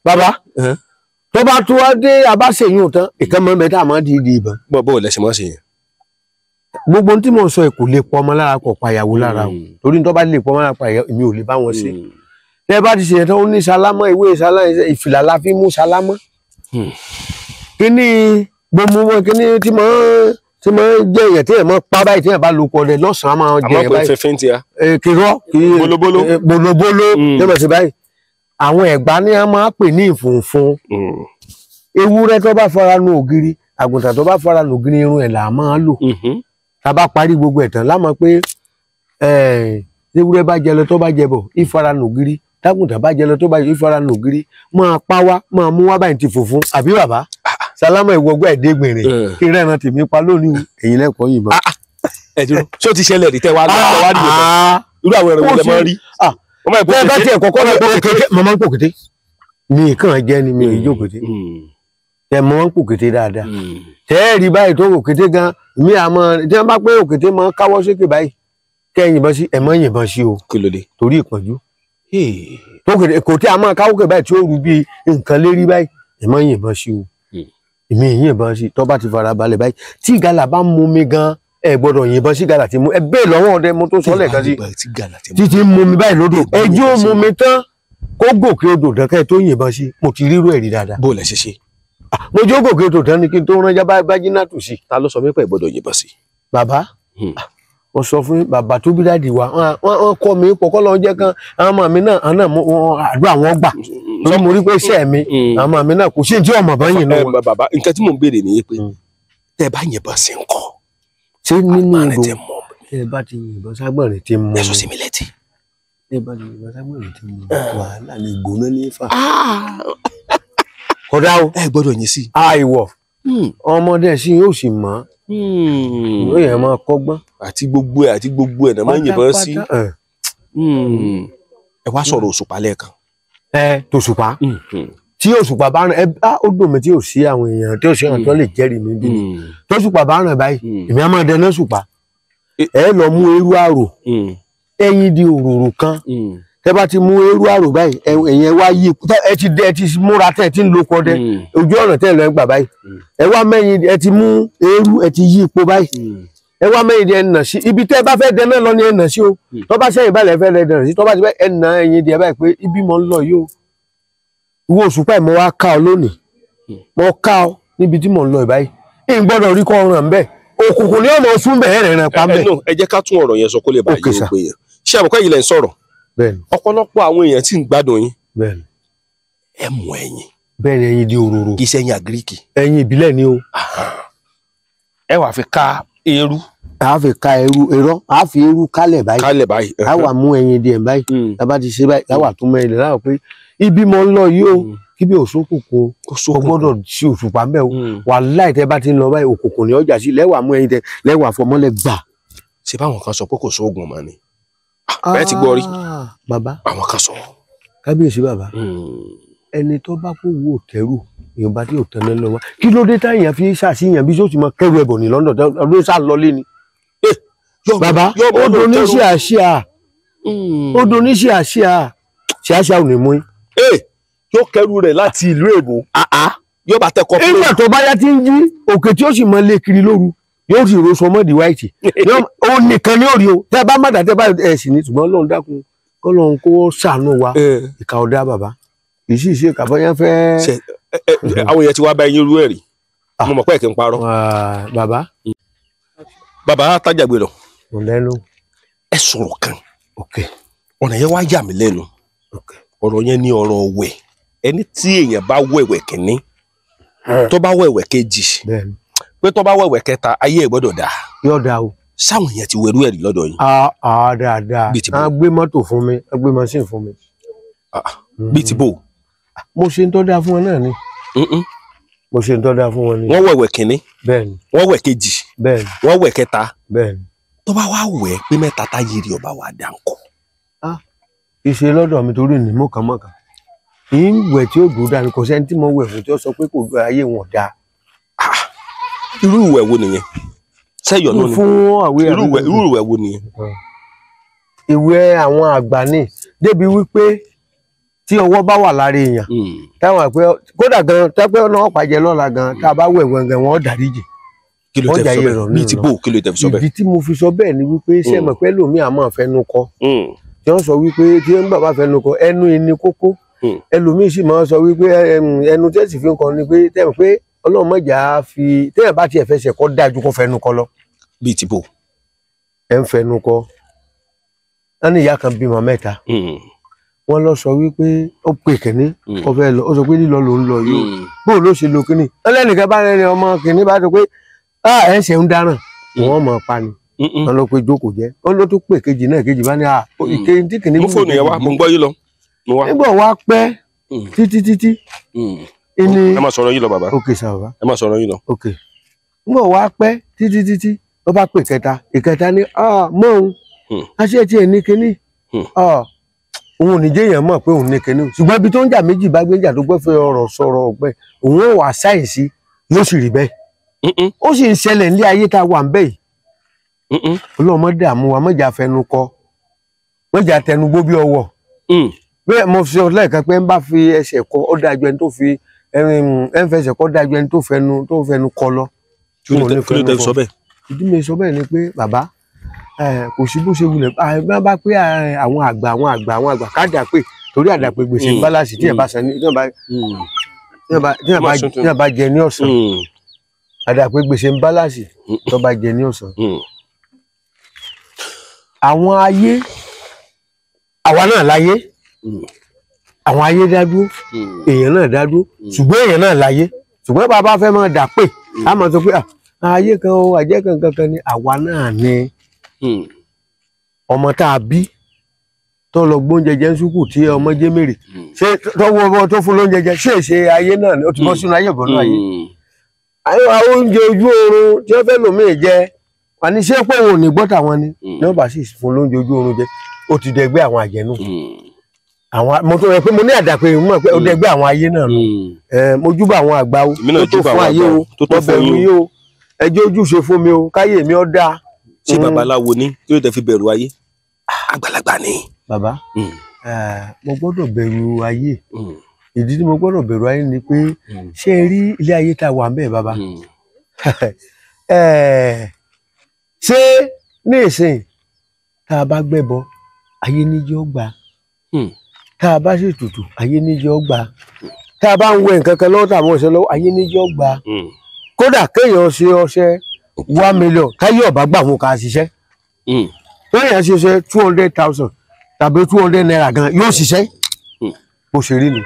bàbá tó bá tó wá dé abáṣeyún tán ìkan mọ́ mẹ́ta máa di ìbọn. bó lẹ ṣe máa ṣe yẹn. gbogbo tí mo sọ kò lè pọ ọmọ lára kò pàyàwó lára o torí tó bá lè pọ ọmọ lára pàyàwó mi ò lè bá wọn ṣe. tẹ́ bá ti ṣe yẹn tán ó ní sálámọ́ ìwé sálámọ́ ìfìlà la fi mú sálámọ́. kíní gbogbo wọn kíní tí mo jẹ èèyàn tí èèyàn mọ pa báyìí tí èèyàn bá lo ọkọ rẹ lọ́sàn-án máa jẹ èèyàn báyìí. àmọ́ pé fẹ́fẹ́ ń ti ya. kìrọ́ bolobolo tí mo ṣe báyìí. àwọn Ẹ̀gbá ni a máa pè ní ìfùnfun. ewúrẹ́ tó bá fara nu ògiri àgùntàn tó bá fara nu ògiri irun ẹ̀ là máa lò. tá a bá parí gbogbo ẹ̀ tán lámọ̀ pé ewúrẹ́ bá jẹ lọ tó bá jẹ bọ̀ ìfara nu ògiri tágùntàn bá jẹ lọ tó bá jẹ ìfara nu ògiri máa pa wá máa mú wá báyìí ti fùnfun àbí bàbá sálámà ìwọgbọ ẹ̀ẹ́dẹ́gbẹ̀rin kí rẹ́ran tèmi pa lónìí èyí lẹ́kọ̀ọ́ yìnbọn. ẹ dúró ṣé o ti ṣẹlẹ̀ rí tẹ́ wá rí irú àwọn ẹ̀rọ ìwọlẹ̀ máa ń rí. bẹ́ẹ̀ bá tiẹ̀ kọ́kọ́ náà pòkété mo máa ń pòkété mi kàn jẹ́ ni mi ò jó kété tẹ mo máa ń pòkété dáadáa tẹ́ ẹ̀ rí báyìí tó òkété gan mi àmọ́ tí wọ́n bá pé òkété máa ń káwọ́ sókè báyìí kẹ́ ẹ̀ yìnbọn sí ẹ̀ mọ́ yìnbọn sí o kí ló dé torí ìpọ́njú kò tí a máa káwọ́ sókè báyìí tí ó rú bí nǹkan lérí báyìí ẹ̀ mọ́ yìnbọn sí o èmi yìnbọn sí tó bá ti fara balẹ̀ báyìí tí ìgalà bá mú mi gan ẹ gbọ́dọ̀ yìnbọn sí gàlà tí mú ẹ bẹ́ẹ̀ lọ́wọ́ ọdẹ mo tó sọ lẹ́ẹ̀kan sí títí mú mi báyìí lódò ẹjọ́ mú mi tán kó gòkè odò dánkẹ́ tó yìnbọn sí mo ti rírú ẹ̀rí dáadáa. bó lẹ ṣe ṣe. mo jó gòkè odò tán ni kí n tó ránjá bájínátù sí. ta ló sọ mí pé ẹ gbọ́dọ̀ yìnbọn sí. bàbá mo sọ fún bàbá tó bí dáàdì wa wọn kọ́ mi pọ̀ kọ́ lọ́n jẹ́ kan àwọn ọmọ mi náà àdúrà wọn gbà lọ mo rí pé iṣẹ́ mi àwọn ọmọ mi náà kò sí ní tí ọmọ bá yìn náà. bàbá nǹkan tí mò ń béèrè nìyí pé tẹ́ bá yìnbọn sí nǹkan ṣé nínú ìgò ẹ bá ti yìnbọn ságbọ̀nrín tí mo ẹ̀sùn sí mi létí. ẹ bá ti yìnbọn ságbọ̀nrín tí mo wàhálà ní ìgbóná ní fà. kódà o ẹ gbọ́dọ̀ yín sí. àìwọ̀ ọmọdé sí yóò sì mọ̀ ó yẹ máa kọ́gbọ́n. àti gbogbo ẹ̀ náà máa ń yìnbọn sí. ẹ wá sọ̀rọ̀ òṣùpá lẹ́ẹ̀kan. tòṣùpá tí òṣùpá bá ràn ó dùn mí tí ò sí àwọn èèyàn tí ò sí àwọn tó lè jẹ́rìí mi bí tóṣùpá bá ràn báyìí èmi á máa dẹná ṣùpá ẹ lọ mú eérú àrò ẹyin di òróró kan tẹ bá ti mú eérú àrò báyìí ẹ̀yin ẹ wá yí ẹ ti múra tẹ ẹ ti ń lo kọdẹ ojú ọ̀nà tẹ ẹ lọ ẹ gbà báyìí ẹ wá mẹ́yìn ẹ ti mú eérú ẹ ti yí ipò báyìí ẹ wá mẹ́yìn ẹ nà sí ibi tẹ ẹ bá fẹ́ dẹná lọ ni ẹ nà sí o tó bá sẹ́yìn báyìí ẹ fẹ́ lẹ dẹnà sí tó bá ti fẹ́ ẹ nà ẹyin di ẹ báyìí pé ibi mọ ń lọ yìí o ìwọ òṣùpá ẹ̀ mo wá ká ọ lónìí mo ká ọ níbi tí mò ń lọ ìbáyìí ì ń gbọ́dọ̀ rí kọ́ ọ̀ràn bẹ́ẹ̀ òkùnkùn ní ọ̀nà ọ̀sùn bẹ̀rẹ̀ rẹ̀ pa bẹ́ẹ̀. ẹ jẹ́ ká tún ọ̀rọ̀ yẹn sọ kó lè bá yé gbogbo èèyàn ṣé àbùkọ́ yìí lẹ̀ ń sọ̀rọ̀ ọ̀pọ̀lọpọ̀ àwọn èèyàn tí ń gbádùn yín ẹ mú ẹ̀yìn bẹ́ẹ̀ ni ẹyin di òróró. kì í ṣe ẹyin àgíríkì. ẹyin ìbílẹ̀ ni o. ẹ wàá fi ká eérú. a fi ka ẹrọ a fi eérú kálẹ̀ báyìí. a wà mú ẹyin díẹ̀ báyìí. tá bá ti ṣe báyìí a wà tún mọ ilẹ̀ láwọn pé ibi mo ń lọ yìí o kí bí òṣòkùnkùn o gbọ́dọ̀ sí òṣùpá ń bẹ o wàláhì tẹ́ bá ti ń lọ báyìí òkùnkùn ní ọjà sí lẹ́wà mú ẹyin tẹ lẹ́wà fọmọ́lẹ̀ gbà. ṣé báwọn kan sọ pé kò sóògùn mọ́ ni. bẹ́ẹ̀ ti gbọ́ rí. bàbá àwọn kan sọ. kábíyèsí bàbá ẹni tó bá kó wo òtẹ́rù èèyàn bá tí ò tẹ́lẹ̀ lọ́wọ́ kí ló dé táyà fi ṣàṣìyàn bí sọ ti mọ kẹrù ẹbọ ní London ọdún sá lọlé ni. bàbá ó do ní ṣíàṣíà ṣíàṣíà ò ní mú. yóò kẹrù rẹ̀ láti ìlú èbó yóò bá tẹkọ pé. nígbà tó bá yá ti ń jí òkè tí ó sì mọ lé kiri lóru yóò sì roṣọ mọ́ọ̀dì wáìtì ó nìkan ní òrì o tẹ bá má dà tẹ bá ẹ sì ní ṣùgbọ́n Ọlọ́run dákun k'Ọlọ́run kó ṣàánú wa ìkà ọ̀dà bàbá kì í sì ṣe kàbọ̀yán fẹ́. àwọn èèyàn ti wá bá ẹyin rú ẹ̀rí mo mọ̀ pé ẹ̀kí ń parọ́. bàbá Tájàgbé lọ. ẹ sọ̀rọ̀ kan ọ̀nà yẹn wá yà mí lẹ́nu ọ̀rọ̀ yẹn ní ọ̀rọ̀ wẹ̀ ẹni tí èèyàn bá wẹ̀wẹ̀ kìíní tó bá wẹ̀wẹ̀ kejì pé tó bá wẹ̀wẹ̀ kẹta ayé ẹ̀ gbọ́dọ̀ dà. yóò dà o. sáwọn èèyàn ti wẹ̀rú ẹ̀rí lọ́dọ̀ yín. dáadáa a gbé mọ́tò fún mi a gbé machine fún mi. bíi ti bò. mo ṣe ń tọ́ da fún wọn náà ni. mo ṣe ń tọ́ da fún wọn ni. wọ́n wẹ̀wẹ̀ kìíní. bẹ́ẹ̀ni. wọ́n wẹ̀ kejì. bẹ́ẹ̀ni. wọ́n wẹ̀ kẹta. bẹ́ẹ̀ni. tó bá wá wẹ̀ pé mẹ́ta táyé rí ọba wà dá ńkọ́. ìṣe lọ́dọ̀ mi torí ní mọ̀kànmọ́kàn kì í wẹ̀ tí ó dùn dání kò sẹ́ni tí mo wẹ̀ fún tí ó sọ pé kò gbé ayé wọn dáa. irú ìwẹ̀ wo nìyẹn sẹ́yọ̀ náà ni fún àwẹ̀ irú ìwẹ̀ wo nìyẹn. ìwẹ̀ àwọn àgbà ni débi wípé tí ọwọ́ bá wà lára èèyàn táwọn àpẹ kódà gan tẹ́pẹ́ náà pàjẹ́ lọ́la gan tá a bá wẹ̀ wẹ̀ngẹ̀ wọn dáríjì. kí ló tẹ́ fi sọ bẹ́ẹ̀ bíi ti bò kí ló tẹ́ fi sọ bẹ́ẹ̀. ìdí tí mo fi sọ bẹ́ẹ̀ ni wípé sẹ́mọ̀ pé lómi àmọ́ fẹnu kọ tí wọ́n sọ wípé tí wọ́n bàbá fẹnu kọ ẹnu ẹni kókó ẹlòmíì sì máa sọ wípé ẹnu tẹ́sí fi ń kọ ni pé tẹ́mọ̀ pé Ọlọ́run mọ̀jà fi tẹ́yà bá tiẹ̀ fẹsẹ̀ kọ́ dájú kó fẹnu kọ lọ. bíi ti bò. ẹ ń fẹnu kọ wọn ní ìyá kan bímọ mẹ́ta wọ́n lọ sọ wípé ó pè kínní ó fẹ́ lọ ó sọ pé lílọ ló ń lọ yìí bóun ló ṣe lo kínní ẹlẹ́nìkan bá rẹ́ni ọmọ kínní bá sọ pé ẹ̀ ṣe ń dáràn wọ́n mọ̀ pa ni wọ́n lọ pé jókòó jẹ́ wọ́n ló tún pè kejì náà kejì bá ní ìkejì tí kìnní. mo fóònù yẹn wá mo ń gbọ́ yín lọ. nígbà wá pẹ́ títí. ẹ máa sọ̀rọ̀ yín lọ bàbá. ok sà bàbá. ẹ máa sọ̀rọ̀ yín lọ. ok nígbà wá pẹ́ títí ó bá pè ìkẹta ní mọ́ òun aṣẹ́ tiẹ̀ ní kínní òun ò ní jẹ́yàn mọ̀ pé òun ní kinní ṣùgbọ́n ibi tó ń jà méjì bá gbé ń jà tó gbọ́ fẹ́ ọ̀rọ̀ sọ̀rọ̀ ọ̀gbẹ́ òun ò wá sáyẹ̀nsì ló sì rí bẹ́ẹ̀ ó sì ń ṣẹlẹ̀ ní ayé tá a wà ń bẹ̀ yìí ọlọ́mọ dààmú wa mọ̀jà fẹnu kọ mọ̀jà tẹnu gbó bí ọwọ́ bẹ́ẹ̀ mo fi lẹ́ẹ̀kan pé ń bá fi ẹsẹ̀ kọ ó dájú ẹni tó fi ń fẹsẹ̀ kọ dájú ẹni tó fẹnu kọ lọ. kí ló tẹ́ sọ bẹ́ẹ̀. ìdí mi sọ bẹ́ẹ̀ ni pé bàbá kò sí bó ṣe wulẹ̀ bá pé àwọn àgbà káàdà pé torí àdàpé gbèsè ń bálàsì tí ẹ bá san ní tí ẹ bá jẹ ní ọ̀sán àdàpé gbèsè ń bálàsì tó bá jẹ ní ọ̀sán. àwọn ayé àwa náà láyé àwọn ayé dádúró èèyàn náà dádúró ṣùgbọ́n èèyàn náà láyé ṣùgbọ́n bàbá fẹ́ máa dà pé a máa sọ pé ayé kan o àjẹ́ kankan ni àwa náà ni ọmọ tá a bí tó lọ gbóúnjẹ jẹ ń sùkù tí ọmọ jẹ mèrè ṣé tọwọ́ tó fún lóúnjẹ jẹ ṣé èsè ayé náà ó ti bọ́ sínú ayé ìbọnú ayé àwọn oúnjẹ ojú oorun tí wọ́n fẹ́ lòmíì jẹ wà ní ṣé pé òun ò ní gbọ́ tàwọn ni ní wọ́n bá sì fún lóúnjẹ ojú oorun jẹ ó ti dẹgbẹ́ àwọn àjẹnú àwọn mo tó rẹ pé mo ní àdàpé mọ̀ pé ó dẹgbẹ́ àwọn ayé náà nù mo júbà àwọn àgbà o tó fún ayé o tó bẹ̀rù yín o ẹjọ́ ojúṣe fún mi o káyé mi ó dáa. ṣé babaláwo ni kí ló tẹ́ fi bẹ̀rù ayé àgbàlagbà ni. bàbá mo gbọ́dọ̀ bẹ̀rù ayé ìdí tí mo gbọ́dọ̀ bẹ̀rù ayé ni pé ṣé ẹ rí ilé ayé tá a wà ńbẹ̀ bàbá ṣé ní ìsìn tá a bá gbẹ́bọ ayé níjọ́ gbà tá a bá ṣètùtù ayé níjọ́ gbà tá a bá ń wẹ nǹkan kan lọ́wọ́ tàbí ọ̀sẹ̀ lọ́wọ́ ayé níjọ́ gbà kódà kéèyàn ṣe ọṣẹ 1 million káyé ọba gbà wọn kà á ṣiṣẹ́ kéèyàn ṣe ọṣẹ 200,000 tàbí 200 naira gan yóò ṣiṣẹ́ bó ṣe rí ni.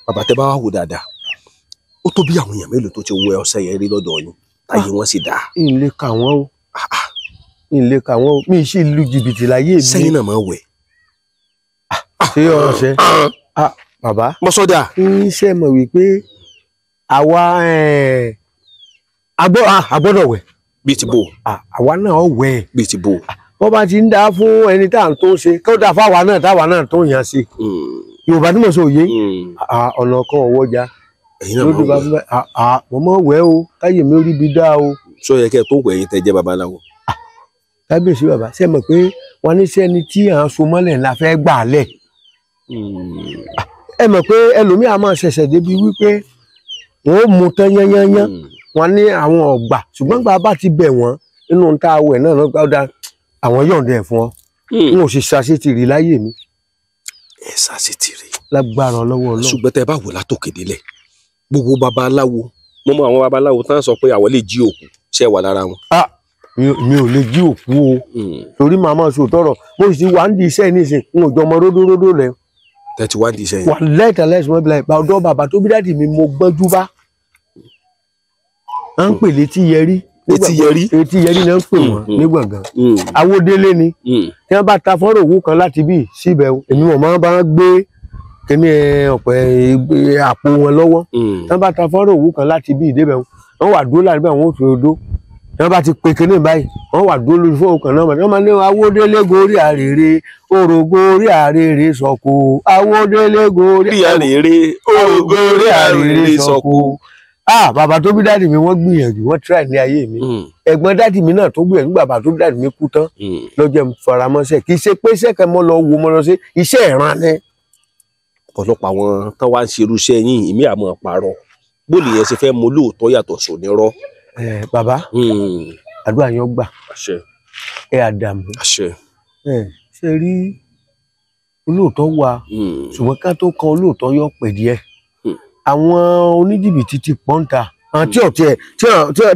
bàbá tẹ́ bá wà wò dáadáa ó tó bí àwọn èèyàn mélòó tó ti wẹ ọṣẹ yẹn rí lọ́dọ̀ yín táyé wọn sì dáa. ìlé kà wọ́n o ìlé kà wọ́n o mi sì lu jìbìtì láyé mi. sẹ́yìn náà máa wẹ̀. ṣé ọṣẹ bàbá mọ́sọ́dà. ṣe mọ̀ wípé àwa agbọ́dọ̀ wẹ̀. bíi ti bò. àwa náà wẹ̀. bíi ti bò. wọ́n bá ti ń dá fún ẹni tá à ń tó ṣe kó dà fáwa náà táwa náà tó yàn sí. Yorùbá tí mo sọ òye ọ̀nà kan ọ̀wọ́jà lódì bá fún bẹ́ẹ̀ mo mọ̀ wẹ̀ o káyè mi rí bi dá o. sọ yẹ kẹ́ ẹ tó wẹ̀ yín tẹ́ jẹ́ babaláwo. kábíyèsí bàbá ṣe mọ̀ pé wọ́n ní sẹ́ni tí à ń so mọ́lẹ̀ la fẹ́ gbà lẹ̀. ẹ mọ̀ pé ẹlòmíà máa ṣẹ̀ṣẹ̀ débi wípé wọ́n ó mu tán yányányán wọ́n ní àwọn ọ̀gbà ṣùgbọ́n gbà bá ti bẹ̀ wọ́n nínú tá a wẹ̀ náà lọ́gbàdá àwọn yọ̀ǹda ẹ̀ fún ọ n ò sì ṣàṣetìrì láyé mi. ẹ ṣàṣetìrì. lágbára ọlọ́wọ́ Ọlọ́run. ṣùgbọ́n tẹ bá wò látòkè délẹ̀ gbogbo babaláwo mo mọ àwọn babaláwo tán sọ pé àwọn lè jí òkú ṣe wà lára wọn. mi ò lè jí òkú o torí màá máa sọ tọrọ mo sì wà ń di iṣẹ́ nísìn n ò jọ ọmọ ródóródó lẹ. tẹ́tí wá ń di iṣẹ́ yẹn. wà lẹ́tà lẹ́sùn mọ́bìlà ìgbà ọ̀dọ́ bàbá tó bí dáàdì mi mo gbọ́njú bá. à ń pè létí yẹrí. etí yẹrí náà ń pè wọ́n ní gbọ̀ngàn. awódélé ni tí wọ́n bá ta fọ́nrán òwú kan láti bí síbẹ̀ èmi wọn máa bá gbé kíní ọ̀pẹ àpò wọn lọ́wọ́ tí wọ́n bá ta fọ́nrán òwú kan láti bí ìdébẹ̀ wọ́n wà dúró láti bẹ́ẹ̀ wọ́n ò fi odó tí wọ́n bá ti pe kíní báyìí wọ́n wà dúró lórí fóònù kan náà wọ́n máa ní awódélé gorí àrèrè òrògbó orí àrèrè sọ̀kò awódélé gorí àrèrè òrògbó orí àrèrè sọ̀kò. Bàbá tó bí dáàdì mi wọ́n gbìyànjú wọ́n try ní ayé mi ẹ̀gbọ́n dáàdì mi náà tó gbìyànjú bàbá tó bí dáàdì mi kú tán lọ́jọ́ faramọ́sẹ̀ kì í ṣe pé sẹ́kẹ̀ mọ́ lọ wo mọ́ lọ sí iṣẹ́ ìran ni. ọ̀pọ̀lọpọ̀ àwọn tán wá ń ṣe irúṣẹ́ yín ìmí àmọ́ parọ́ bóòlù yẹn ṣe fẹ́ mú lóòótọ́ yàtọ̀ sònírọ́. bàbá àdúrà yẹn gbà ẹ àdàmú ṣe rí olóòótọ́ wa ṣùgbọ́n ká tó kan olóòótọ́ yọ pẹ̀ díẹ̀ àwọn oníjìbìtì ti pọ́ńtà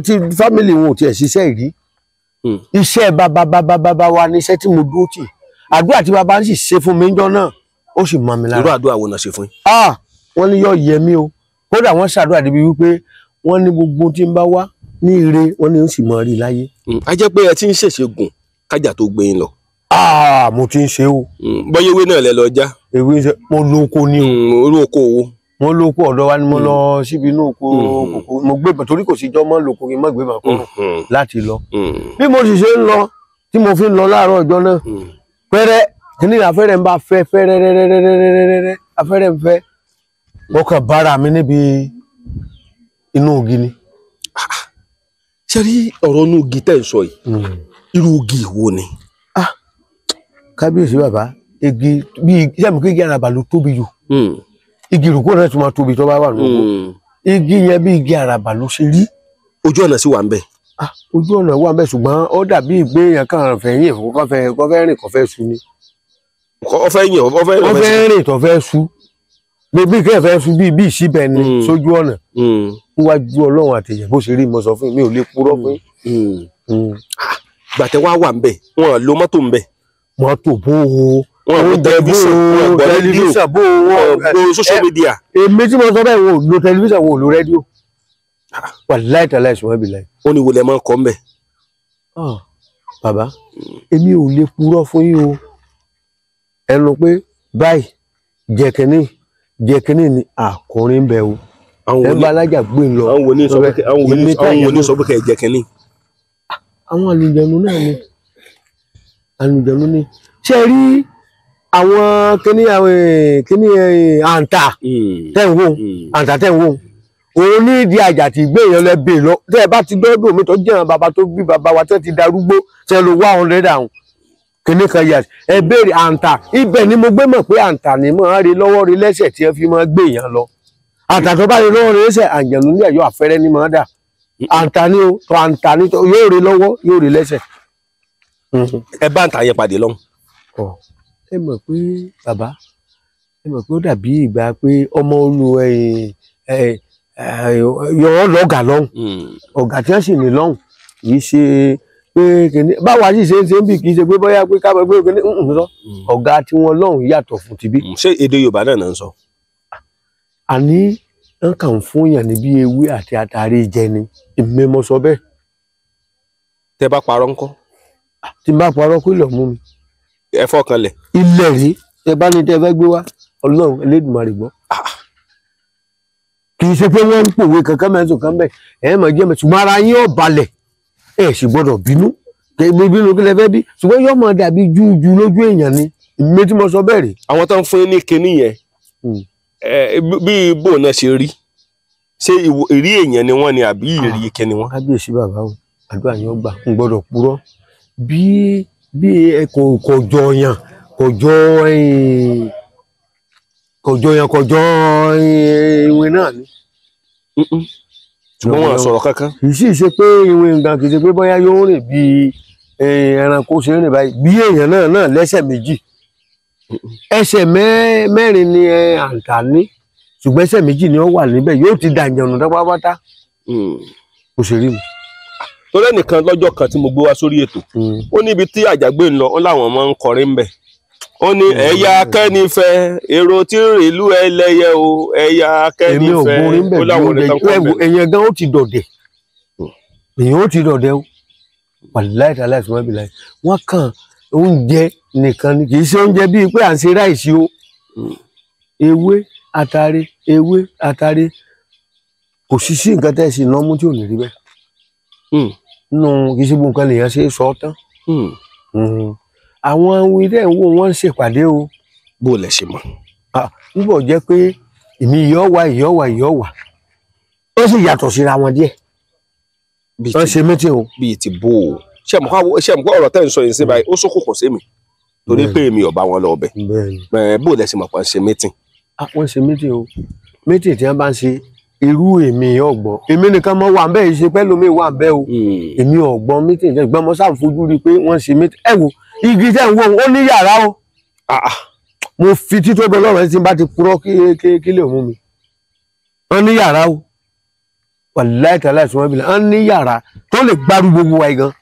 tí fámìlì wọn ò tiẹ̀ ṣiṣẹ́ ìrí iṣẹ́ bàbá wa ní iṣẹ́ tí mo dúró tì àdúrà tí bàbá ń sì ṣe fún mi níjọ́ náà ó sì mọ mi lára. irú àdúrà wo náà ṣe fún yín. wọ́n ní yóò yẹ mí o kódà wọ́n ṣàdúrà débi wípé wọ́n ní gbogbo tí ń bá wá ní ire wọ́n ní ó sì mọ rí láyé. a jẹ́ pé ẹ ti ń ṣèṣègùn kájà tó gbé yín lọ. mo ti ń ṣe o. bọ́yá ewé náà lẹ lọ já. ewé ṣe mo lóko ní o. orí oko wo. mo lóko ọ̀dọ̀ wa ni mo lọ síbi inú oko kòkó mo gbé torí kò sí jọ́ mọ́ lóko kí n má gbé màá kọ́ láti lọ. bí mo sì ṣe ń lọ tí mo fi ń lọ láàárọ̀ ọjọ́ náà pẹ́rẹ́ kíní afẹ́rẹ́ ń bá fẹ́ fẹ́rẹ́rẹ́rẹ́rẹ́rẹ́rẹ́ afẹ́rẹ́ ń fẹ́ mo kàn bára mi níbi inú igi ni. ṣe rí ọ̀rọ̀ inú igi tẹ́ ń sọ yìí irú igi wo ni. kábíyèsí bàbá igi bíi sẹ́mi kí igi àràbà ló tóbi jù igi ìrókò náà tún máa tóbi tó bá wà lóko igi yẹn bí igi àràbà ló ṣe rí. ojú ọ̀nà sì wà ń bẹ̀. ojú ọ̀nà wà ń bẹ̀ ṣùgbọ́n ó dàbí ìgbé yẹn kàn fẹ́ yìn fún kọ́fẹ́ rìn kọ́fẹ́ sú ni. ọfẹ́ rìn tó fẹ́ sú bíbí kẹ́ fẹ́ sú bí ìṣíbẹ̀ ni sójú ọ̀nà níwájú ọlọ́run àtẹ̀yẹ̀ bó ṣe rí mo sọ fún mi ò lè purọ́ fún yín. gbàtẹ́ wá wà ń bẹ̀ wọn lo mọ́tò ń bẹ̀. mọ́tò bó o wọn tẹlifíṣàn bó wọn social media. èmi tí mo sọ bẹ́ẹ̀ wọn ò lo tẹlifíṣàn wọn ò lo rédíò wà láìta láìsùn wọn bí láì. ó ní wọlé máa ń kọ́ ń bẹ̀. bàbá èmi ò lè purọ́ fún yín o ẹnu pé báyìí jẹkínní ni àkùnrin ń bẹ o ẹ bá alájà gbé lọ. àwọn wo ní sọ pé kẹ́ ẹ jẹkínní. àwọn àlùjẹnu náà ni àlùjẹnu ni ṣe rí àwọn kíní àǹtà tẹ̀wọ̀n àǹtà tẹ̀wọ̀n òun ní ìdí àjà tí gbé èèyàn lẹ́bẹ̀ẹ́ lọ tẹ́ ẹ bá ti dọ́dọ̀ mi tó jẹ́ àwọn bàbá tó bí bàbá wa tẹ́ ti darúgbó tẹ́ lo 100 àwọn kíní kan yà ẹ béèrè àǹtà ibẹ̀ ni mo gbé mọ̀ pé àǹtà ni mo ń rí lọ́wọ́ rí lẹ́sẹ̀ tí ẹ fi máa gbé èèyàn lọ àǹtà tó bá rí lọ́wọ́ rí lẹ́sẹ̀ àǹjẹ̀nù ní ẹ̀yọ́ àfẹ́rẹ́ ni máa dà àǹtà ni o tó àǹtà ni yóò rí lọ́wọ́ yóò rí lẹ́sẹ̀. ẹ bá àǹtà yẹn pàdé lọ́hùn. ẹ mọ̀ pé bàbá ẹ mọ̀ pé ó dàbí ìgbà pé ọmọ olú yọ̀ọ́ lọ́gà lọ́hùn ọ̀gá tí wọ́n sì ní lọ́hùn kì í ṣe pé kìíní báwa sì ṣe ń bì kì í ṣe pé bóyá pé kábọ̀ pé kìíní sọ ọ̀gá tí wọ́n lọ́hùn yàtọ̀ fún tibí. ṣé èdè Yorùbá náà ń sọ. àní wọ́n kàn ń fún yàn ní bí ewé àti àtàrí jẹ ni èmi mo sọ bẹ́ẹ̀. tẹ́ bá parọ́ ńkọ́. tí n bá parọ́ kó lọ mú mi. ẹ fọkàn lẹ̀. ilẹ̀ rí ẹ bá ní tẹ́ fẹ́ gbé wá Ọlọ́run Elédùmarè gbọ́. kì í ṣe pé wọ́n ń pòwe kankan mẹ́sùn kan bẹ́ẹ̀ ẹ̀ mọ̀ jẹ́ mọ̀ ṣùgbọ́n ara yín ò balẹ̀ ẹ̀ sì gbọ́dọ̀ bínú bínú kí lẹ fẹ́ bí ṣùgbọ́n yóò mọ̀ dàbí jújú lójú èèyàn ni ìmí tí mo sọ bẹ́ẹ̀ rí. àwọn tó ń fún yín ní kinní yẹn bí bò náà ṣe rí ṣé ìrí èèyàn ni wọ́n ni àbí ìrí ike ni wọ́n. kábíyèsí bàbá o àdúrà yẹn ó gbà ń gbọ́dọ̀ purọ́ bí kò jọ yàn kò jọ ìwé náà ni. ṣùgbọ́n wọn sọ̀rọ̀ kankan. kì í sì ṣe pé ìwé nǹkan kì í ṣe pé bóyá yóò rìn bí ẹranko ṣe rìn báyìí bí èèyàn náà lẹ́sẹ̀ méjì ẹsẹ̀ mẹ́rin ni àǹtà ní ṣùgbọ́n ẹsẹ̀ méjì ni ó wà níbẹ̀ yóò ti dàjànù pátápátá kò ṣe rí mi. torí ẹnìkan lọ́jọ́ kan tí mo gbé wá sórí ètò ó níbi tí àjàgbé ń lọ ó láwọn máa ń kọrin ń bẹ̀ ó ní ẹ̀yà akẹ́nifẹ́ èrò tí ń rìn ìlú ẹlẹ́yẹ o ẹ̀yà akẹ́nifẹ́ ó láwọn orin kan kọ́ bẹ̀. èèyàn gan ó ti dọ̀dẹ̀ èèyàn ó ti dọ̀dẹ̀ o wàláì tàláì tí wọ́n bí láì wọ́n kàn oúnjẹ nìkan ni kì í ṣe oúnjẹ bíi pé à ń ṣe ráìsì o ewé àtàrí kò sí nǹkan tẹ́ ẹ sì ná mú tí ò ní rí bẹ́ẹ̀ nínú kì í ṣe gbogbo nǹkan lèèyàn ṣe é sọ tán àwọn ilé ìwò wọn ń ṣèpàdé o. bó lẹ ṣe mọ̀. nígbà jẹ́ pé èmi ìyọ́wà ó sì yàtọ̀ síra wọn díẹ̀ wọ́n ṣe mítìn o. bíi ti bó o ṣe mọ̀ ọ̀rọ̀ tẹ́ ń sọ yìí sí báyìí ó ṣókùnkùn sí mi torí pé èmi ò bá wọn lọ ọbẹ̀ bó lẹ ṣe mọ̀ pé wọ́n ṣe mítìn. wọ́n ṣe mítìn o mítìn tí wọ́n bá ń ṣe irú èmi ọ̀gbọ́n èmi nìkan mọ wà ń bẹ́ẹ̀ ṣe pẹ́ lómi wà ń bẹ́ẹ̀ o èmi ọ̀gbọ́n mítìn ìgbọ́n mo sáà fojú rí i pé wọ́n ṣe mítìn ẹ wo igi tẹ́ ń wò ó ní yàrá o mo fi títọ́ bẹ lọ́rọ̀ tí n bá ti purọ́ kí lè mú mi wọ́n ní yàrá o wàláì tàláì tí wọ́n bí wọ́n ní yàrá tó lè gbárù gbogbo wa gan.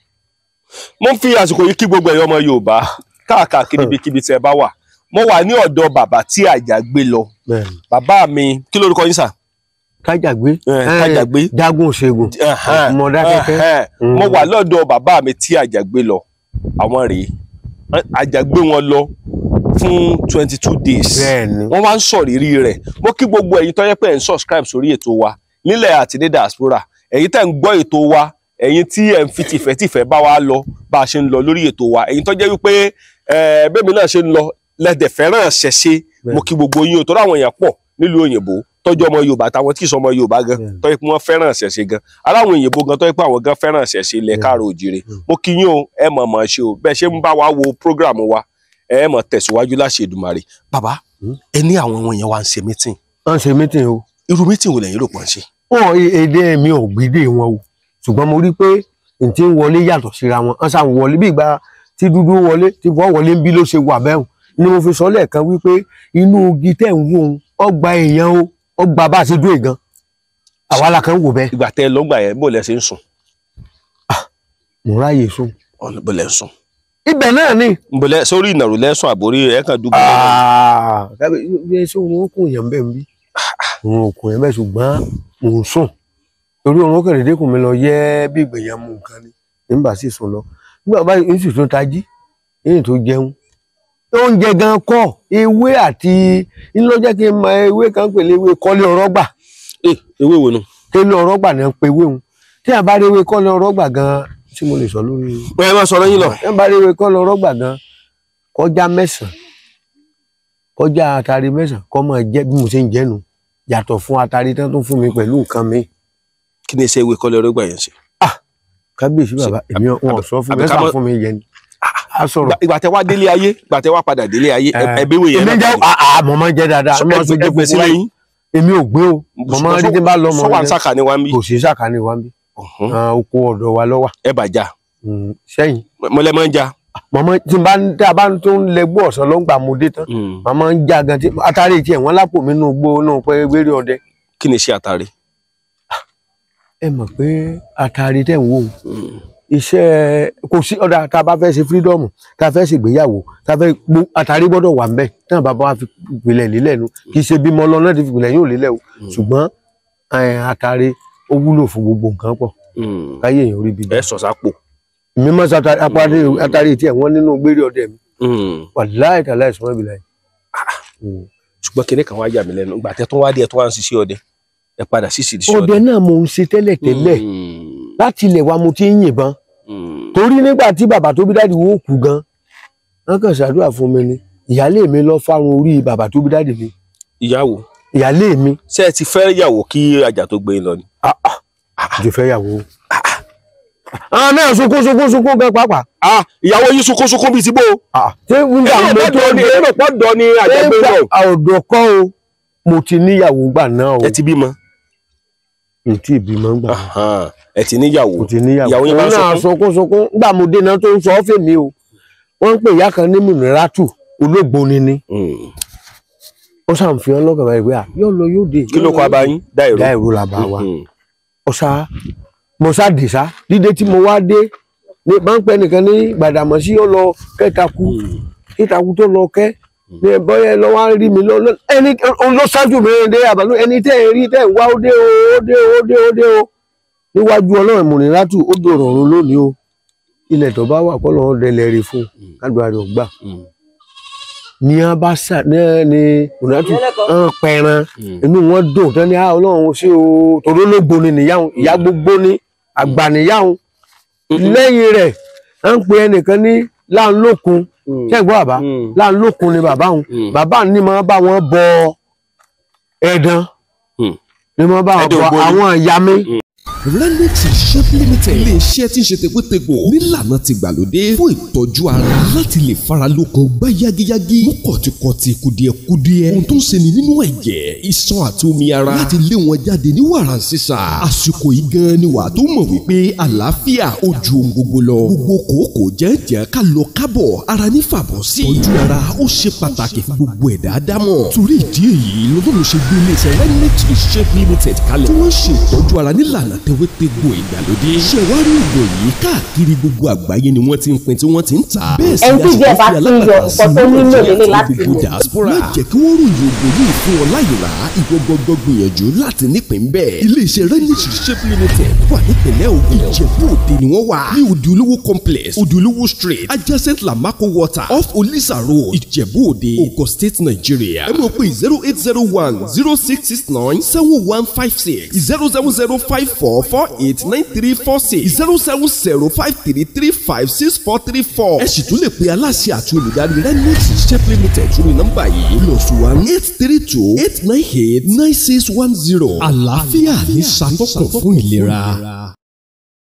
mo ń fi àsìkò yìí kí gbogbo ẹ̀yọ́ ọmọ Yorùbá káàkiri ibikíbi tí ẹ bá wà mo wà ní ọ̀dọ̀ bàbá tí Àjàgbé lọ bàbá mi kí lórúkọ yín sà. Kájàgbé Jágún Òṣègùn Mọdákẹ́kẹ́ mo wà lọ́dọ̀ bàbá mi tí Àjàgbé lọ àwọn rèé Àjàgbé wọn lọ fún 22 days wọ́n wá ń sọ̀rírí rẹ̀ mo kí gbogbo ẹ̀yin tó yẹ pé ẹ̀ ń subscribe sórí ètò wa nílẹ̀ àti ní diaspora ẹ̀yin tẹ́ ń gbọ́ ètò wa ẹ̀yin tí ẹ̀ ń fi tìfẹ́tìfẹ́ bá wa lọ bá a ṣe ń lọ lórí ètò wa ẹ̀yin tó jẹ́ wípé bẹ́ẹ̀mi náà ṣe ń lọ lẹ́dẹ̀ fẹ́ràn ṣẹ̀ṣe mo kí gbogbo yín o tó ráwọn èèyàn pọ̀ nílùú òyìnbó tọ́jú ọmọ Yorùbá táwọn tí ì sọ ọmọ Yorùbá gan tó yẹ pé wọ́n fẹ́ràn ṣẹ̀ṣe gan aláwọn òyìnbó gan tó yẹ pé àwọn gan fẹ́ràn ṣẹ̀ṣe ilẹ̀ káàrọ̀ òjìrè mo kí yín o ẹ mọ̀ ṣe o bẹ́ẹ̀ ṣe ń bá wa wo program wa ẹ mọ̀ tẹ̀síwájú láṣẹ Èdùmàrè bàbá ẹ ní àwọn ohun yẹn wá ń ṣe mítìn. wọ́n ń ṣe mítìn o. irú mítìn wo lẹ́yìn rò pọ̀ ń ṣe. èdè mi ò gbédè wọn o ṣùgbọ́n mo rí pé n ti ń wọlé yàtọ̀ síra wọn wọ́n sàn wọlé bí ìgbà tí dúdú wọlé tí wọ́n wọlé ń bí ló ṣe wà bẹ́ẹ̀ ni mo fi sọ lẹ́ẹ̀kan wípé inú igi tẹ̀ ń wò ọgbà èèyàn o ọgbà bá a ṣe dúró gan àwa la kan wò bẹ́ẹ̀. ìgbà tẹ lọ́gbà yẹn bó lẹ ṣe ń sùn. mo ráyè sùn. bó lẹ ń sùn. ibẹ̀ náà ni. bó lẹ sórí ìnàró lẹ́sùn àbórí ẹ̀ kàn dúpọ̀. ṣé òun kò yàn bẹ́ẹ̀ bí òun kò yàn bẹ́ẹ̀ ṣùgbọ́n òun sùn torí òun kẹ̀lé dẹ́kun mi lọ yẹ́ bí ìgbẹ̀yàn mú nǹkan ni nígbà sì sùn lọ nígbà báyìí ń sì tún tají èyí tó jẹun oúnjẹ gan kọ́ ewé àti ńlọ́jẹ́ kí n mọ ewé kan pèlè ewé kọ́lé ọ̀rọ̀gbà. ewé wo nu. kọ́lé ọ̀rọ̀gbà ni wọ́n pe ewé wọn tí a bá rí ewé kọ́lé ọ̀rọ̀gbà gan tí mo lè sọ lórí. ẹ máa sọ lẹ́yìn lọ. tí a bá rí ewé kọ́lé ọ̀rọ̀gbà gan kọjá 9 kọjá àtàrí 9 kọ́ máa jẹ́ bí mo ṣe ń jẹ́nu yàtọ̀ fún àtàrí tán tó fún mi pẹ̀lú nǹkan mi. kí ni iṣẹ́ ewé kọ́lé ọ̀rọ̀gbà yẹn ṣe. kábíyèsí bàbá èmi wọn sọ fún mi sá fún mi yẹn ni. ìgbà tẹ wá délé ayé ìgbà tẹ wá padà délé ayé ẹbí wo yẹn. èmi jẹ́ mo máa ń jẹ́ dáadáa. èmi ò gbé o mo máa ń rí tí bá lọ mọ́. sọ́wọ́n sàkà ni wá ń bí. kò sí sàkà ni wá ń bí. oko ọ̀dọ̀ wa ló wà. ẹ bà já. sẹ́yìn. mọ́lẹ́ máa ń já. mọ̀mọ́ tí a bá tó ń lẹ gbọ́ ọ̀sán ló ń gbà mo dé tán. màmá ń já gan tí atari tiẹ̀ wọ́n lápò mi nù gbó náà pé wéré ọdẹ. kí ni iṣẹ́ atari. ẹ mọ̀ pé atari tẹ̀ ń wò ó iṣẹ́ kò sí ọ̀dà tá a bá fẹ́ ṣe freedom tá a fẹ́ ṣe ìgbéyàwó tá a fẹ́ àtàrí gbọ́dọ̀ wà ń bẹ̀ tí àwọn bàbá wa fi ìpìlẹ̀ lílẹ̀ nu kì í ṣe bímọ lọ náà ti fi ìpìlẹ̀ yóò lílẹ̀ o ṣùgbọ́n àtàrí ó wúlò fún gbogbo nǹkan pọ̀ káyé èèyàn orí bi. ẹ sọ sápò. mi máa sọ àtàrí tí ẹ̀wọ̀n nínú gbére ọdẹ mi. wàláì tàláì sọ́mọ́ ìbílẹ̀ yìí. ṣùgbọ́n kinní kan wá yà mí lẹ́nu ìgbà tẹ́ tó wá dé ẹ̀ tó wá ń ṣiṣẹ́ ọdẹ ẹ padà sí ìṣiṣẹ́ ọdẹ náà mo ń ṣe tẹ́lẹ̀tẹ́lẹ̀ láti ilẹ̀ wa mo ti ń yìnbọn torí nígbà tí bàbá tó bí dáàdì wó kú gan wọn kàn ṣàdúrà fún mi ni ìyálé mi lọ fárun orí bàbá tó bí dáàdì mi. ìyàwó. ìyálé mi. ṣé ẹ ti fẹ́ yàwó kí àjà tó gbé yín lọ ni. ti fẹ́ yàwó. náà sunkún gan pàápàá. ìyàwó yín sunkún bíi ti bó. ṣé nígbà mo tó dé èrò pọ̀ dọ̀ ni àjà gbé lọ. ọ̀dọ̀ kọ́ o mo ti níyàwó gbà náà o. ẹ ti bímọ. n tí ìbímọ gbà náà. ẹ ti níyàwó. mo ti níyàwó. ìyàwó yín máa ń sunkún. nígbà mo dé náà tó ń sọ ọ́ fèmí o wọ́n ń pè ìyá kan ní Mùnírátù olóògbóni ni. ó ṣàǹfihàn lọ́kàn báyìí pé yóò lọ yóò dé. kí ló kọ abayín dáìró la bá wa. mo ṣá dé sá dídé tí mo wá dé ní bá ń pẹ́ nìkan ní Gbàdàmọ́sí ó lọ kẹ́takú tó lọ kẹ́ ní ẹ̀bọ́yẹ lọ wá rí mi lọ ẹni ló ṣáájú mi dé àbálò ẹni tẹ́ ẹ rí tẹ́ ẹ wá ó dé o níwájú Ọlọ́run Mùnírátù ó dòrò ọ̀run lónìí o ilẹ̀ tó bá wà kọ́ lọ́wọ́ dẹlẹ̀ rí fún ládùúgbò rẹ̀ ọgbà ní a bá sà ní Mùnírátù pẹran inú wọn dùn tán ní Ọlọ́run ṣé o tòró ló gbóni níyàwó ìyá gbogbo ní àgbà níyàwó lẹ́yìn rẹ̀ à ń pe ẹnìkan ní Láńlókun ṣẹ́gbọ́n bàbá Láńlókun ni bàbá òun bàbá ní máa bá wọn bọ ẹ̀dán ní máa bá wọn bọ àwọn ìyá mi. Renix Shop Limited ilé iṣẹ́ tí ń ṣe tegbòtegbò nílànà ti gbàlódé fún ìtọ́jú ara láti lè fara lókun gbá yágíyágí mú kọ̀tìkọ̀tì kùdìẹ̀kudiẹ ohun tó ń ṣe ni nínú ẹ̀jẹ̀ iṣan àti omi ara láti lé wọn jáde ní wàrà sísà àsìkò yìí gan ni wàá tó mọ̀ wípé àlàáfíà ó ju ohun gbogbo lọ gbogbo kòókò jẹ́jẹ́ ká lọ kábọ̀ ara ní fàbọ̀ sí ìtọ́jú ara ó ṣe pàtàkì fún gbogbo ẹ̀dá ádámọ̀ torí ìdí èyí lọ́dún ṣe gbé ilé iṣẹ́ Renix Shop Limited kalẹ̀ tí wọ́n ṣe ìtọ́jú ara nílànà tewétegbò ìgbàlódé. ṣé wàá rí ìgò yìí káàkiri gbogbo àgbáyé ni wọ́n ti ń pín tí wọ́n ti ń tà. bẹ́ẹ̀ sì ni àṣìṣe alágbàtà sí ìlú láti gbogbo diaspora. má jẹ́ kí wọ́n ròyìn ògùn yìí fún ọ láyè rà ìwọ gbọ́gbọ́ gbìyànjú láti nípìn bẹ́ẹ̀. iléeṣẹ́ Renix Shop Limited wà nípìnlẹ̀ Ògùn Ìjẹ̀bú Òde ni wọ́n wà ní Òde Olówó complex Òde Olówó street adjacent Lamako water off Olisa road Ìjẹ̀bú Òde Ogun State Nigeria. ẹ mọ̀ pé 0801066971156 07054 489346 07053356434. ẹ sì tún lè pe aláṣẹ àti olùdarí Renix Shop Limited sórí nọ́mbà yìí +1 832 898 9610. àlàáfíà ní ṣàtọ́kùn fún ìlera.